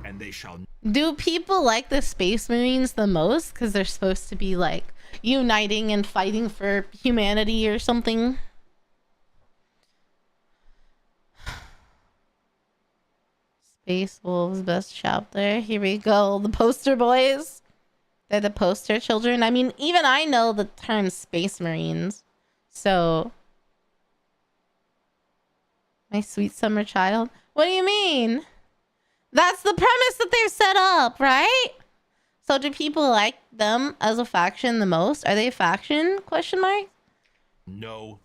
And they shall. Do people like the Space Marines the most because they're supposed to be like uniting and fighting for humanity or something? Space Wolves best chapter. Here we go. The poster boys. They're the poster children. I mean, even I know the term Space Marines. So, my sweet summer child. What do you mean? That's the premise that they've set up, right? So do people like them as a faction the most? Are they a faction? Question mark. No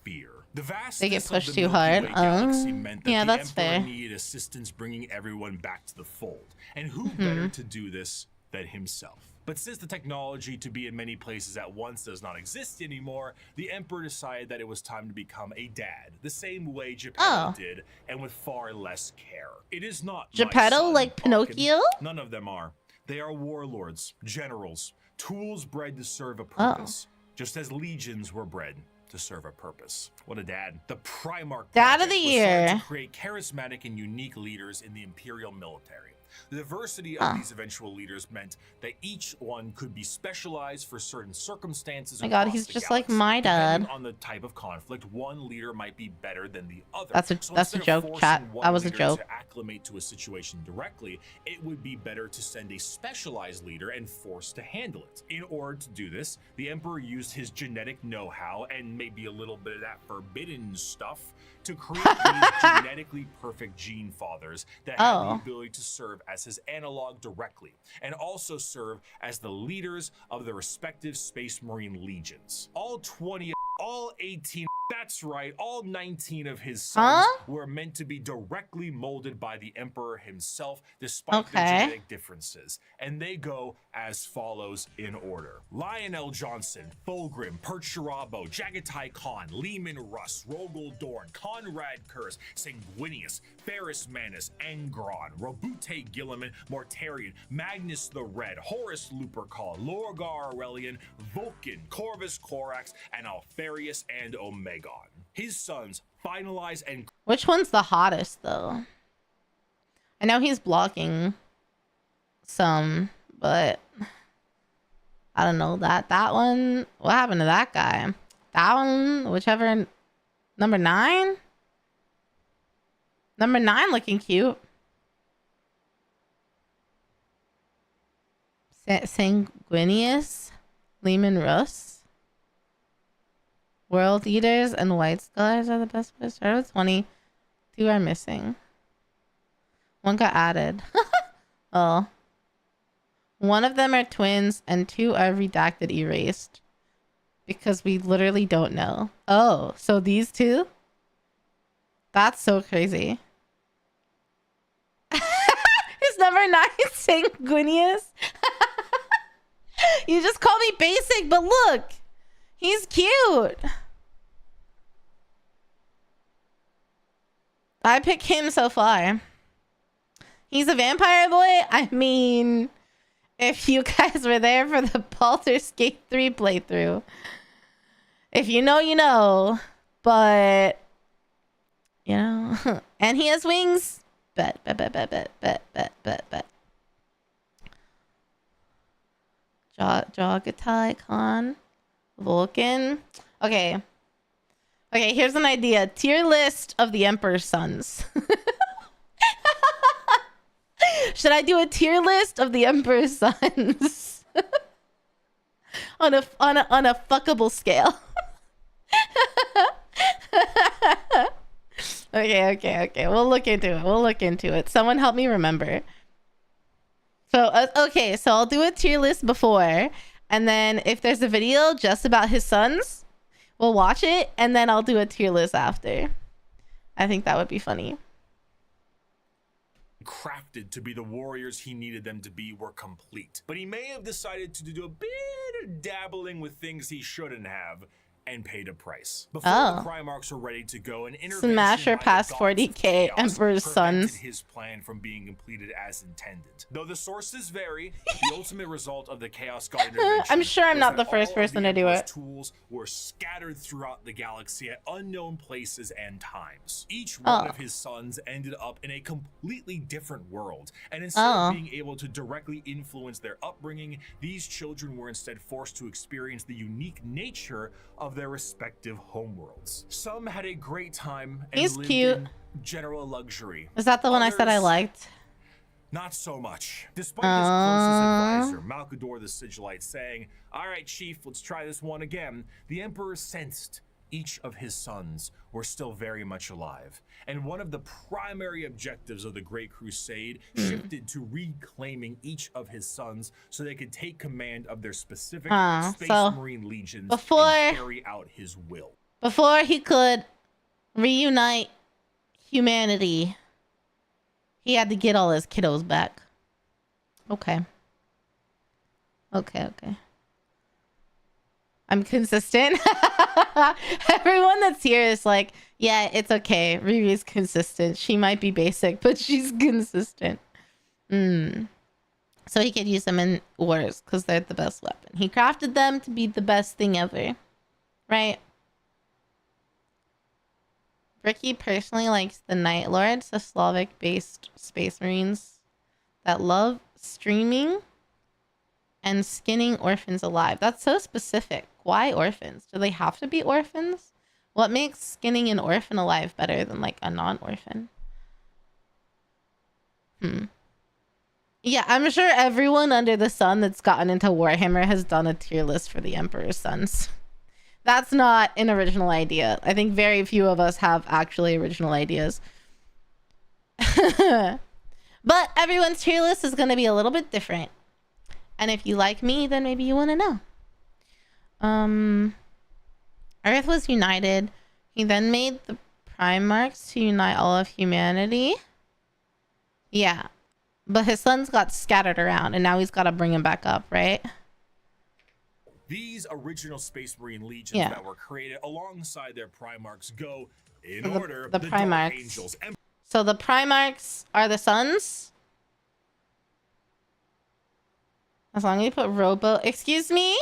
fear. The vastness They get pushed of the too Milky hard. Way galaxy meant that Yeah, the that's Emperor fair. needed assistance bringing everyone back to the fold. And who better to do this than himself? But since the technology to be in many places at once does not exist anymore, the Emperor decided that it was time to become a dad, the same way Geppetto did, and with far less care. It is not Geppetto, like Pinocchio? None of them are. They are warlords, generals, tools bred to serve a purpose, just as legions were bred to serve a purpose. What a dad. The Primarch Dad of the Project was year. started to create charismatic and unique leaders in the Imperial military. The diversity of these eventual leaders meant that each one could be specialized for certain circumstances. Oh my god, across he's the just like galaxy. my dad. Depending on the type of conflict, one leader might be better than the other. That's a instead of joke, forcing chat. one That was a leader joke. To acclimate to a situation directly, it would be better to send a specialized leader and force to handle it. In order to do this, the Emperor used his genetic know-how and maybe a little bit of that forbidden stuff to create these genetically perfect gene fathers that had the ability to serve as his analog directly, and also serve as the leaders of the respective Space Marine legions. All 18, that's right, all 19 of his sons were meant to be directly molded by the Emperor himself, despite their genetic differences. And they go as follows in order: Lionel Johnson, Fulgrim, Percherabo, Jagatai Khan, Lehman Russ, Rogel Dorn, Conrad Kurz, Sanguinius, Ferris Manus, Angron, Robute Gilliman, Mortarion, Magnus the Red, Horus Lupercal, Lorgar Aurelian, Vulcan, Corvus Corax, and Alfarius and Omegon. His sons finalize and... Which one's the hottest, though? I know he's blocking some, but I don't know that one. What happened to that guy? That one, whichever. Number 9? Number 9 looking cute. Sanguinius, Lehman Russ. World Eaters and White Scholars are the best way to start with 20. 2 are missing. 1 got added. Oh. 1 of them are twins and 2 are redacted erased. Because we literally don't know. Oh, so these 2? That's so crazy. Is number 9 Sanguinius? You just call me basic, but look. He's cute. I pick him so far. He's a vampire boy? I mean, if you guys were there for the Baldur's Gate 3 playthrough, if you know, you know. But, you know. And he has wings. Bet. Jagatai Khan. Vulcan. Okay, here's an idea. Tier list of the Emperor's sons. Should I do a tier list of the Emperor's sons? on a fuckable scale. Okay. We'll look into it. Someone help me remember. So, okay, so I'll do a tier list before. And then if there's a video just about his sons, we'll watch it. And then I'll do a tier list after. I think that would be funny. Crafted to be the warriors he needed them to be were complete. But he may have decided to do a bit of dabbling with things he shouldn't have, and paid a price. Before the Primarchs were ready to go, an intervention Smasher by past the gods of 40k chaos Emperor's prevented sons. his plan from being completed as intended. Though the sources vary, the ultimate result of the Chaos God intervention I'm sure I'm was not that the first all of person the to do Emperor's it. tools were scattered throughout the galaxy at unknown places and times. Each one of his sons ended up in a completely different world, and instead of being able to directly influence their upbringing, these children were instead forced to experience the unique nature of their respective homeworlds. Some had a great time and He's lived cute. in general luxury. Is that the one I said I Others, liked? Not so much. Despite his closest advisor, Malkador the Sigilite, saying, "All right, Chief, let's try this one again," the Emperor sensed each of his sons were still very much alive. And one of the primary objectives of the Great Crusade shifted to reclaiming each of his sons so they could take command of their specific Space Marine legions and carry out his will. Before he could reunite humanity, he had to get all his kiddos back. Okay. Okay. I'm consistent. Everyone that's here is like, yeah, it's okay. Riri's consistent. She might be basic, but she's consistent. So he could use them in wars because they're the best weapon. He crafted them to be the best thing ever. Right? Bricky personally likes the Night Lords, the Slavic-based Space Marines that love streaming and skinning orphans alive. That's so specific. Why orphans? Do they have to be orphans? What makes skinning an orphan alive better than like a non-orphan? Yeah, I'm sure everyone under the sun that's gotten into Warhammer has done a tier list for the Emperor's sons. That's not an original idea. I think very few of us have actually original ideas. But everyone's tier list is going to be a little bit different. And if you like me, then maybe you want to know. Earth was united. He then made the Primarchs to unite all of humanity. Yeah. But his sons got scattered around, and now he's got to bring them back up, right? These original Space Marine legions that were created alongside their Primarchs go in order. The Primarchs. Angels. So the Primarchs are the sons? As long as you put Robo... Excuse me?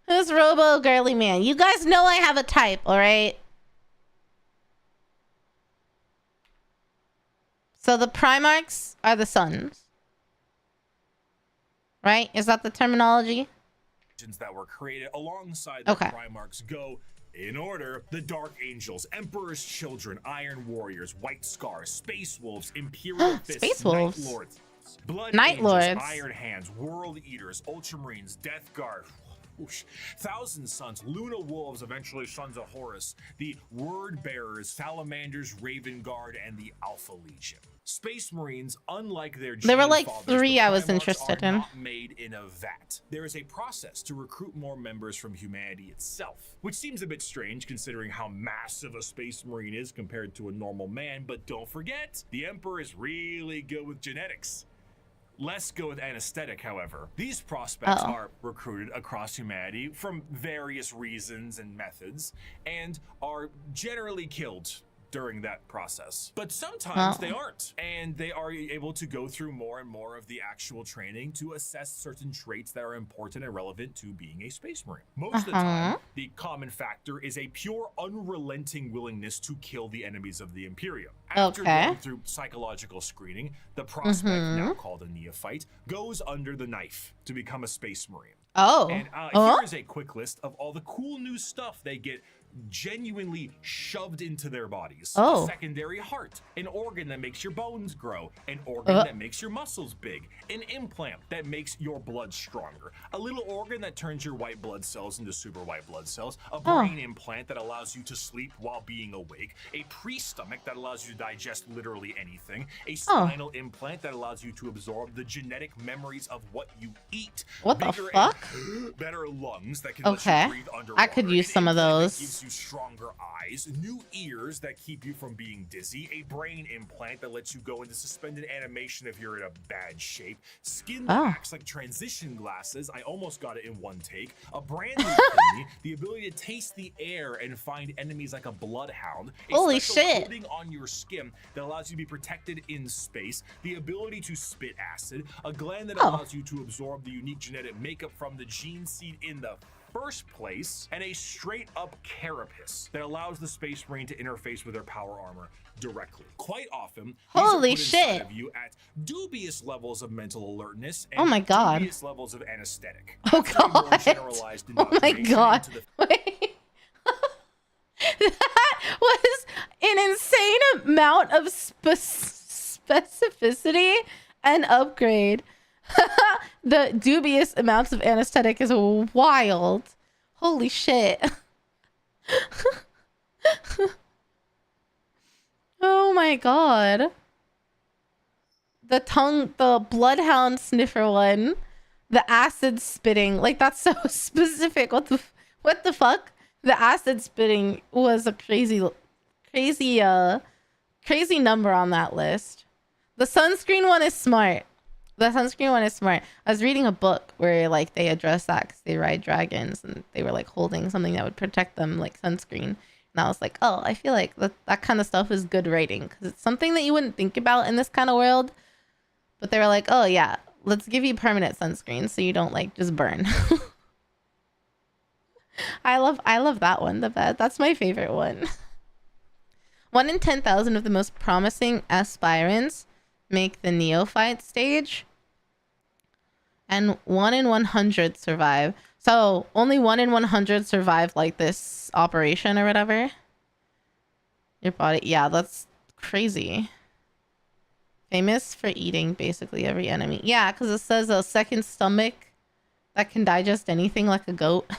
Who's Robo Girly Man? You guys know I have a type, alright? So the Primarchs are the sons. Right? Is that the terminology? That were created alongside the Primarchs go in order: the Dark Angels, Emperor's Children, Iron Warriors, White Scars, Space Wolves, Imperial Fists, Space Wolves. Night Lords, Blood Night Angels, Lords. Iron Hands, World Eaters, Ultramarines, Death Guard, Thousand Sons, Luna Wolves, eventually Sons of Horus, the Word Bearers, Salamanders, Raven Guard, and the Alpha Legion. Space Marines, unlike their there were like fathers, 3 I was Primarchs interested are in. not made in a vat. There is a process to recruit more members from humanity itself, which seems a bit strange considering how massive a Space Marine is compared to a normal man, but don't forget, the Emperor is really good with genetics. Less good with anesthetic, however. These prospects are recruited across humanity from various reasons and methods, and are generally killed during that process. But sometimes they aren't, and they are able to go through more and more of the actual training to assess certain traits that are important and relevant to being a Space Marine. Most of the time, the common factor is a pure, unrelenting willingness to kill the enemies of the Imperium. After going through psychological screening, the prospect, now called a neophyte, goes under the knife to become a Space Marine. And here is a quick list of all the cool new stuff they get genuinely shoved into their bodies. A secondary heart, an organ that makes your bones grow, an organ that makes your muscles big, an implant that makes your blood stronger, a little organ that turns your white blood cells into super white blood cells, a brain implant that allows you to sleep while being awake, a pre-stomach that allows you to digest literally anything, a spinal implant that allows you to absorb the genetic memories of what you eat. What the fuck? Better lungs that can let you breathe underwater. I could use some of those. Gives you stronger eyes, new ears that keep you from being dizzy, a brain implant that lets you go into suspended animation if you're in a bad shape, skin that acts like transition glasses, I almost got it in one take, a brand new kidney, the ability to taste the air and find enemies like a bloodhound, a holy special shit coating on your skin that allows you to be protected in space, the ability to spit acid, a gland that allows you to absorb the unique genetic makeup from the gene seed in the first place, and a straight up carapace that allows the Space Marine to interface with their power armor directly. Quite often, holy these are put inside shit of you at dubious levels of mental alertness and oh my god dubious levels of anesthetic. Oh god oh my god wait that was an insane amount of specificity and upgrade. The dubious amounts of anesthetic is wild. Holy shit. Oh my god. The bloodhound sniffer one. The acid spitting. Like, that's so specific. What the fuck? The acid spitting was a crazy number on that list. The sunscreen one is smart. I was reading a book where like they address that because they ride dragons and they were like holding something that would protect them, like sunscreen. And I was like, oh, I feel like that kind of stuff is good writing because it's something that you wouldn't think about in this kind of world. But they were like, oh yeah, let's give you permanent sunscreen so you don't like just burn. I love that one the best. That's my favorite one. 1 in 10,000 of the most promising aspirants make the neophyte stage. And 1 in 100 survive. So only 1 in 100 survive like this operation or whatever. Your body, yeah, that's crazy. Famous for eating basically every enemy. Yeah, because it says a second stomach that can digest anything like a goat.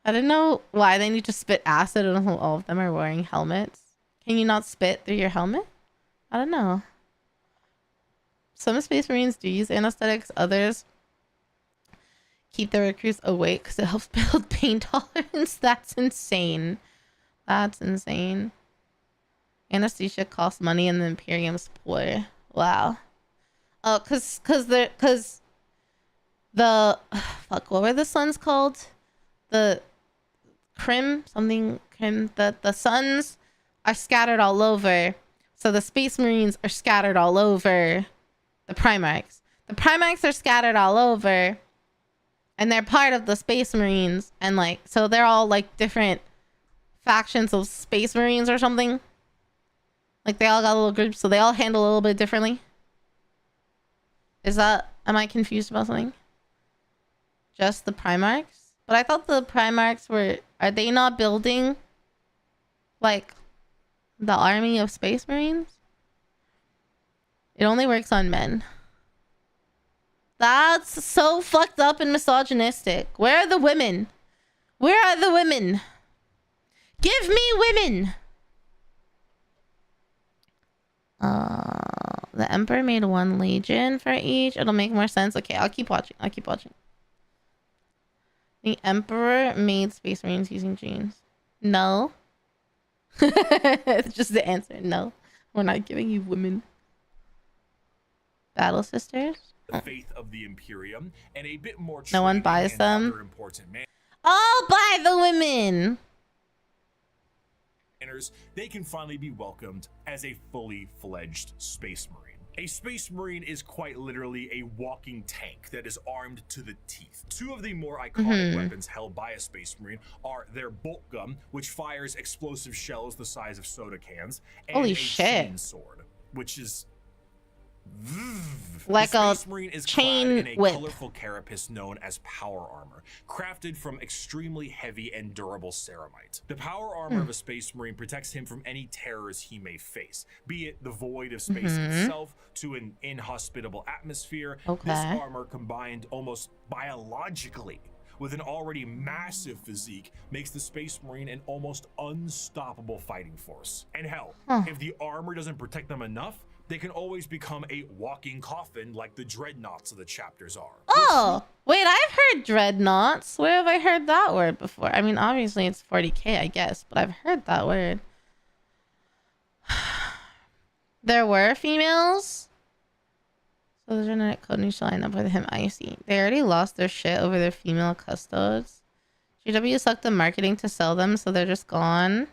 I don't know why they need to spit acid until all of them are wearing helmets. Can you not spit through your helmet? I don't know. Some Space Marines do use anesthetics. Others keep their recruits awake because it helps build pain tolerance. That's insane. That's insane. Anesthesia costs money and the Imperium's poor. Wow. Oh, cause the fuck, what were the suns called? The the suns are scattered all over. So the Space Marines are scattered all over the Primarchs. The Primarchs are scattered all over. And they're part of the Space Marines. And like, so they're all like different factions of Space Marines or something. Like they all got little groups, so they all handle a little bit differently. Am I confused about something? Just the Primarchs? But I thought the Primarchs are they not building like the army of Space Marines? It only works on men. That's so fucked up and misogynistic. Where are the women? Where are the women? Give me women! The Emperor made 1 legion for each. It'll make more sense. Okay, I'll keep watching. The Emperor made Space Marines using genes. No. It's just the answer. No. We're not giving you women. Battle Sisters? The faith of the Imperium and a bit more. No one buys them. I'll buy the women. They can finally be welcomed as a fully fledged Space Marine. A Space Marine is quite literally a walking tank that is armed to the teeth. 2 of the more iconic weapons held by a Space Marine are their bolt gun, which fires explosive shells the size of soda cans, and holy a shit, chain sword, which is like the a Space Marine is chain clad in a whip. colorful carapace known as power armor, crafted from extremely heavy and durable ceramite. The power armor of a Space Marine protects him from any terrors he may face, be it the void of space itself to an inhospitable atmosphere. This armor, combined almost biologically with an already massive physique, makes the Space Marine an almost unstoppable fighting force. And hell, if the armor doesn't protect them enough, they can always become a walking coffin like the dreadnoughts of the chapters are. Oh, wait, I've heard dreadnoughts. Where have I heard that word before? I mean, obviously it's 40k, I guess, but I've heard that word. There were females? So the genetic code needs to line up with him icy. They already lost their shit over their female custodes. GW sucked the marketing to sell them, so they're just gone.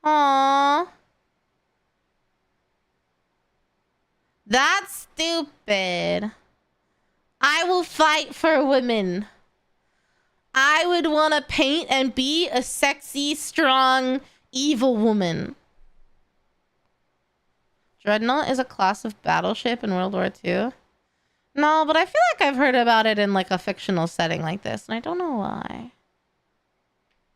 Aww. That's stupid. I will fight for women. I would want to paint and be a sexy, strong, evil woman. Dreadnought is a class of battleship in World War II. No, but I feel like I've heard about it in like a fictional setting like this, and I don't know why.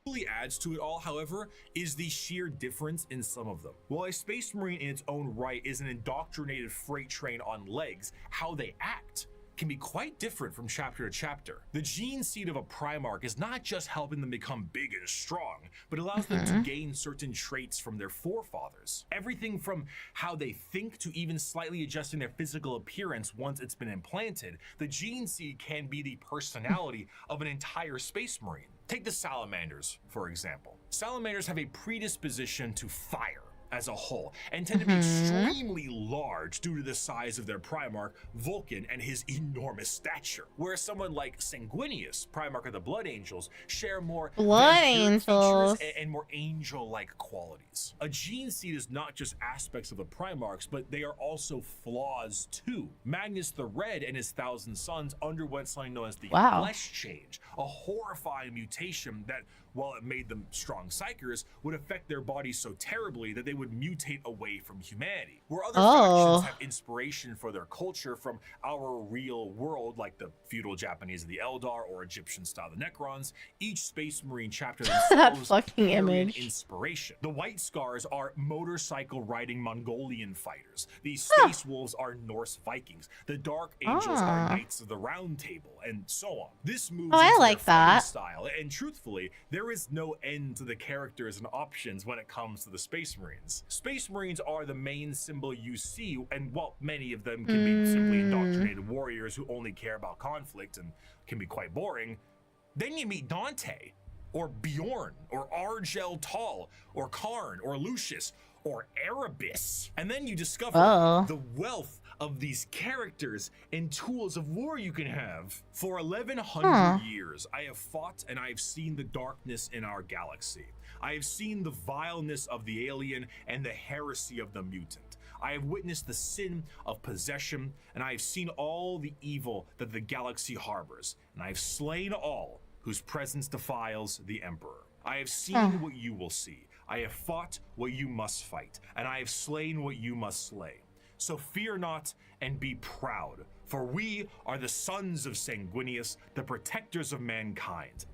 Really adds to it all, however, is the sheer difference in some of them. While a Space Marine in its own right is an indoctrinated freight train on legs, how they act can be quite different from chapter to chapter. The gene seed of a Primarch is not just helping them become big and strong, but allows them to gain certain traits from their forefathers. Everything from how they think to even slightly adjusting their physical appearance once it's been implanted, the gene seed can be the personality of an entire Space Marine. Take the Salamanders, for example. Salamanders have a predisposition to fire as a whole, and tend to be extremely large due to the size of their Primarch, Vulcan, and his enormous stature. Whereas someone like Sanguinius, Primarch of the Blood Angels, share more features and more angel-like qualities. A gene seed is not just aspects of the Primarchs, but they are also flaws too. Magnus the Red and his 1,000 Sons underwent something known as the Flesh Change, a horrifying mutation that, while it made them strong psychers, would affect their bodies so terribly that they would mutate away from humanity. Where other factions have inspiration for their culture from our real world, like the feudal Japanese of the Eldar or Egyptian style the Necrons, each Space Marine chapter themselves carry an inspiration. The White Scars are motorcycle riding Mongolian fighters. The Space Wolves are Norse Vikings. The Dark Angels are Knights of the Round Table, and so on. This moves into their fighting style, and truthfully, there is no end to the characters and options when it comes to the Space Marines. Space Marines are the main symbol you see, and while many of them can be simply indoctrinated warriors who only care about conflict and can be quite boring, then you meet Dante, or Bjorn, or Argel Tal, or Karn, or Lucius, or Erebus. And then you discover the wealth of these characters and tools of war you can have. For 1,100 years, I have fought and I have seen the darkness in our galaxy. I have seen the vileness of the alien and the heresy of the mutant. I have witnessed the sin of possession, and I have seen all the evil that the galaxy harbors, and I have slain all whose presence defiles the Emperor. I have seen what you will see. I have fought what you must fight, and I have slain what you must slay. So fear not and be proud, for we are the sons of Sanguinius, the protectors of mankind.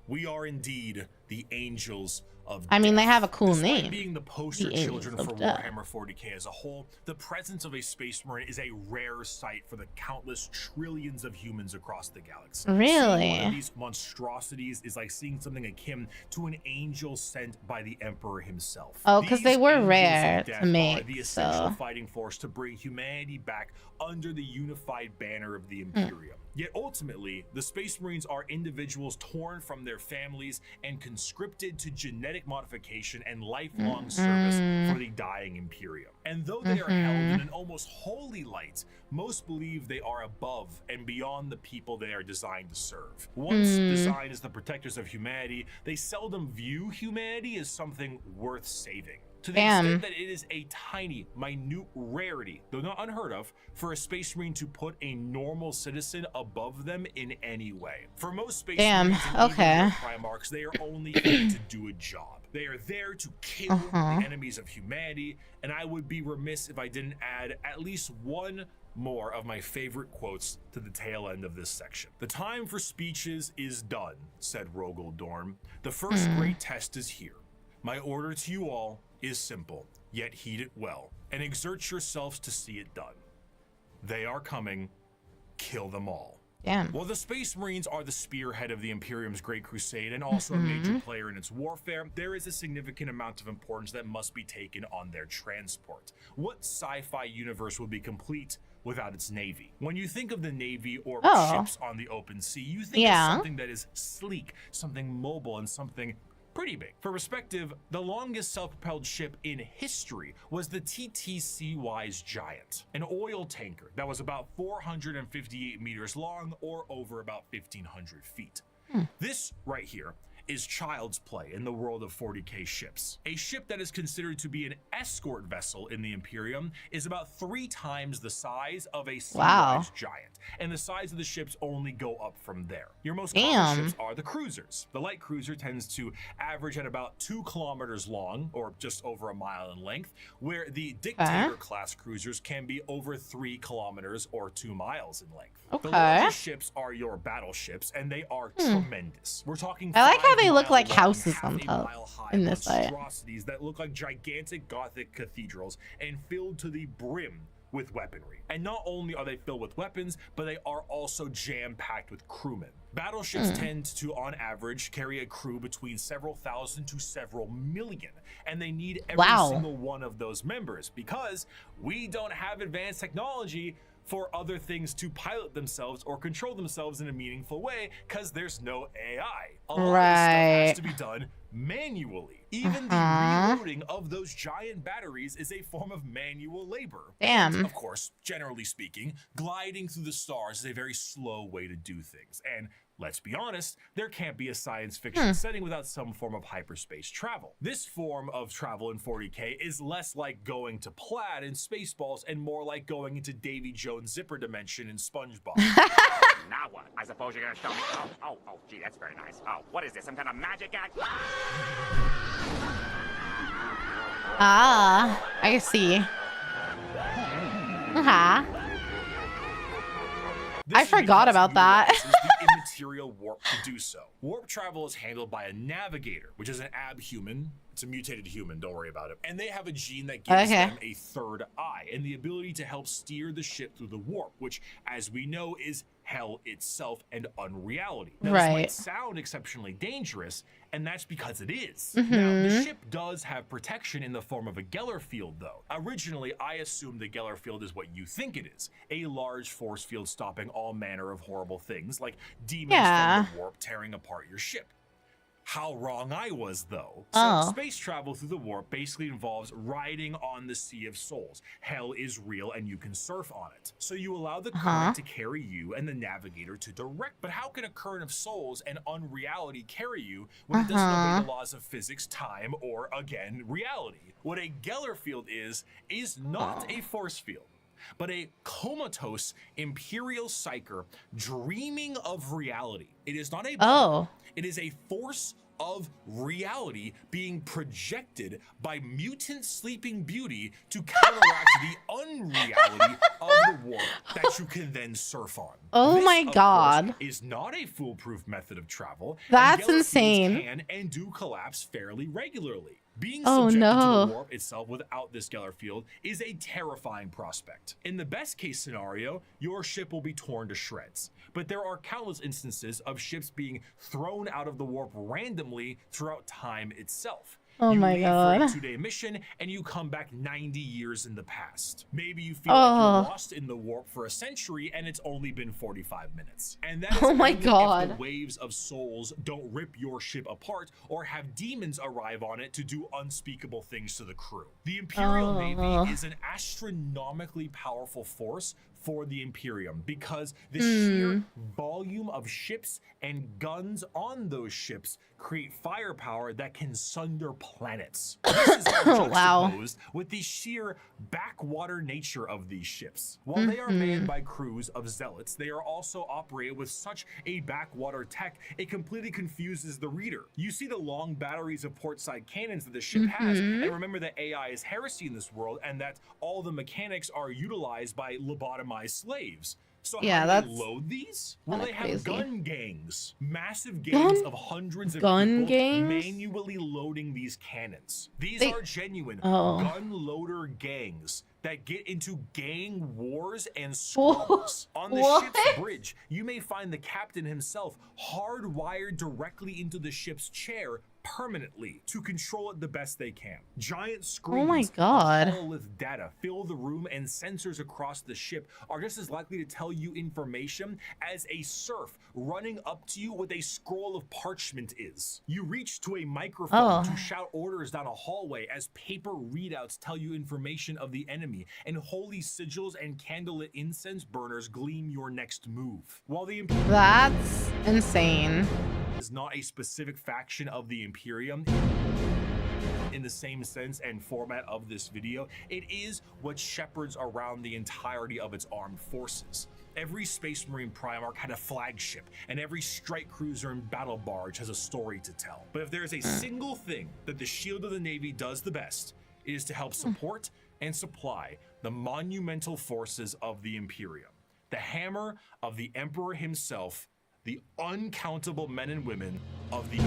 We are indeed the angels of death. I mean, they have a cool Despite name. being the poster children for Warhammer 40k as a whole, the presence of a Space Marine is a rare sight for the countless trillions of humans across the galaxy. Really? Seeing one of these monstrosities is like seeing something akin to an angel sent by the Emperor himself. Oh, because they were rare to Are make, the essential fighting force to bring humanity back under the unified banner of the Imperium. Yet ultimately, the Space Marines are individuals torn from their families and conscripted to genetic modification and lifelong service for the dying Imperium. And though they are held in an almost holy light, most believe they are above and beyond the people they are designed to serve. Once designed as the protectors of humanity, they seldom view humanity as something worth saving. To the extent that it is a tiny, minute rarity, though not unheard of, for a Space Marine to put a normal citizen above them in any way. For most Space Marines and even their Primarchs, they are only here to do a job. They are there to kill the enemies of humanity, and I would be remiss if I didn't add at least one more of my favorite quotes to the tail end of this section. "The time for speeches is done," said Rogel Dorn. "The first great test is here. My order to you all is simple, yet heed it well, and exert yourselves to see it done. They are coming. Kill them all." While the Space Marines are the spearhead of the Imperium's Great Crusade and also a major player in its warfare, there is a significant amount of importance that must be taken on their transport. What sci-fi universe would be complete without its navy? When you think of the navy or ships on the open sea, you think of something that is sleek, something mobile, and something pretty big. For perspective, the longest self-propelled ship in history was the TTC-Wise Giant, an oil tanker that was about 458 meters long or over about 1,500 feet. This right here is child's play in the world of 40k ships. A ship that is considered to be an escort vessel in the Imperium is about 3 times the size of a Sea-Wise Giant, and the size of the ships only go up from there. Your most common ships are the cruisers. The light cruiser tends to average at about 2 kilometers long, or just over a mile in length, where the Dictator class cruisers can be over 3 kilometers or 2 miles in length. The largest ships are your battleships, and they are tremendous. We're talking I like how they look like houses on top in this site. Monstrosities that look like gigantic Gothic cathedrals and filled to the brim with weaponry. And not only are they filled with weapons, but they are also jam-packed with crewmen. Battleships tend to, on average, carry a crew between several thousand to several million, and they need every single one of those members because we don't have advanced technology for other things to pilot themselves or control themselves in a meaningful way because there's no AI. A lot of this stuff has to be done manually. Even the reloading of those giant batteries is a form of manual labor. Damn. And of course, generally speaking, gliding through the stars is a very slow way to do things. And let's be honest, there can't be a science fiction setting without some form of hyperspace travel. This form of travel in 40K is less like going to Plaid in Spaceballs and more like going into Davy Jones' zipper dimension in SpongeBob. Now what? I suppose you're gonna show me. Oh, gee, that's very nice. Oh, what is this? Some kind of magic act? Ah, I see. I forgot about that. The immaterial warp to do so. Warp travel is handled by a navigator, which is an abhuman. It's a mutated human, don't worry about it. And they have a gene that gives them a third eye and the ability to help steer the ship through the warp, which, as we know, is hell itself and unreality. Now, this might sound exceptionally dangerous, and that's because it is. Now, the ship does have protection in the form of a Geller field, though. Originally, I assumed the Geller field is what you think it is, a large force field stopping all manner of horrible things, like demons from the warp tearing apart your ship. How wrong I was, though. So space travel through the warp basically involves riding on the Sea of Souls. Hell is real and you can surf on it. So you allow the current to carry you and the navigator to direct. But how can a current of souls and unreality carry you when it doesn't obey the laws of physics, time, or, again, reality? What a Geller field is not a force field, but a comatose Imperial Psyker dreaming of reality. It is not a bubble. It is a force of reality being projected by mutant Sleeping Beauty to counteract the unreality of the warp that you can then surf on. Oh my god. Is not a foolproof method of travel. That's insane. Can and do collapse fairly regularly. Being subjected to the warp itself without this Geller field is a terrifying prospect. In the best case scenario, your ship will be torn to shreds. But there are countless instances of ships being thrown out of the warp randomly throughout time itself. Oh you my god. For a 2-day mission and you come back 90 years in the past. Maybe you feel like you're lost in the warp for a century and it's only been 45 minutes. And that is only if the waves of souls don't rip your ship apart or have demons arrive on it to do unspeakable things to the crew. The Imperial Navy is an astronomically powerful force for the Imperium because the sheer volume of ships and guns on those ships create firepower that can sunder planets. This is juxtaposed with the sheer backwater nature of these ships. While they are manned by crews of zealots, they are also operated with such a backwater tech, it completely confuses the reader. You see the long batteries of portside cannons that the ship has, and remember that AI is heresy in this world, and that all the mechanics are utilized by lobotomized slaves. So how do they load these? Well, they have gun gangs. Massive gangs of hundreds of people manually loading these cannons. These are genuine gun loader gangs that get into gang wars and squabbles. On the ship's bridge, you may find the captain himself hardwired directly into the ship's chair permanently to control it the best they can. Giant screens with data fill the room, and sensors across the ship are just as likely to tell you information as a serf running up to you with a scroll of parchment is. You reach to a microphone to shout orders down a hallway as paper readouts tell you information of the enemy, and holy sigils and candlelit incense burners gleam your next move. While the That's insane. Is not a specific faction of the Imperium in the same sense and format of this video, it is what shepherds around the entirety of its armed forces. Every Space Marine Primarch had a flagship, and every strike cruiser and battle barge has a story to tell. But if there is a single thing that the Shield of the Navy does the best, it is to help support and supply the monumental forces of the Imperium. The hammer of the Emperor himself, the uncountable men and women of the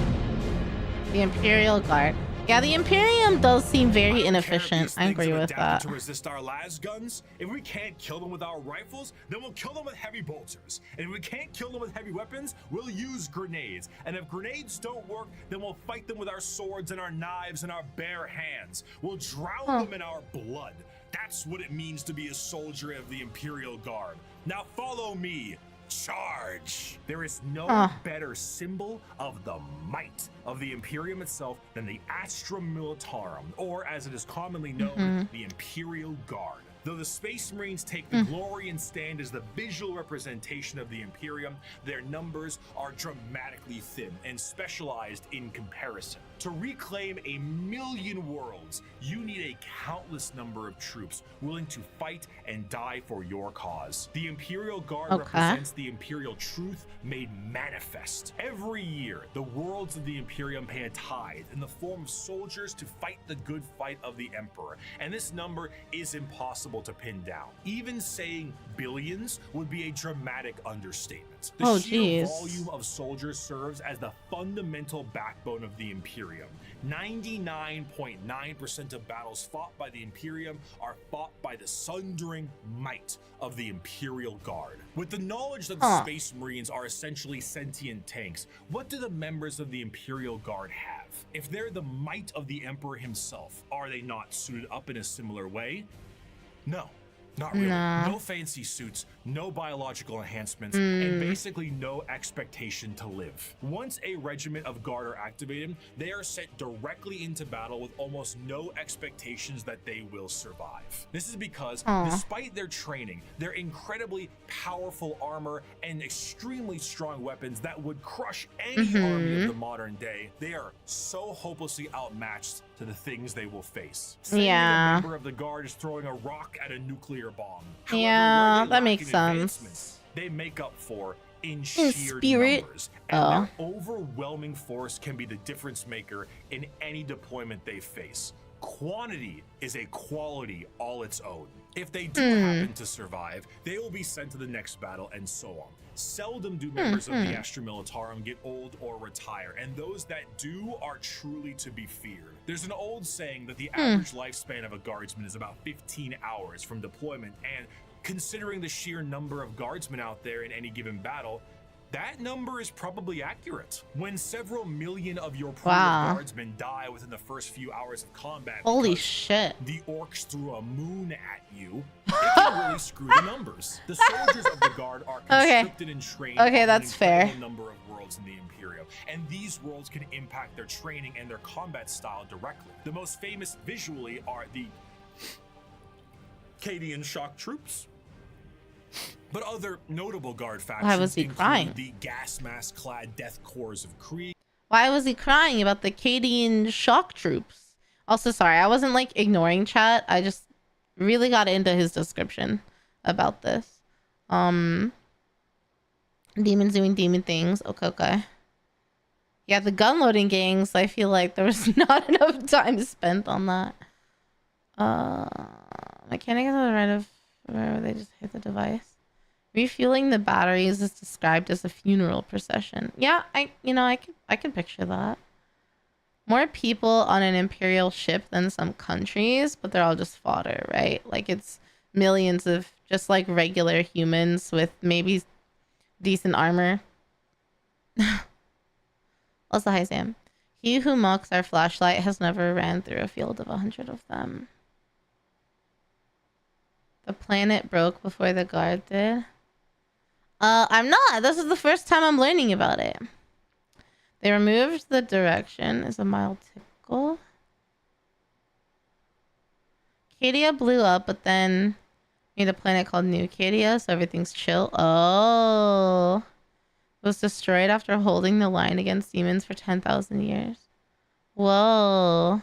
The Imperial Guard. Yeah, the Imperium does seem very inefficient. I agree with that. To resist our las guns. If we can't kill them with our rifles, then we'll kill them with heavy bolters. And if we can't kill them with heavy weapons, we'll use grenades. And if grenades don't work, then we'll fight them with our swords and our knives and our bare hands. We'll drown them in our blood. That's what it means to be a soldier of the Imperial Guard. Now follow me. Charge! There is no better symbol of the might of the Imperium itself than the Astra Militarum, or as it is commonly known, the Imperial Guard. Though the Space Marines take the glory and stand as the visual representation of the Imperium, their numbers are dramatically thin and specialized in comparison. To reclaim 1,000,000 worlds, you need a countless number of troops willing to fight and die for your cause. The Imperial Guard represents the Imperial truth made manifest. Every year, the worlds of the Imperium pay a tithe in the form of soldiers to fight the good fight of the Emperor, and this number is impossible to pin down. Even saying billions would be a dramatic understatement. The sheer volume of soldiers serves as the fundamental backbone of the Imperium. 99.9% of battles fought by the Imperium are fought by the sundering might of the Imperial Guard. With the knowledge that the Space Marines are essentially sentient tanks, what do the members of the Imperial Guard have? If they're the might of the Emperor himself, are they not suited up in a similar way? No, not really. No fancy suits, no biological enhancements, and basically no expectation to live. Once a regiment of Guard are activated, they are sent directly into battle with almost no expectations that they will survive. This is because, despite their training, their incredibly powerful armor, and extremely strong weapons that would crush any army of the modern day, they are so hopelessly outmatched to the things they will face. Saying a member of the Guard is throwing a rock at a nuclear bomb. However, that makes sense. They make up for in sheer numbers, and their overwhelming force can be the difference maker in any deployment they face. Quantity is a quality all its own. If they do happen to survive, they will be sent to the next battle, and so on. Seldom do members of the Astra Militarum get old or retire, and those that do are truly to be feared. There's an old saying that the average lifespan of a guardsman is about 15 hours from deployment, and considering the sheer number of guardsmen out there in any given battle, that number is probably accurate. When several million of your guardsmen die within the first few hours of combat, holy shit, the orcs threw a moon at you, it can really screw the numbers. The soldiers of the Guard are conscripted and trained that's fair. Number of worlds in the Imperium, and these worlds can impact their training and their combat style directly. The most famous visually are the Cadian shock troops. But other notable Guard factions include the gas mask-clad death corps of Krieg. Why was he crying about the Cadian shock troops? Also, sorry, I wasn't like ignoring chat. I just really got into his description about this. Demons doing demon things. Okay. Yeah, the gun loading gangs, I feel like there was not enough time spent on that. Mechanicus on the right of where they just hit the device. Refueling the batteries is described as a funeral procession. Yeah, I can picture that. More people on an Imperial ship than some countries, but they're all just fodder, right? Like it's millions of just like regular humans with maybe decent armor. Also, hi Sam. He who mocks our flashlight has never ran through a field of 100 of them. The planet broke before the Guard did. I'm not. This is the first time I'm learning about it. They removed the direction. Is a mild tickle. Cadia blew up, but then made a planet called New Cadia, so everything's chill. Oh. It was destroyed after holding the line against demons for 10,000 years. Whoa.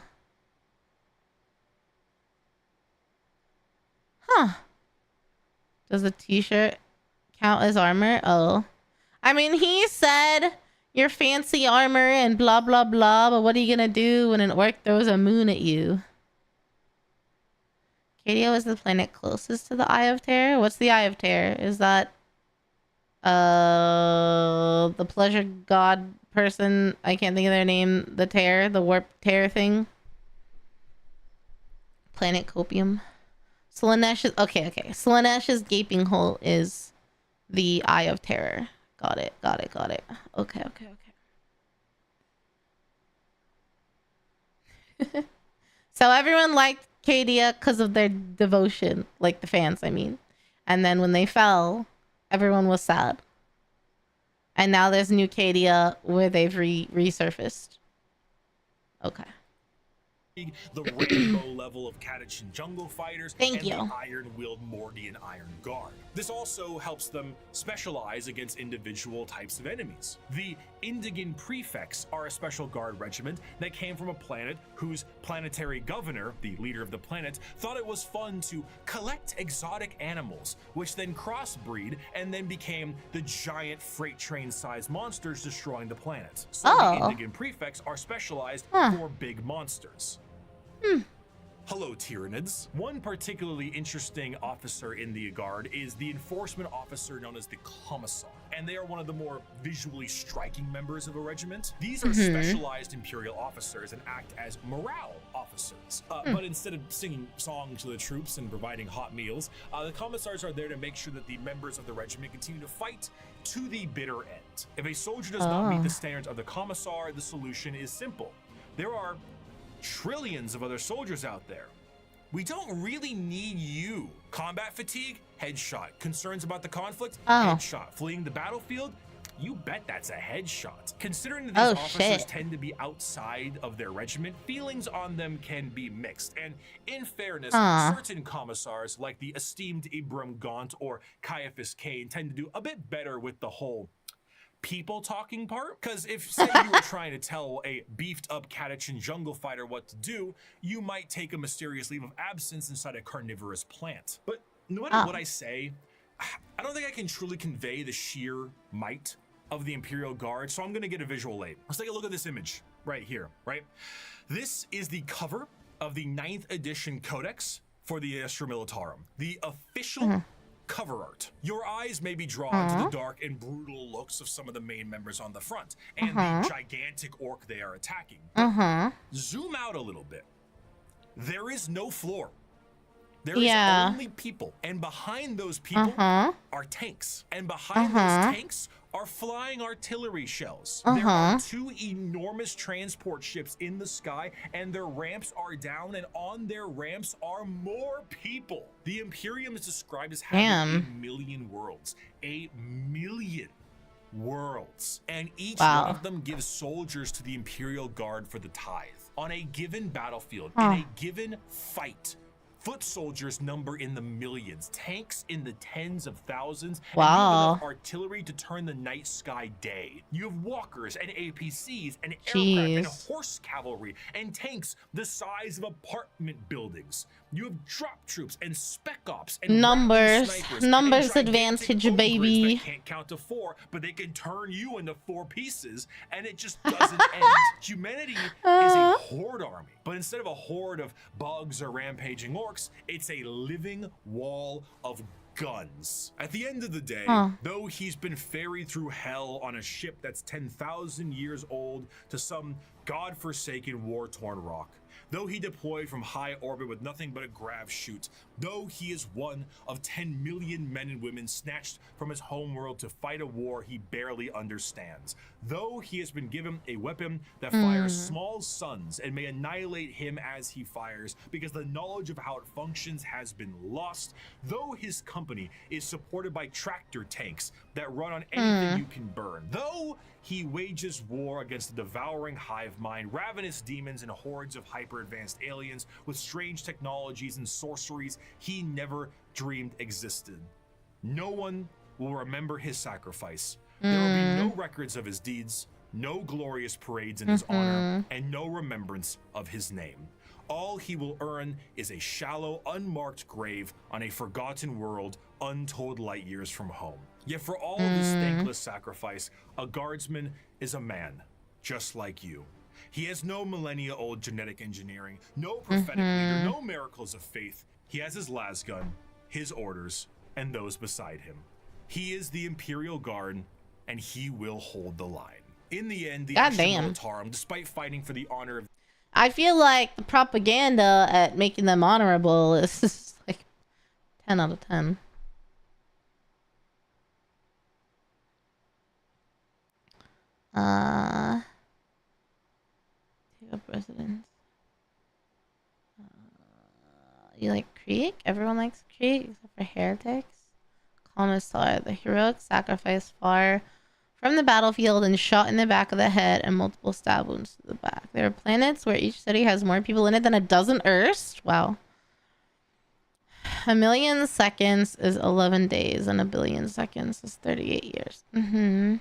Huh. Does a t-shirt count as armor? Oh. I mean, he said your fancy armor and blah, blah, blah, but what are you gonna do when an orc throws a moon at you? Cadia is the planet closest to the Eye of Terror. What's the Eye of Terror? Is that the pleasure god person, I can't think of their name, the tear, the warp tear thing. Planet Copium. Slaanesh is okay. Slaanesh's gaping hole is the Eye of Terror. Got it. Okay. So everyone liked Cadia because of their devotion, like the fans, I mean. And then when they fell, everyone was sad. And now there's new Cadia where they've resurfaced. Okay. The rainbow level of Catachan jungle fighters, Thank and you. the iron-willed Mordian Iron Guard. This also helps them specialize against individual types of enemies. The Indigan Prefects are a special guard regiment that came from a planet whose planetary governor, the leader of the planet, thought it was fun to collect exotic animals, which then crossbreed and then became the giant freight train-sized monsters destroying the planet. So the Indigan Prefects are specialized for big monsters. Hello, Tyranids. One particularly interesting officer in the Guard is the enforcement officer known as the Commissar, and they are one of the more visually striking members of a regiment. These are specialized Imperial officers and act as morale officers. But instead of singing songs to the troops and providing hot meals, the Commissars are there to make sure that the members of the regiment continue to fight to the bitter end. If a soldier does not meet the standards of the Commissar, the solution is simple. There are trillions of other soldiers out there. We don't really need you. Combat fatigue? Headshot. Concerns about the conflict? Headshot. Fleeing the battlefield? You bet that's a headshot. Considering that these officers tend to be outside of their regiment, feelings on them can be mixed. And in fairness, certain commissars, like the esteemed Ibram Gaunt or Caiaphas Cain, tend to do a bit better with the whole people talking part. Because if, say, you were trying to tell a beefed up Catachan jungle fighter what to do, you might take a mysterious leave of absence inside a carnivorous plant. But no matter what I say, I don't think I can truly convey the sheer might of the Imperial Guard, so I'm gonna get a visual aid. Let's take a look at this image right here, right? This is the cover of the 9th edition Codex for the Astra Militarum, the official cover art. Your eyes may be drawn to the dark and brutal looks of some of the main members on the front and the gigantic orc they are attacking. Zoom out a little bit. There is no floor. There is only people, and behind those people are tanks, and behind those tanks are flying artillery shells. There are 2 enormous transport ships in the sky, and their ramps are down, and on their ramps are more people. The Imperium is described as having 1 million worlds. 1 million worlds. And each one of them gives soldiers to the Imperial Guard for the tithe. On a given battlefield, in a given fight, foot soldiers number in the millions, tanks in the tens of thousands, and you have enough artillery to turn the night sky day. You have walkers and APCs and aircraft and horse cavalry and tanks the size of apartment buildings. You have drop troops and spec ops and numbers advantage, baby. That can't count to 4, but they can turn you into 4 pieces, and it just doesn't end. Humanity is a horde army, but instead of a horde of bugs or rampaging orcs, it's a living wall of guns. At the end of the day, though he's been ferried through hell on a ship that's 10,000 years old to some godforsaken war-torn rock, though he deployed from high orbit with nothing but a grav chute, though he is one of 10 million men and women snatched from his homeworld to fight a war he barely understands, though he has been given a weapon that fires small suns and may annihilate him as he fires because the knowledge of how it functions has been lost, though his company is supported by tractor tanks that run on anything you can burn, though he wages war against the devouring hive mind, ravenous demons and hordes of hyper-advanced aliens with strange technologies and sorceries he never dreamed existed. No one will remember his sacrifice. There will be no records of his deeds, no glorious parades in his honor, and no remembrance of his name. All he will earn is a shallow, unmarked grave on a forgotten world untold light years from home. Yet for all this thankless sacrifice, a guardsman is a man, just like you. He has no millennia-old genetic engineering, no prophetic leader, no miracles of faith. He has his lasgun, his orders, and those beside him. He is the Imperial Guard, and he will hold the line. In the end, the Goddamn. Militarum, despite fighting for the honor of... I feel like the propaganda at making them honorable is just like 10 out of 10. Take up residence. You like Krieg? Everyone likes Krieg except for heretics. Commissar, the heroic sacrifice far from the battlefield and shot in the back of the head and multiple stab wounds to the back. There are planets where each city has more people in it than a dozen Earths. Wow. 1,000,000 seconds is 11 days and 1,000,000,000 seconds is 38 years. Friend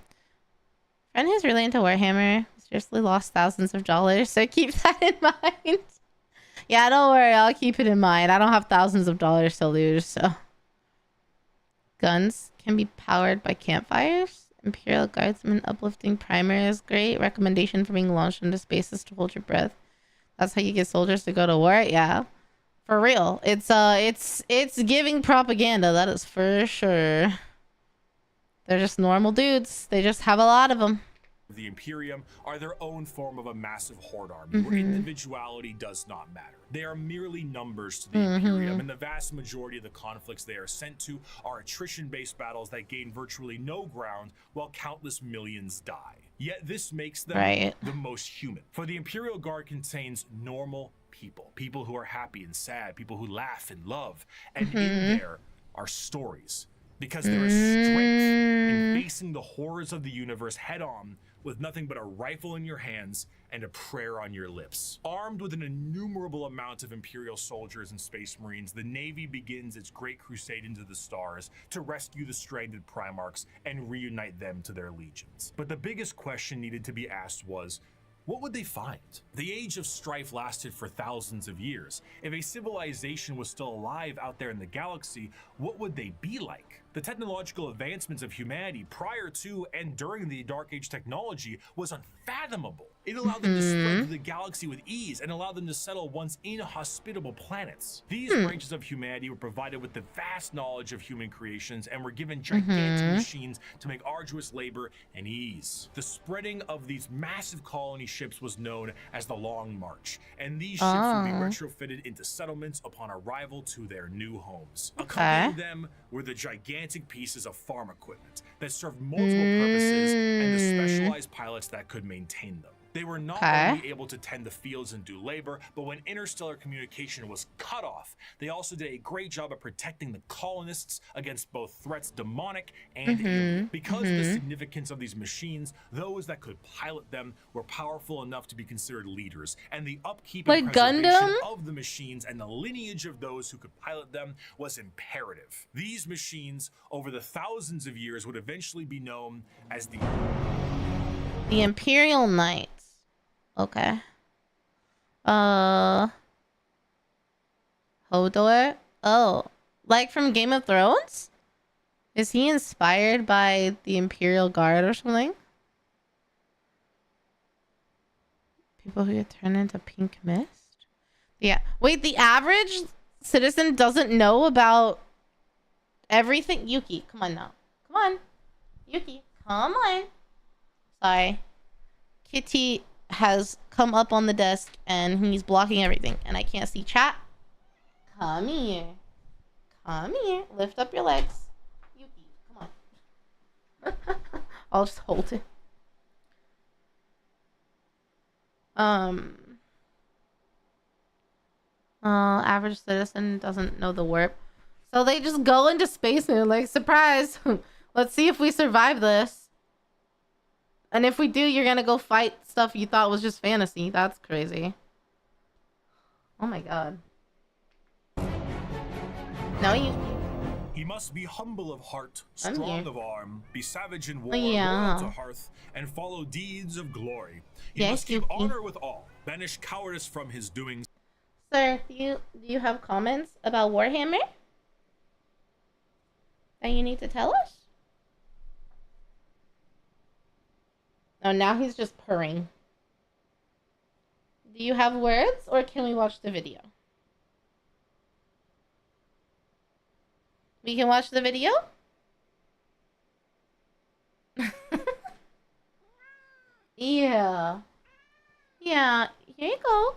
who's really into Warhammer seriously lost thousands of dollars, so keep that in mind. Yeah, don't worry, I'll keep it in mind. I don't have thousands of dollars to lose, so. Guns can be powered by campfires. Imperial Guardsman uplifting primer is great. Recommendation for being launched into spaces to hold your breath. That's how you get soldiers to go to war. Yeah, for real. It's giving propaganda. That is for sure. They're just normal dudes. They just have a lot of them. The Imperium are their own form of a massive horde army where individuality does not matter. They are merely numbers to the Imperium, and the vast majority of the conflicts they are sent to are attrition-based battles that gain virtually no ground while countless millions die. Yet this makes them the most human. For the Imperial Guard contains normal people, people who are happy and sad, people who laugh and love, and in there are stories. Because there is strength in facing the horrors of the universe head-on with nothing but a rifle in your hands and a prayer on your lips. Armed with an innumerable amount of Imperial soldiers and Space Marines, the Navy begins its great crusade into the stars to rescue the stranded Primarchs and reunite them to their legions. But the biggest question needed to be asked was, what would they find? The age of strife lasted for thousands of years. If a civilization was still alive out there in the galaxy, what would they be like? The technological advancements of humanity prior to and during the Dark Age technology was unfathomable. It allowed them to spread through the galaxy with ease and allowed them to settle once inhospitable planets. These branches of humanity were provided with the vast knowledge of human creations and were given gigantic machines to make arduous labor and ease. The spreading of these massive colony ships was known as the Long March, and these ships would be retrofitted into settlements upon arrival to their new homes. Accompanying them were the gigantic pieces of farm equipment that served multiple purposes and the specialized pilots that could maintain them. They were not only able to tend the fields and do labor, but when interstellar communication was cut off, they also did a great job of protecting the colonists against both threats demonic and alien. Because of the significance of these machines, those that could pilot them were powerful enough to be considered leaders, and the upkeep and preservation of the machines and the lineage of those who could pilot them was imperative. These machines, over the thousands of years, would eventually be known as the Imperial Knights. Okay. Hodor? Oh. Like from Game of Thrones? Is he inspired by the Imperial Guard or something? People who get turned into pink mist? Yeah. Wait, the average citizen doesn't know about everything? Yuki, come on now. Come on. Yuki, come on. Sorry. Kitty has come up on the desk and he's blocking everything and I can't see chat. Come here. Come here. Lift up your legs. Yuki, come on. I'll just hold it. Average citizen doesn't know the warp. So they just go into space and they're like, surprise. Let's see if we survive this. And if we do, you're gonna go fight stuff you thought was just fantasy. That's crazy. Oh my god. No, you... He must be humble of heart, strong of arm, be savage in war, Yeah. loyal to hearth, and follow deeds of glory. He must keep honor with all, banish cowardice from his doings. Sir, do you have comments about Warhammer that you need to tell us? Oh, now he's just purring. Do you have words, or can we watch the video? We can watch the video? Yeah. Yeah. Here you go.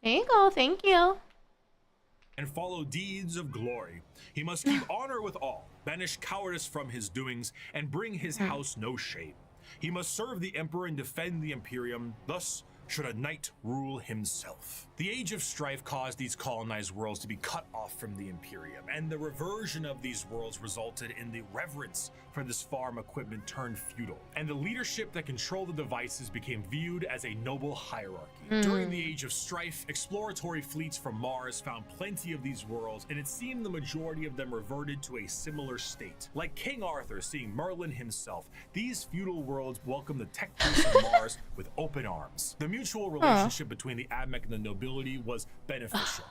Here you go. Thank you. And follow deeds of glory. He must keep honor with all, banish cowardice from his doings, and bring his house no shame. He must serve the emperor and defend the Imperium, thus should a knight rule himself. The Age of Strife caused these colonized worlds to be cut off from the Imperium, and the reversion of these worlds resulted in the reverence for this farm equipment turned feudal, and the leadership that controlled the devices became viewed as a noble hierarchy. During the Age of Strife, exploratory fleets from Mars found plenty of these worlds, and it seemed the majority of them reverted to a similar state. Like King Arthur seeing Merlin himself, these feudal worlds welcomed the tech beasts of Mars with open arms. The mutual relationship between the Admech and the nobility was beneficial.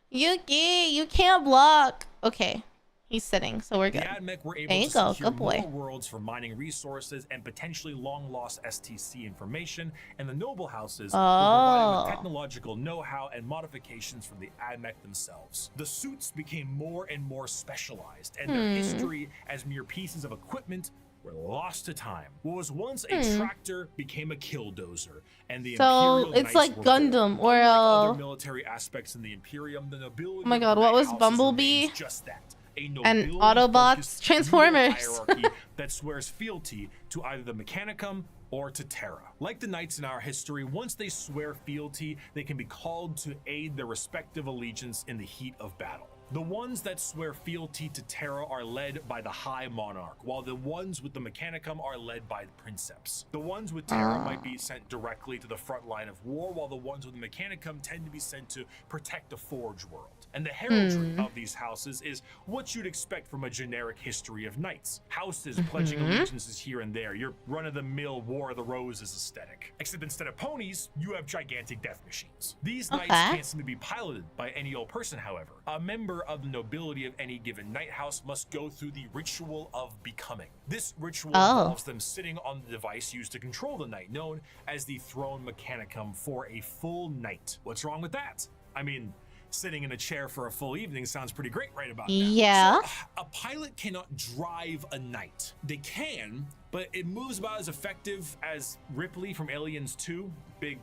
Yuki, you can't block. Okay. He's sitting, so we're good. The Admech were able to secure more worlds for mining resources and potentially long-lost STC information, and the noble houses were provided with technological know-how and modifications from the Admech themselves. The suits became more and more specialized, and their history as mere pieces of equipment were lost to time. What was once a tractor became a killdozer, and the Imperial it's Knights like were Gundam born. or Unlike other military aspects in the Imperium, the nobility oh my god, what was Bumblebee? Just that. And Autobots, Transformers. Hierarchy that swears fealty to either the Mechanicum or to Terra. Like the knights in our history, once they swear fealty, they can be called to aid their respective allegiance in the heat of battle. The ones that swear fealty to Terra are led by the High Monarch, while the ones with the Mechanicum are led by the Princeps. The ones with Terra might be sent directly to the front line of war, while the ones with the Mechanicum tend to be sent to protect the Forge world. And the heraldry of these houses is what you'd expect from a generic history of knights. Houses pledging allegiances here and there, your run-of-the-mill War of the Roses aesthetic. Except instead of ponies, you have gigantic death machines. These knights can't seem to be piloted by any old person, however. A member of the nobility of any given knight house must go through the ritual of becoming. This ritual involves them sitting on the device used to control the knight, known as the Throne Mechanicum, for a full night. What's wrong with that? I mean, sitting in a chair for a full evening sounds pretty great right about now. Yeah. So, a pilot cannot drive a knight. They can, but it moves about as effective as Ripley from Aliens 2, big,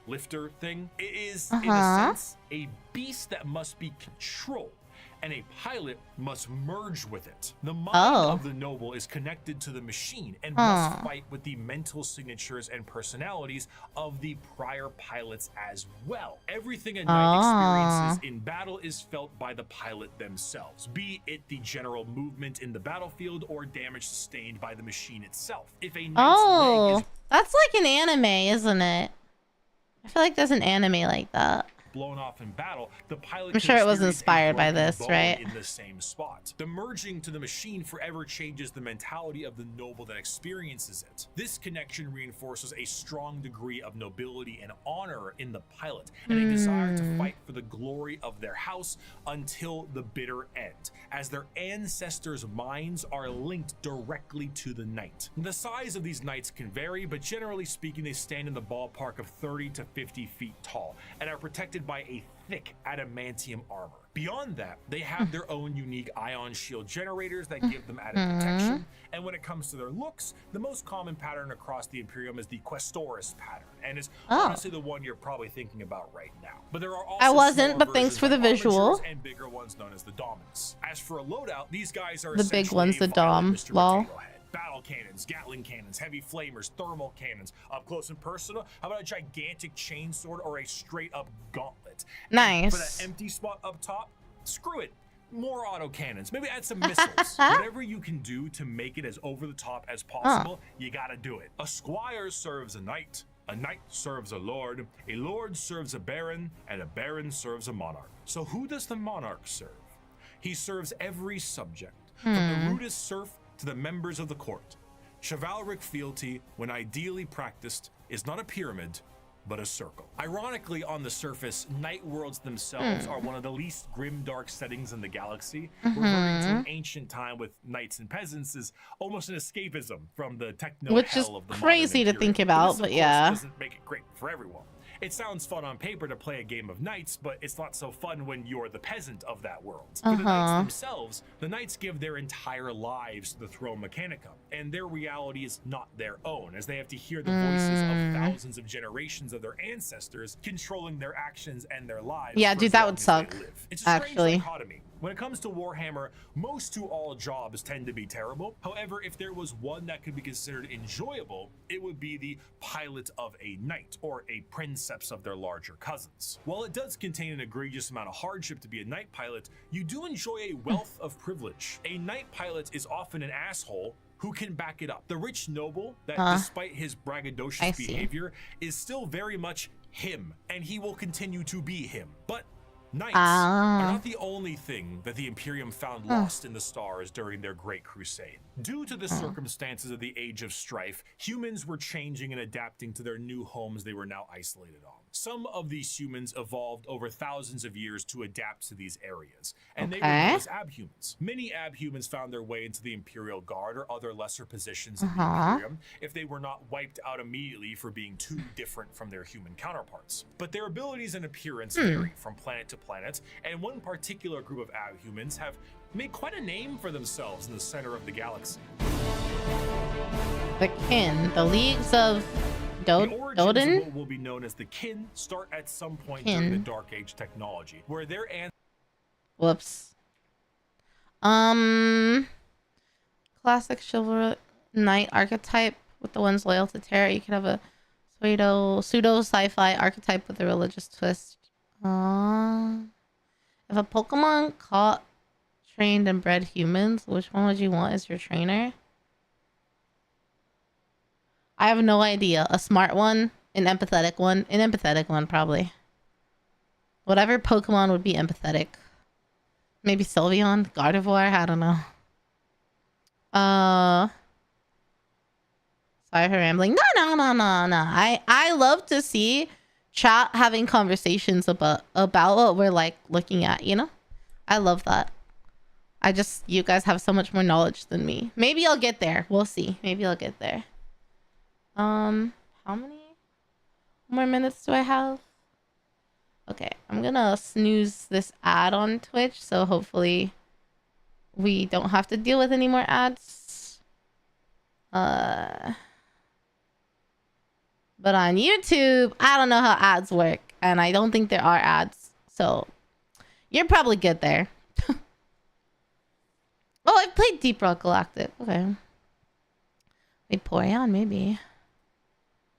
lifter thing. It is, in a sense, a beast that must be controlled, and a pilot must merge with it. The mind of the noble is connected to the machine and must fight with the mental signatures and personalities of the prior pilots as well. Everything a knight experiences in battle is felt by the pilot themselves, be it the general movement in the battlefield or damage sustained by the machine itself. If a knight's leg is that's like an anime, isn't it? I feel like there's an anime like that. Blown off in battle, the pilot I'm sure it was inspired by this, right? In the same spot. The merging to the machine forever changes the mentality of the noble that experiences it. This connection reinforces a strong degree of nobility and honor in the pilot, and a desire to fight for the glory of their house until the bitter end, as their ancestors' minds are linked directly to the knight. The size of these knights can vary, but generally speaking, they stand in the ballpark of 30 to 50 feet tall and are protected by a thick adamantium armor. Beyond that, they have their own unique ion shield generators that give them added protection. And when it comes to their looks, the most common pattern across the Imperium is the Questoris pattern, and is honestly the one you're probably thinking about right now. But there are also I wasn't, but thanks for the visual. And bigger ones known as the Dominus. As for a loadout, these guys are the big ones, the Dom. Lol. Battle cannons, Gatling cannons, heavy flamers, thermal cannons. Up close and personal, how about a gigantic chainsword or a straight up gauntlet? Nice. For that empty spot up top, screw it. More auto cannons. Maybe add some missiles. Whatever you can do to make it as over the top as possible, you gotta do it. A squire serves a knight serves a lord serves a baron, and a baron serves a monarch. So who does the monarch serve? He serves every subject, from the rudest serf to the members of the court. Chivalric fealty, when ideally practiced, is not a pyramid, but a circle. Ironically, on the surface, night worlds themselves are one of the least grimdark settings in the galaxy. Reverting to an ancient time with knights and peasants is almost an escapism from the techno which hell is of the crazy to Imperium. think about, this, but of course, yeah. doesn't make it great for everyone. It sounds fun on paper to play a game of knights, but it's not so fun when you're the peasant of that world. For the knights themselves, the knights give their entire lives to the throne Mechanica, and their reality is not their own, as they have to hear the voices of thousands of generations of their ancestors controlling their actions and their lives. Yeah, dude, that would suck. It's a strange dichotomy. When it comes to Warhammer, most to all jobs tend to be terrible. However, if there was one that could be considered enjoyable, it would be the pilot of a knight, or a princeps of their larger cousins. While it does contain an egregious amount of hardship to be a knight pilot, you do enjoy a wealth of privilege. A knight pilot is often an asshole who can back it up. The rich noble that, despite his braggadocious behavior, is still very much him, and he will continue to be him. But knights are not the only thing that the Imperium found lost in the stars during their Great Crusade. Due to the circumstances of the Age of Strife, humans were changing and adapting to their new homes they were now isolated on. Some of these humans evolved over thousands of years to adapt to these areas, and they were known as abhumans. Many abhumans found their way into the Imperial Guard or other lesser positions in the Imperium if they were not wiped out immediately for being too different from their human counterparts. But their abilities and appearance vary from planet to planet, and one particular group of abhumans have made quite a name for themselves in the center of the galaxy. The kin, the leagues of Odin, what will be known as the kin, start at some point during the Dark Age technology, where their classic chivalry knight archetype with the ones loyal to Terra. You could have a pseudo sci-fi archetype with a religious twist. If a Pokemon caught, trained, and bred humans, which one would you want as your trainer? I have no idea. A smart one, an empathetic one, probably. Whatever Pokemon would be empathetic. Maybe Sylveon, Gardevoir, I don't know. Sorry for rambling. No. I love to see chat having conversations about what we're like looking at, you know? I love that. You guys have so much more knowledge than me. Maybe I'll get there. We'll see. Maybe I'll get there. How many more minutes do I have? Okay, I'm gonna snooze this ad on Twitch, so hopefully we don't have to deal with any more ads. But on YouTube, I don't know how ads work, and I don't think there are ads, so you're probably good there. Oh, I played Deep Rock Galactic. Okay. Wait, Porygon, maybe.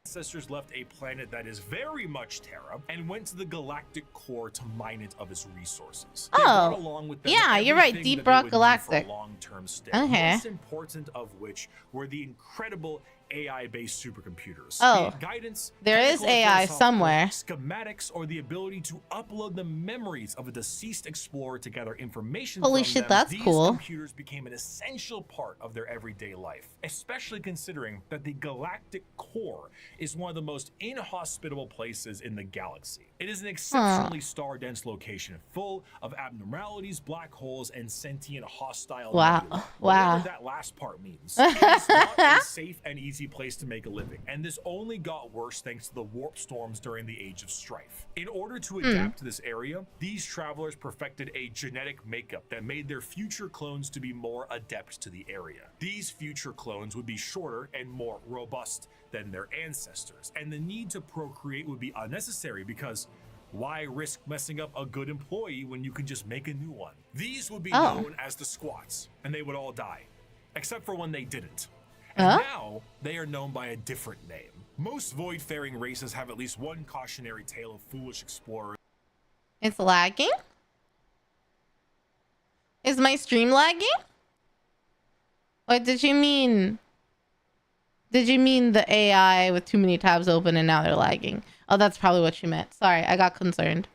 Ancestors left a planet that is very much Terra and went to the galactic core to mine it of its resources. Oh, yeah, you're right. Deep Rock Galactic. Long-term stay. Okay. Most important of which were the incredible AI-based supercomputers. Oh, guidance, there is AI somewhere. Schematics, or the ability to upload the memories of a deceased explorer to gather information. Holy shit, that's cool. These computers became an essential part of their everyday life, especially considering that the galactic core is one of the most inhospitable places in the galaxy. It is an exceptionally star-dense location, full of abnormalities, black holes, and sentient hostile nebula. Whatever that last part means. It is not a safe and easy place to make a living, and this only got worse thanks to the warp storms during the Age of Strife. In order to adapt to this area, these travelers perfected a genetic makeup that made their future clones to be more adept to the area. These future clones would be shorter and more robust than their ancestors, and the need to procreate would be unnecessary because why risk messing up a good employee when you can just make a new one? These would be known as the squats, and they would all die, except for when they didn't. And now, they are known by a different name. Most void-faring races have at least one cautionary tale of foolish explorers. It's lagging? Is my stream lagging? What did you mean? Did you mean the AI with too many tabs open and now they're lagging? Oh, that's probably what you meant. Sorry, I got concerned.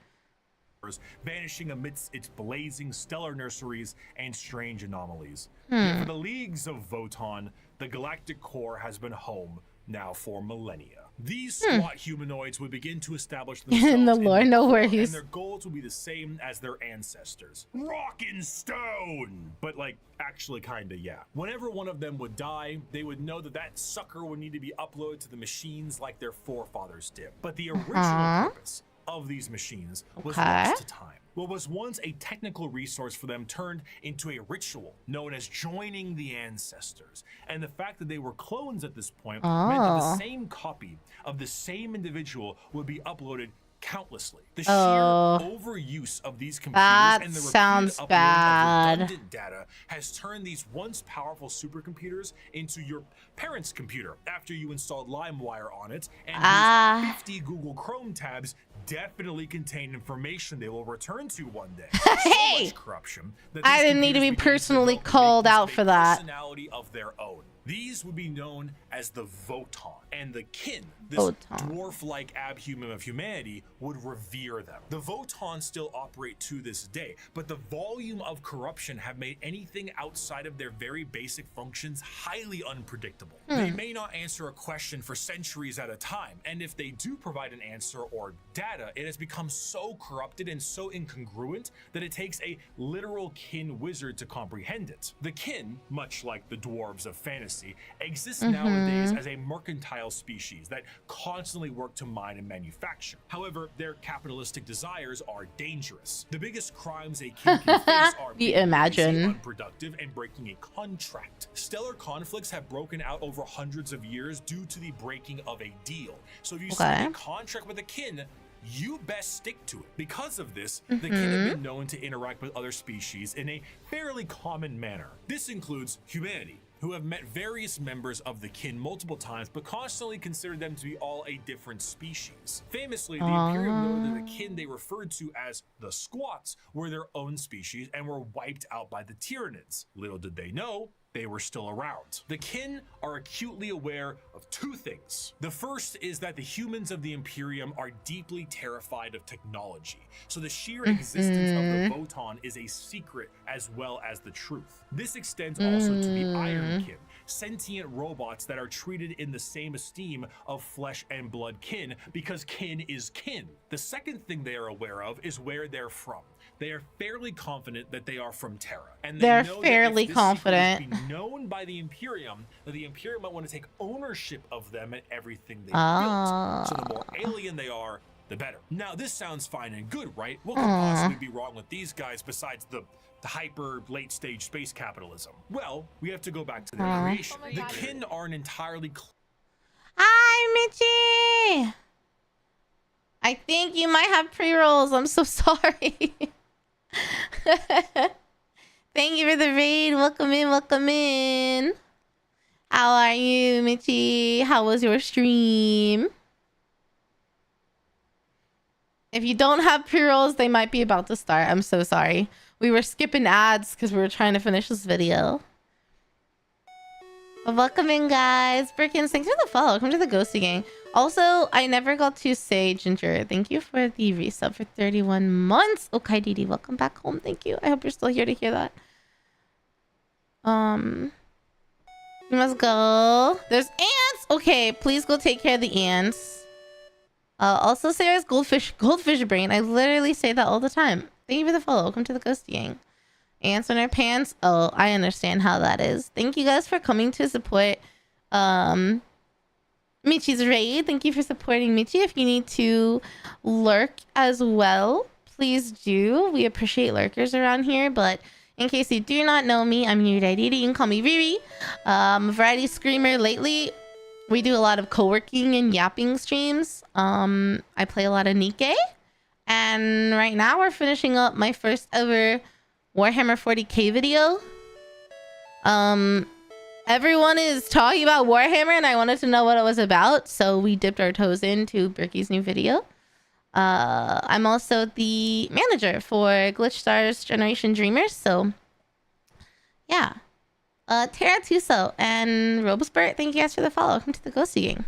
Vanishing amidst its blazing stellar nurseries and strange anomalies. Yet for the leagues of Votann, the galactic core has been home now for millennia. These squat humanoids would begin to establish themselves in the lore, no worries. and their goals would be the same as their ancestors. Rock and stone! But like, actually kinda, yeah. Whenever one of them would die, they would know that that sucker would need to be uploaded to the machines like their forefathers did. But the original purpose of these machines was lost to time. What was once a technical resource for them turned into a ritual known as joining the ancestors. And the fact that they were clones at this point meant that the same copy of the same individual would be uploaded countlessly. The sheer overuse of these computers and the repeated uploading of redundant data has turned these once powerful supercomputers into your parents' computer after you installed LimeWire on it, and these 50 Google Chrome tabs definitely contain information they will return to one day. Hey! So much corruption that I didn't need to be personally called out for that. Personality of their own. These would be known as the Votann, and the kin, this dwarf-like abhuman of humanity, would revere them. The Votann still operate to this day, but the volume of corruption have made anything outside of their very basic functions highly unpredictable. They may not answer a question for centuries at a time, and if they do provide an answer or data, it has become so corrupted and so incongruent that it takes a literal kin wizard to comprehend it. The kin, much like the dwarves of fantasy, exist nowadays as a mercantile species that constantly work to mine and manufacture. However, their capitalistic desires are dangerous. The biggest crimes a kin can face are being unproductive and breaking a contract. Stellar conflicts have broken out over hundreds of years due to the breaking of a deal. So if you sign a contract with a kin, you best stick to it. Because of this, the kin have been known to interact with other species in a fairly common manner. This includes humanity, who have met various members of the kin multiple times, but constantly considered them to be all a different species. Famously, the Imperium noted that the kin they referred to as the Squats were their own species and were wiped out by the Tyranids. Little did they know, they were still around. The kin are acutely aware of two things. The first is that the humans of the Imperium are deeply terrified of technology, so the sheer existence of the Votann is a secret as well as the truth. This extends also to the Iron Kin, sentient robots that are treated in the same esteem of flesh and blood kin, because kin is kin. The second thing they are aware of is where they're from. They are fairly confident that they are from Terra, and they're fairly confident known by the Imperium that the Imperium might want to take ownership of them and everything they built. So the more alien they are, the better. Now this sounds fine and good, right? What could possibly be wrong with these guys besides the hyper late stage space capitalism? Well, we have to go back to their creation. The kin aren't entirely Hi, Mitchie! I think you might have pre-rolls. I'm so sorry. Thank you for the raid. Welcome in, welcome in. How are you, Mitchie? How was your stream? If you don't have pre-rolls, they might be about to start. I'm so sorry. We were skipping ads because we were trying to finish this video. But welcome in, guys. Brickins, thanks for the follow. Welcome to the Ghosty Gang. Also, I never got to say Ginger. Thank you for the resub for 31 months. Okay, Didi, welcome back home. Thank you. I hope you're still here to hear that. We must go. There's ants. Okay, please go take care of the ants. Also, Sarah's goldfish brain. I literally say that all the time. Thank you for the follow. Welcome to the Ghosty Gang. Ants in our pants. Oh, I understand how that is. Thank you guys for coming to support Michi's raid. Thank you for supporting Michi. If you need to lurk as well, please do. We appreciate lurkers around here. But in case you do not know me, I'm your Didi. You can call me Riri. I'm a variety screamer. Lately, we do a lot of co-working and yapping streams. I play a lot of Nikkei. And right now we're finishing up my first ever Warhammer 40k video. Everyone is talking about Warhammer and I wanted to know what it was about, so we dipped our toes into Bricky's new video. I'm also the manager for Glitch Stars Generation Dreamers, so yeah. Terra Tuso and Robospurt, thank you guys for the follow. Welcome to the Ghosty Gang.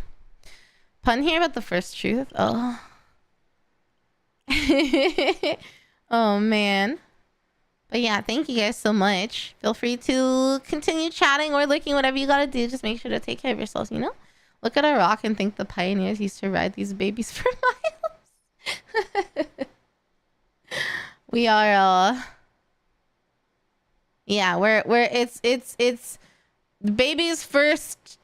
Pun here about the first truth. Oh. Oh man. But yeah, thank you guys so much. Feel free to continue chatting or looking, whatever you gotta do. Just make sure to take care of yourselves, you know? Look at our rock and think the pioneers used to ride these babies for miles. We are yeah, it's baby's first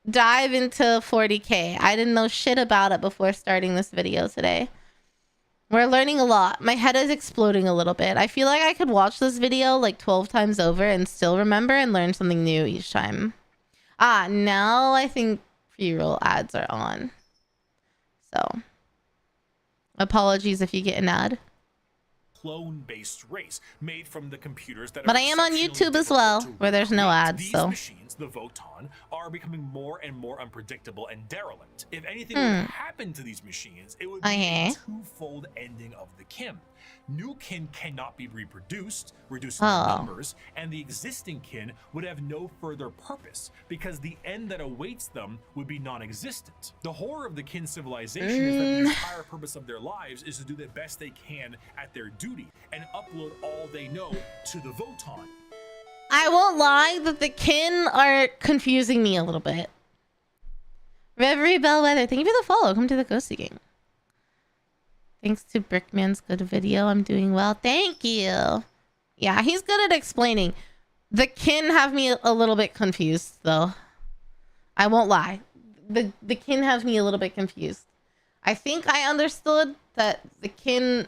dive into 40k. I didn't know shit about it before starting this video today. We're learning a lot. My head is exploding a little bit. I feel like I could watch this video like 12 times over and still remember and learn something new each time. Ah, now I think pre-roll ads are on. So, apologies if you get an ad. Clone-based race made from the computers that but I am on YouTube as well, where there's no ads. These so machines, the Votann, are becoming more and more unpredictable and derelict. If anything would happen to these machines, it would be a twofold ending of the kin. New kin cannot be reproduced, reducing their numbers, and the existing kin would have no further purpose because the end that awaits them would be non-existent. The horror of the kin civilization is that the entire purpose of their lives is to do the best they can at their duty and upload all they know to the Votann. I won't lie that the kin are confusing me a little bit. Reverie Bellwether, thank you for the follow. Welcome to the Ghosty Gang. Thanks to Brickman's good video. I'm doing well. Thank you. Yeah, he's good at explaining. The kin have me a little bit confused, though. I won't lie. The kin has me a little bit confused. I think I understood that the kin.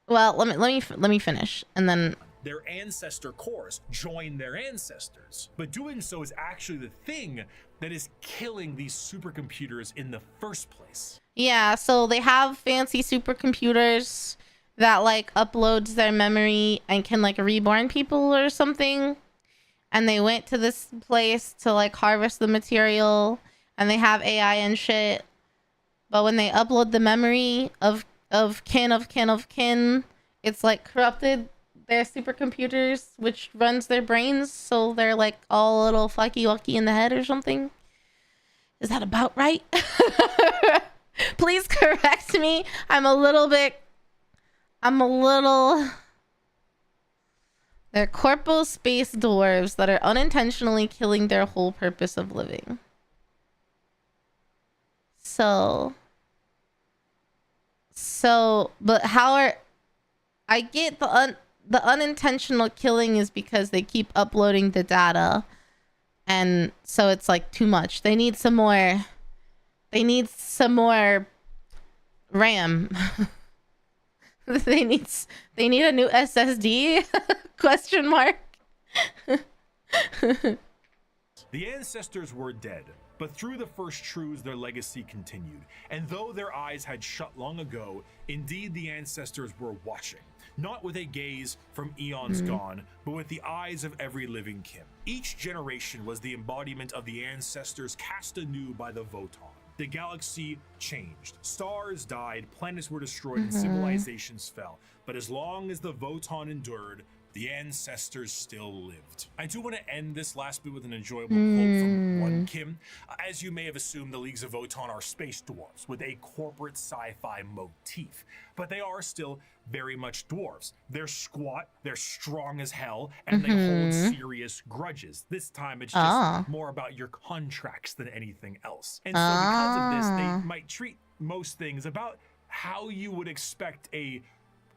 Well, let me finish, and then. Their ancestor cores join their ancestors, but doing so is actually the thing that is killing these supercomputers in the first place. Yeah, so they have fancy supercomputers that like uploads their memory and can like reborn people or something. And they went to this place to like harvest the material, and they have AI and shit. But when they upload the memory of kin, it's like corrupted their supercomputers, which runs their brains, so they're like all a little fucky wucky in the head or something. Is that about right? Please correct me. They're corpo space dwarves that are unintentionally killing their whole purpose of living. So, but how are... I get the unintentional killing is because they keep uploading the data, and so it's like too much. They need some more RAM. they need a new SSD? Question mark. The ancestors were dead, but through the first truths their legacy continued. And though their eyes had shut long ago, indeed the ancestors were watching. Not with a gaze from eons gone, but with the eyes of every living kin. Each generation was the embodiment of the ancestors cast anew by the Votann. The galaxy changed. Stars died, planets were destroyed, and civilizations fell. But as long as the Votann endured, the ancestors still lived. I do want to end this last bit with an enjoyable quote from one Kim. As you may have assumed, the Leagues of Votann are space dwarves with a corporate sci-fi motif, but they are still very much dwarves. They're squat, they're strong as hell, and they hold serious grudges. This time it's just more about your contracts than anything else. And so because of this, they might treat most things about how you would expect a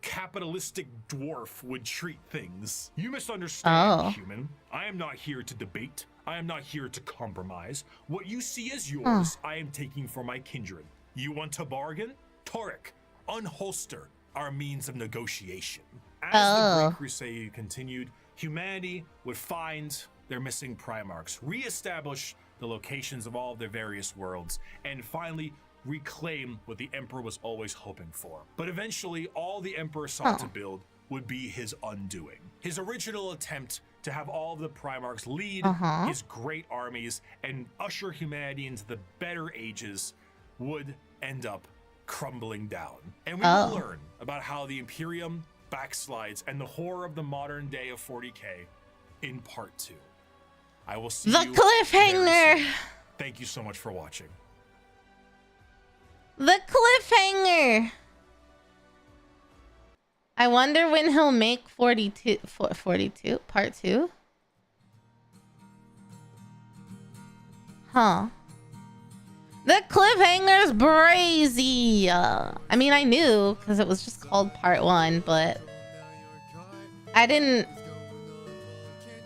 capitalistic dwarf would treat things. You misunderstand, human. I am not here to debate. I am not here to compromise. What you see as yours, I am taking for my kindred. You want to bargain? Torek, unholster our means of negotiation. As the Great Crusade continued, humanity would find their missing Primarchs, reestablish the locations of all of their various worlds, and finally reclaim what the Emperor was always hoping for. But eventually, all the Emperor sought to build would be his undoing. His original attempt to have all of the Primarchs lead his great armies and usher humanity into the better ages would end up crumbling down. And we will learn about how the Imperium backslides and the horror of the modern day of 40k in part 2. I will see you the cliffhanger. Thank you so much for watching. The cliffhanger. I wonder when he'll make 42 part 2. The cliffhanger's brazy. I mean, I knew because it was just called part 1, but I didn't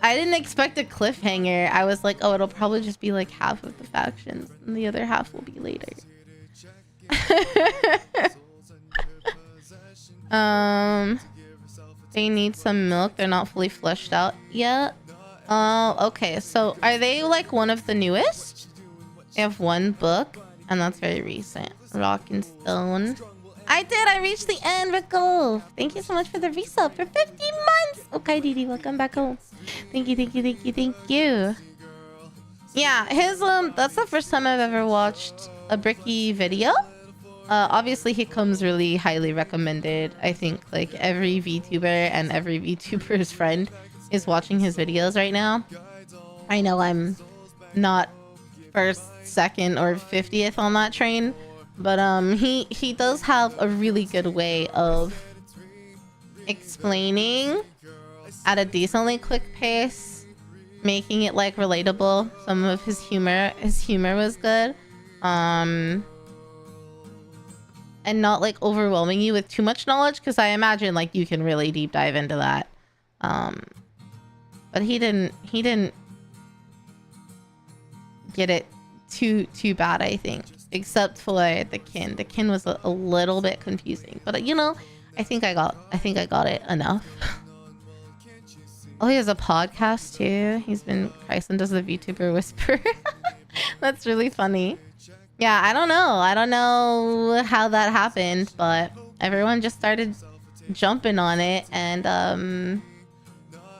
expect a cliffhanger. I was like, oh, it'll probably just be like half of the factions and the other half will be later. They need some milk. They're not fully fleshed out yet. Okay, so are they like one of the newest? They have 1 book, and that's very recent. Rock and Stone. I reached the end, Rico. Thank you so much for the resub for 50 months. Okay, Didi, welcome back home. Thank you. Yeah, his that's the first time I've ever watched a Bricky video. Obviously he comes really highly recommended. I think like every VTuber and every VTuber's friend is watching his videos right now. I know I'm not first, second, or 50th on that train, but he does have a really good way of explaining at a decently quick pace, making it like relatable. Some of his humor was good, and not like overwhelming you with too much knowledge, because I imagine like you can really deep dive into that. But he didn't get it too bad, I think, except for the kin. The kin was a little bit confusing, but you know, I think I got it enough. Oh, he has a podcast too. Christ does the VTuber Whisper. That's really funny. Yeah, I don't know how that happened, but everyone just started jumping on it, and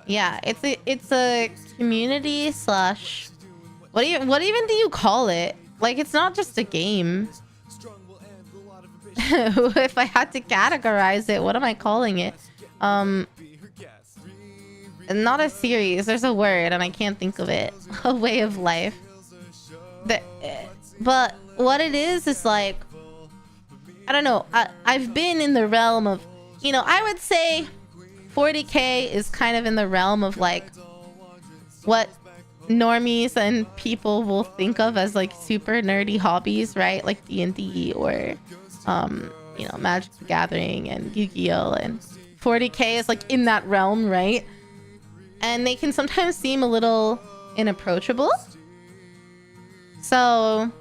yeah, it's a community slash, what even do you call it? Like, it's not just a game. If I had to categorize it, what am I calling it? Not a series, there's a word and I can't think of it. A way of life. But what it is like, I don't know, I've been in the realm of, you know, I would say 40k is kind of in the realm of like what normies and people will think of as like super nerdy hobbies, right? Like D&D or you know, Magic the Gathering and Yu-Gi-Oh, and 40k is like in that realm, right? And they can sometimes seem a little inapproachable. So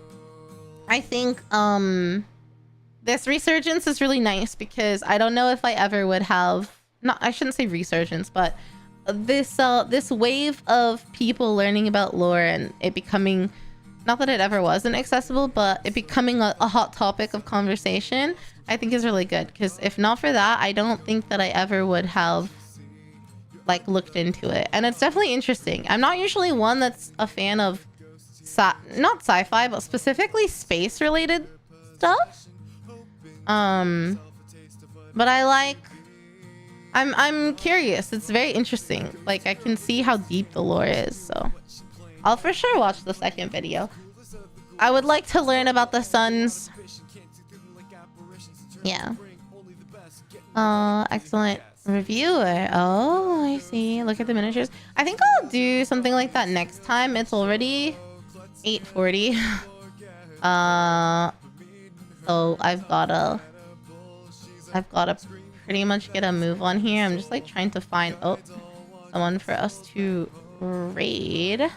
I think this resurgence is really nice, because I don't know if I ever would have, I shouldn't say resurgence, but this wave of people learning about lore and it becoming, not that it ever wasn't accessible, but it becoming a hot topic of conversation, I think is really good. Because if not for that, I don't think that I ever would have like looked into it. And it's definitely interesting. I'm not usually one that's a fan of not sci-fi, but specifically space related stuff. But I'm curious. It's very interesting. Like, I can see how deep the lore is, so I'll for sure watch the second video. I would like to learn about the suns. Yeah. Excellent reviewer. Oh, I see. Look at the miniatures. I think I'll do something like that next time. It's already 8:40. So I've gotta pretty much get a move on here. I'm just like trying to find someone for us to raid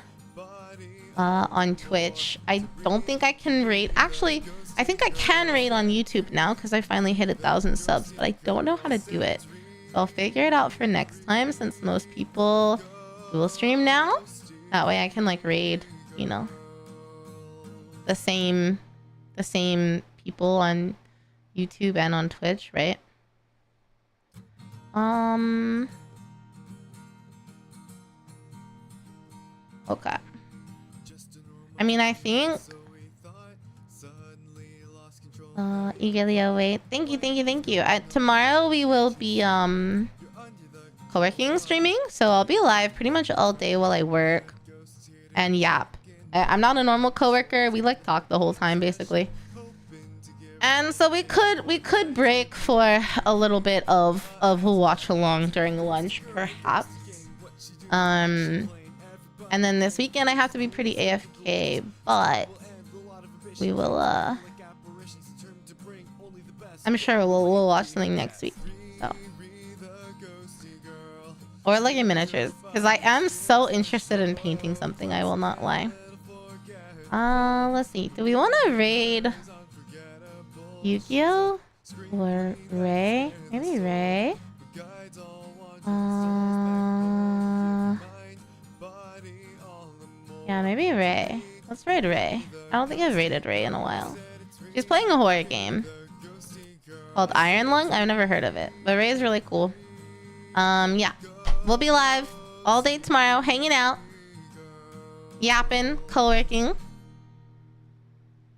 on Twitch. I don't think I can raid. Actually, I think I can raid on YouTube now because I finally hit 1,000 subs, but I don't know how to do it. So I'll figure it out for next time, since most people will stream now. That way I can like raid, you know, the same people on YouTube and on Twitch, right? Okay. I mean, I think eagerly await. Thank you. Tomorrow we will be co-working streaming, so I'll be live pretty much all day while I work and yap. I'm not a normal coworker. We like talk the whole time basically. And so we could break for a little bit of watch along during lunch, perhaps. And then this weekend I have to be pretty AFK, but we will I'm sure we'll watch something next week. So. Or like in miniatures, because I am so interested in painting something, I will not lie. Let's see. Do we want to raid Yu-Gi-Oh? Or Ray? Maybe Ray? Yeah, maybe Ray. Let's raid Ray. I don't think I've raided Ray in a while. She's playing a horror game called Iron Lung. I've never heard of it, but Ray is really cool. Yeah. We'll be live all day tomorrow, hanging out, yapping, co-working.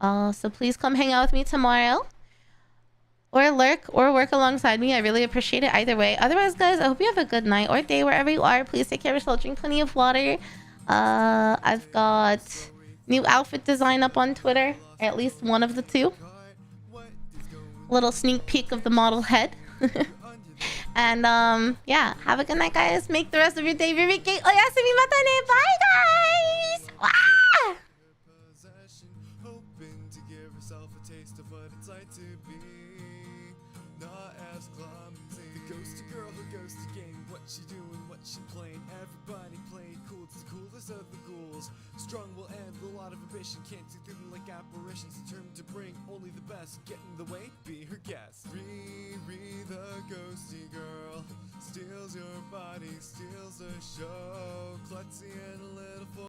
So please come hang out with me tomorrow. Or lurk or work alongside me. I really appreciate it either way. Otherwise, guys, I hope you have a good night or day wherever you are. Please take care of yourself. Drink plenty of water. I've got new outfit design up on Twitter. At least one of the two. Little sneak peek of the model head. And yeah, have a good night, guys. Make the rest of your day very gay. Oyasumi matane. Bye, guys. Wah! Hoping to give herself a taste of what it's like to be not as clumsy. The ghosty girl who goes to game. What she doing, what she playing. Everybody playing cool. It's the coolest of the ghouls. Strong will end a lot of ambition. Can't see through them like apparitions. Determined to bring only the best. Get in the way, be her guest. Riri, the ghosty girl, steals your body, steals the show. Klutzy and a little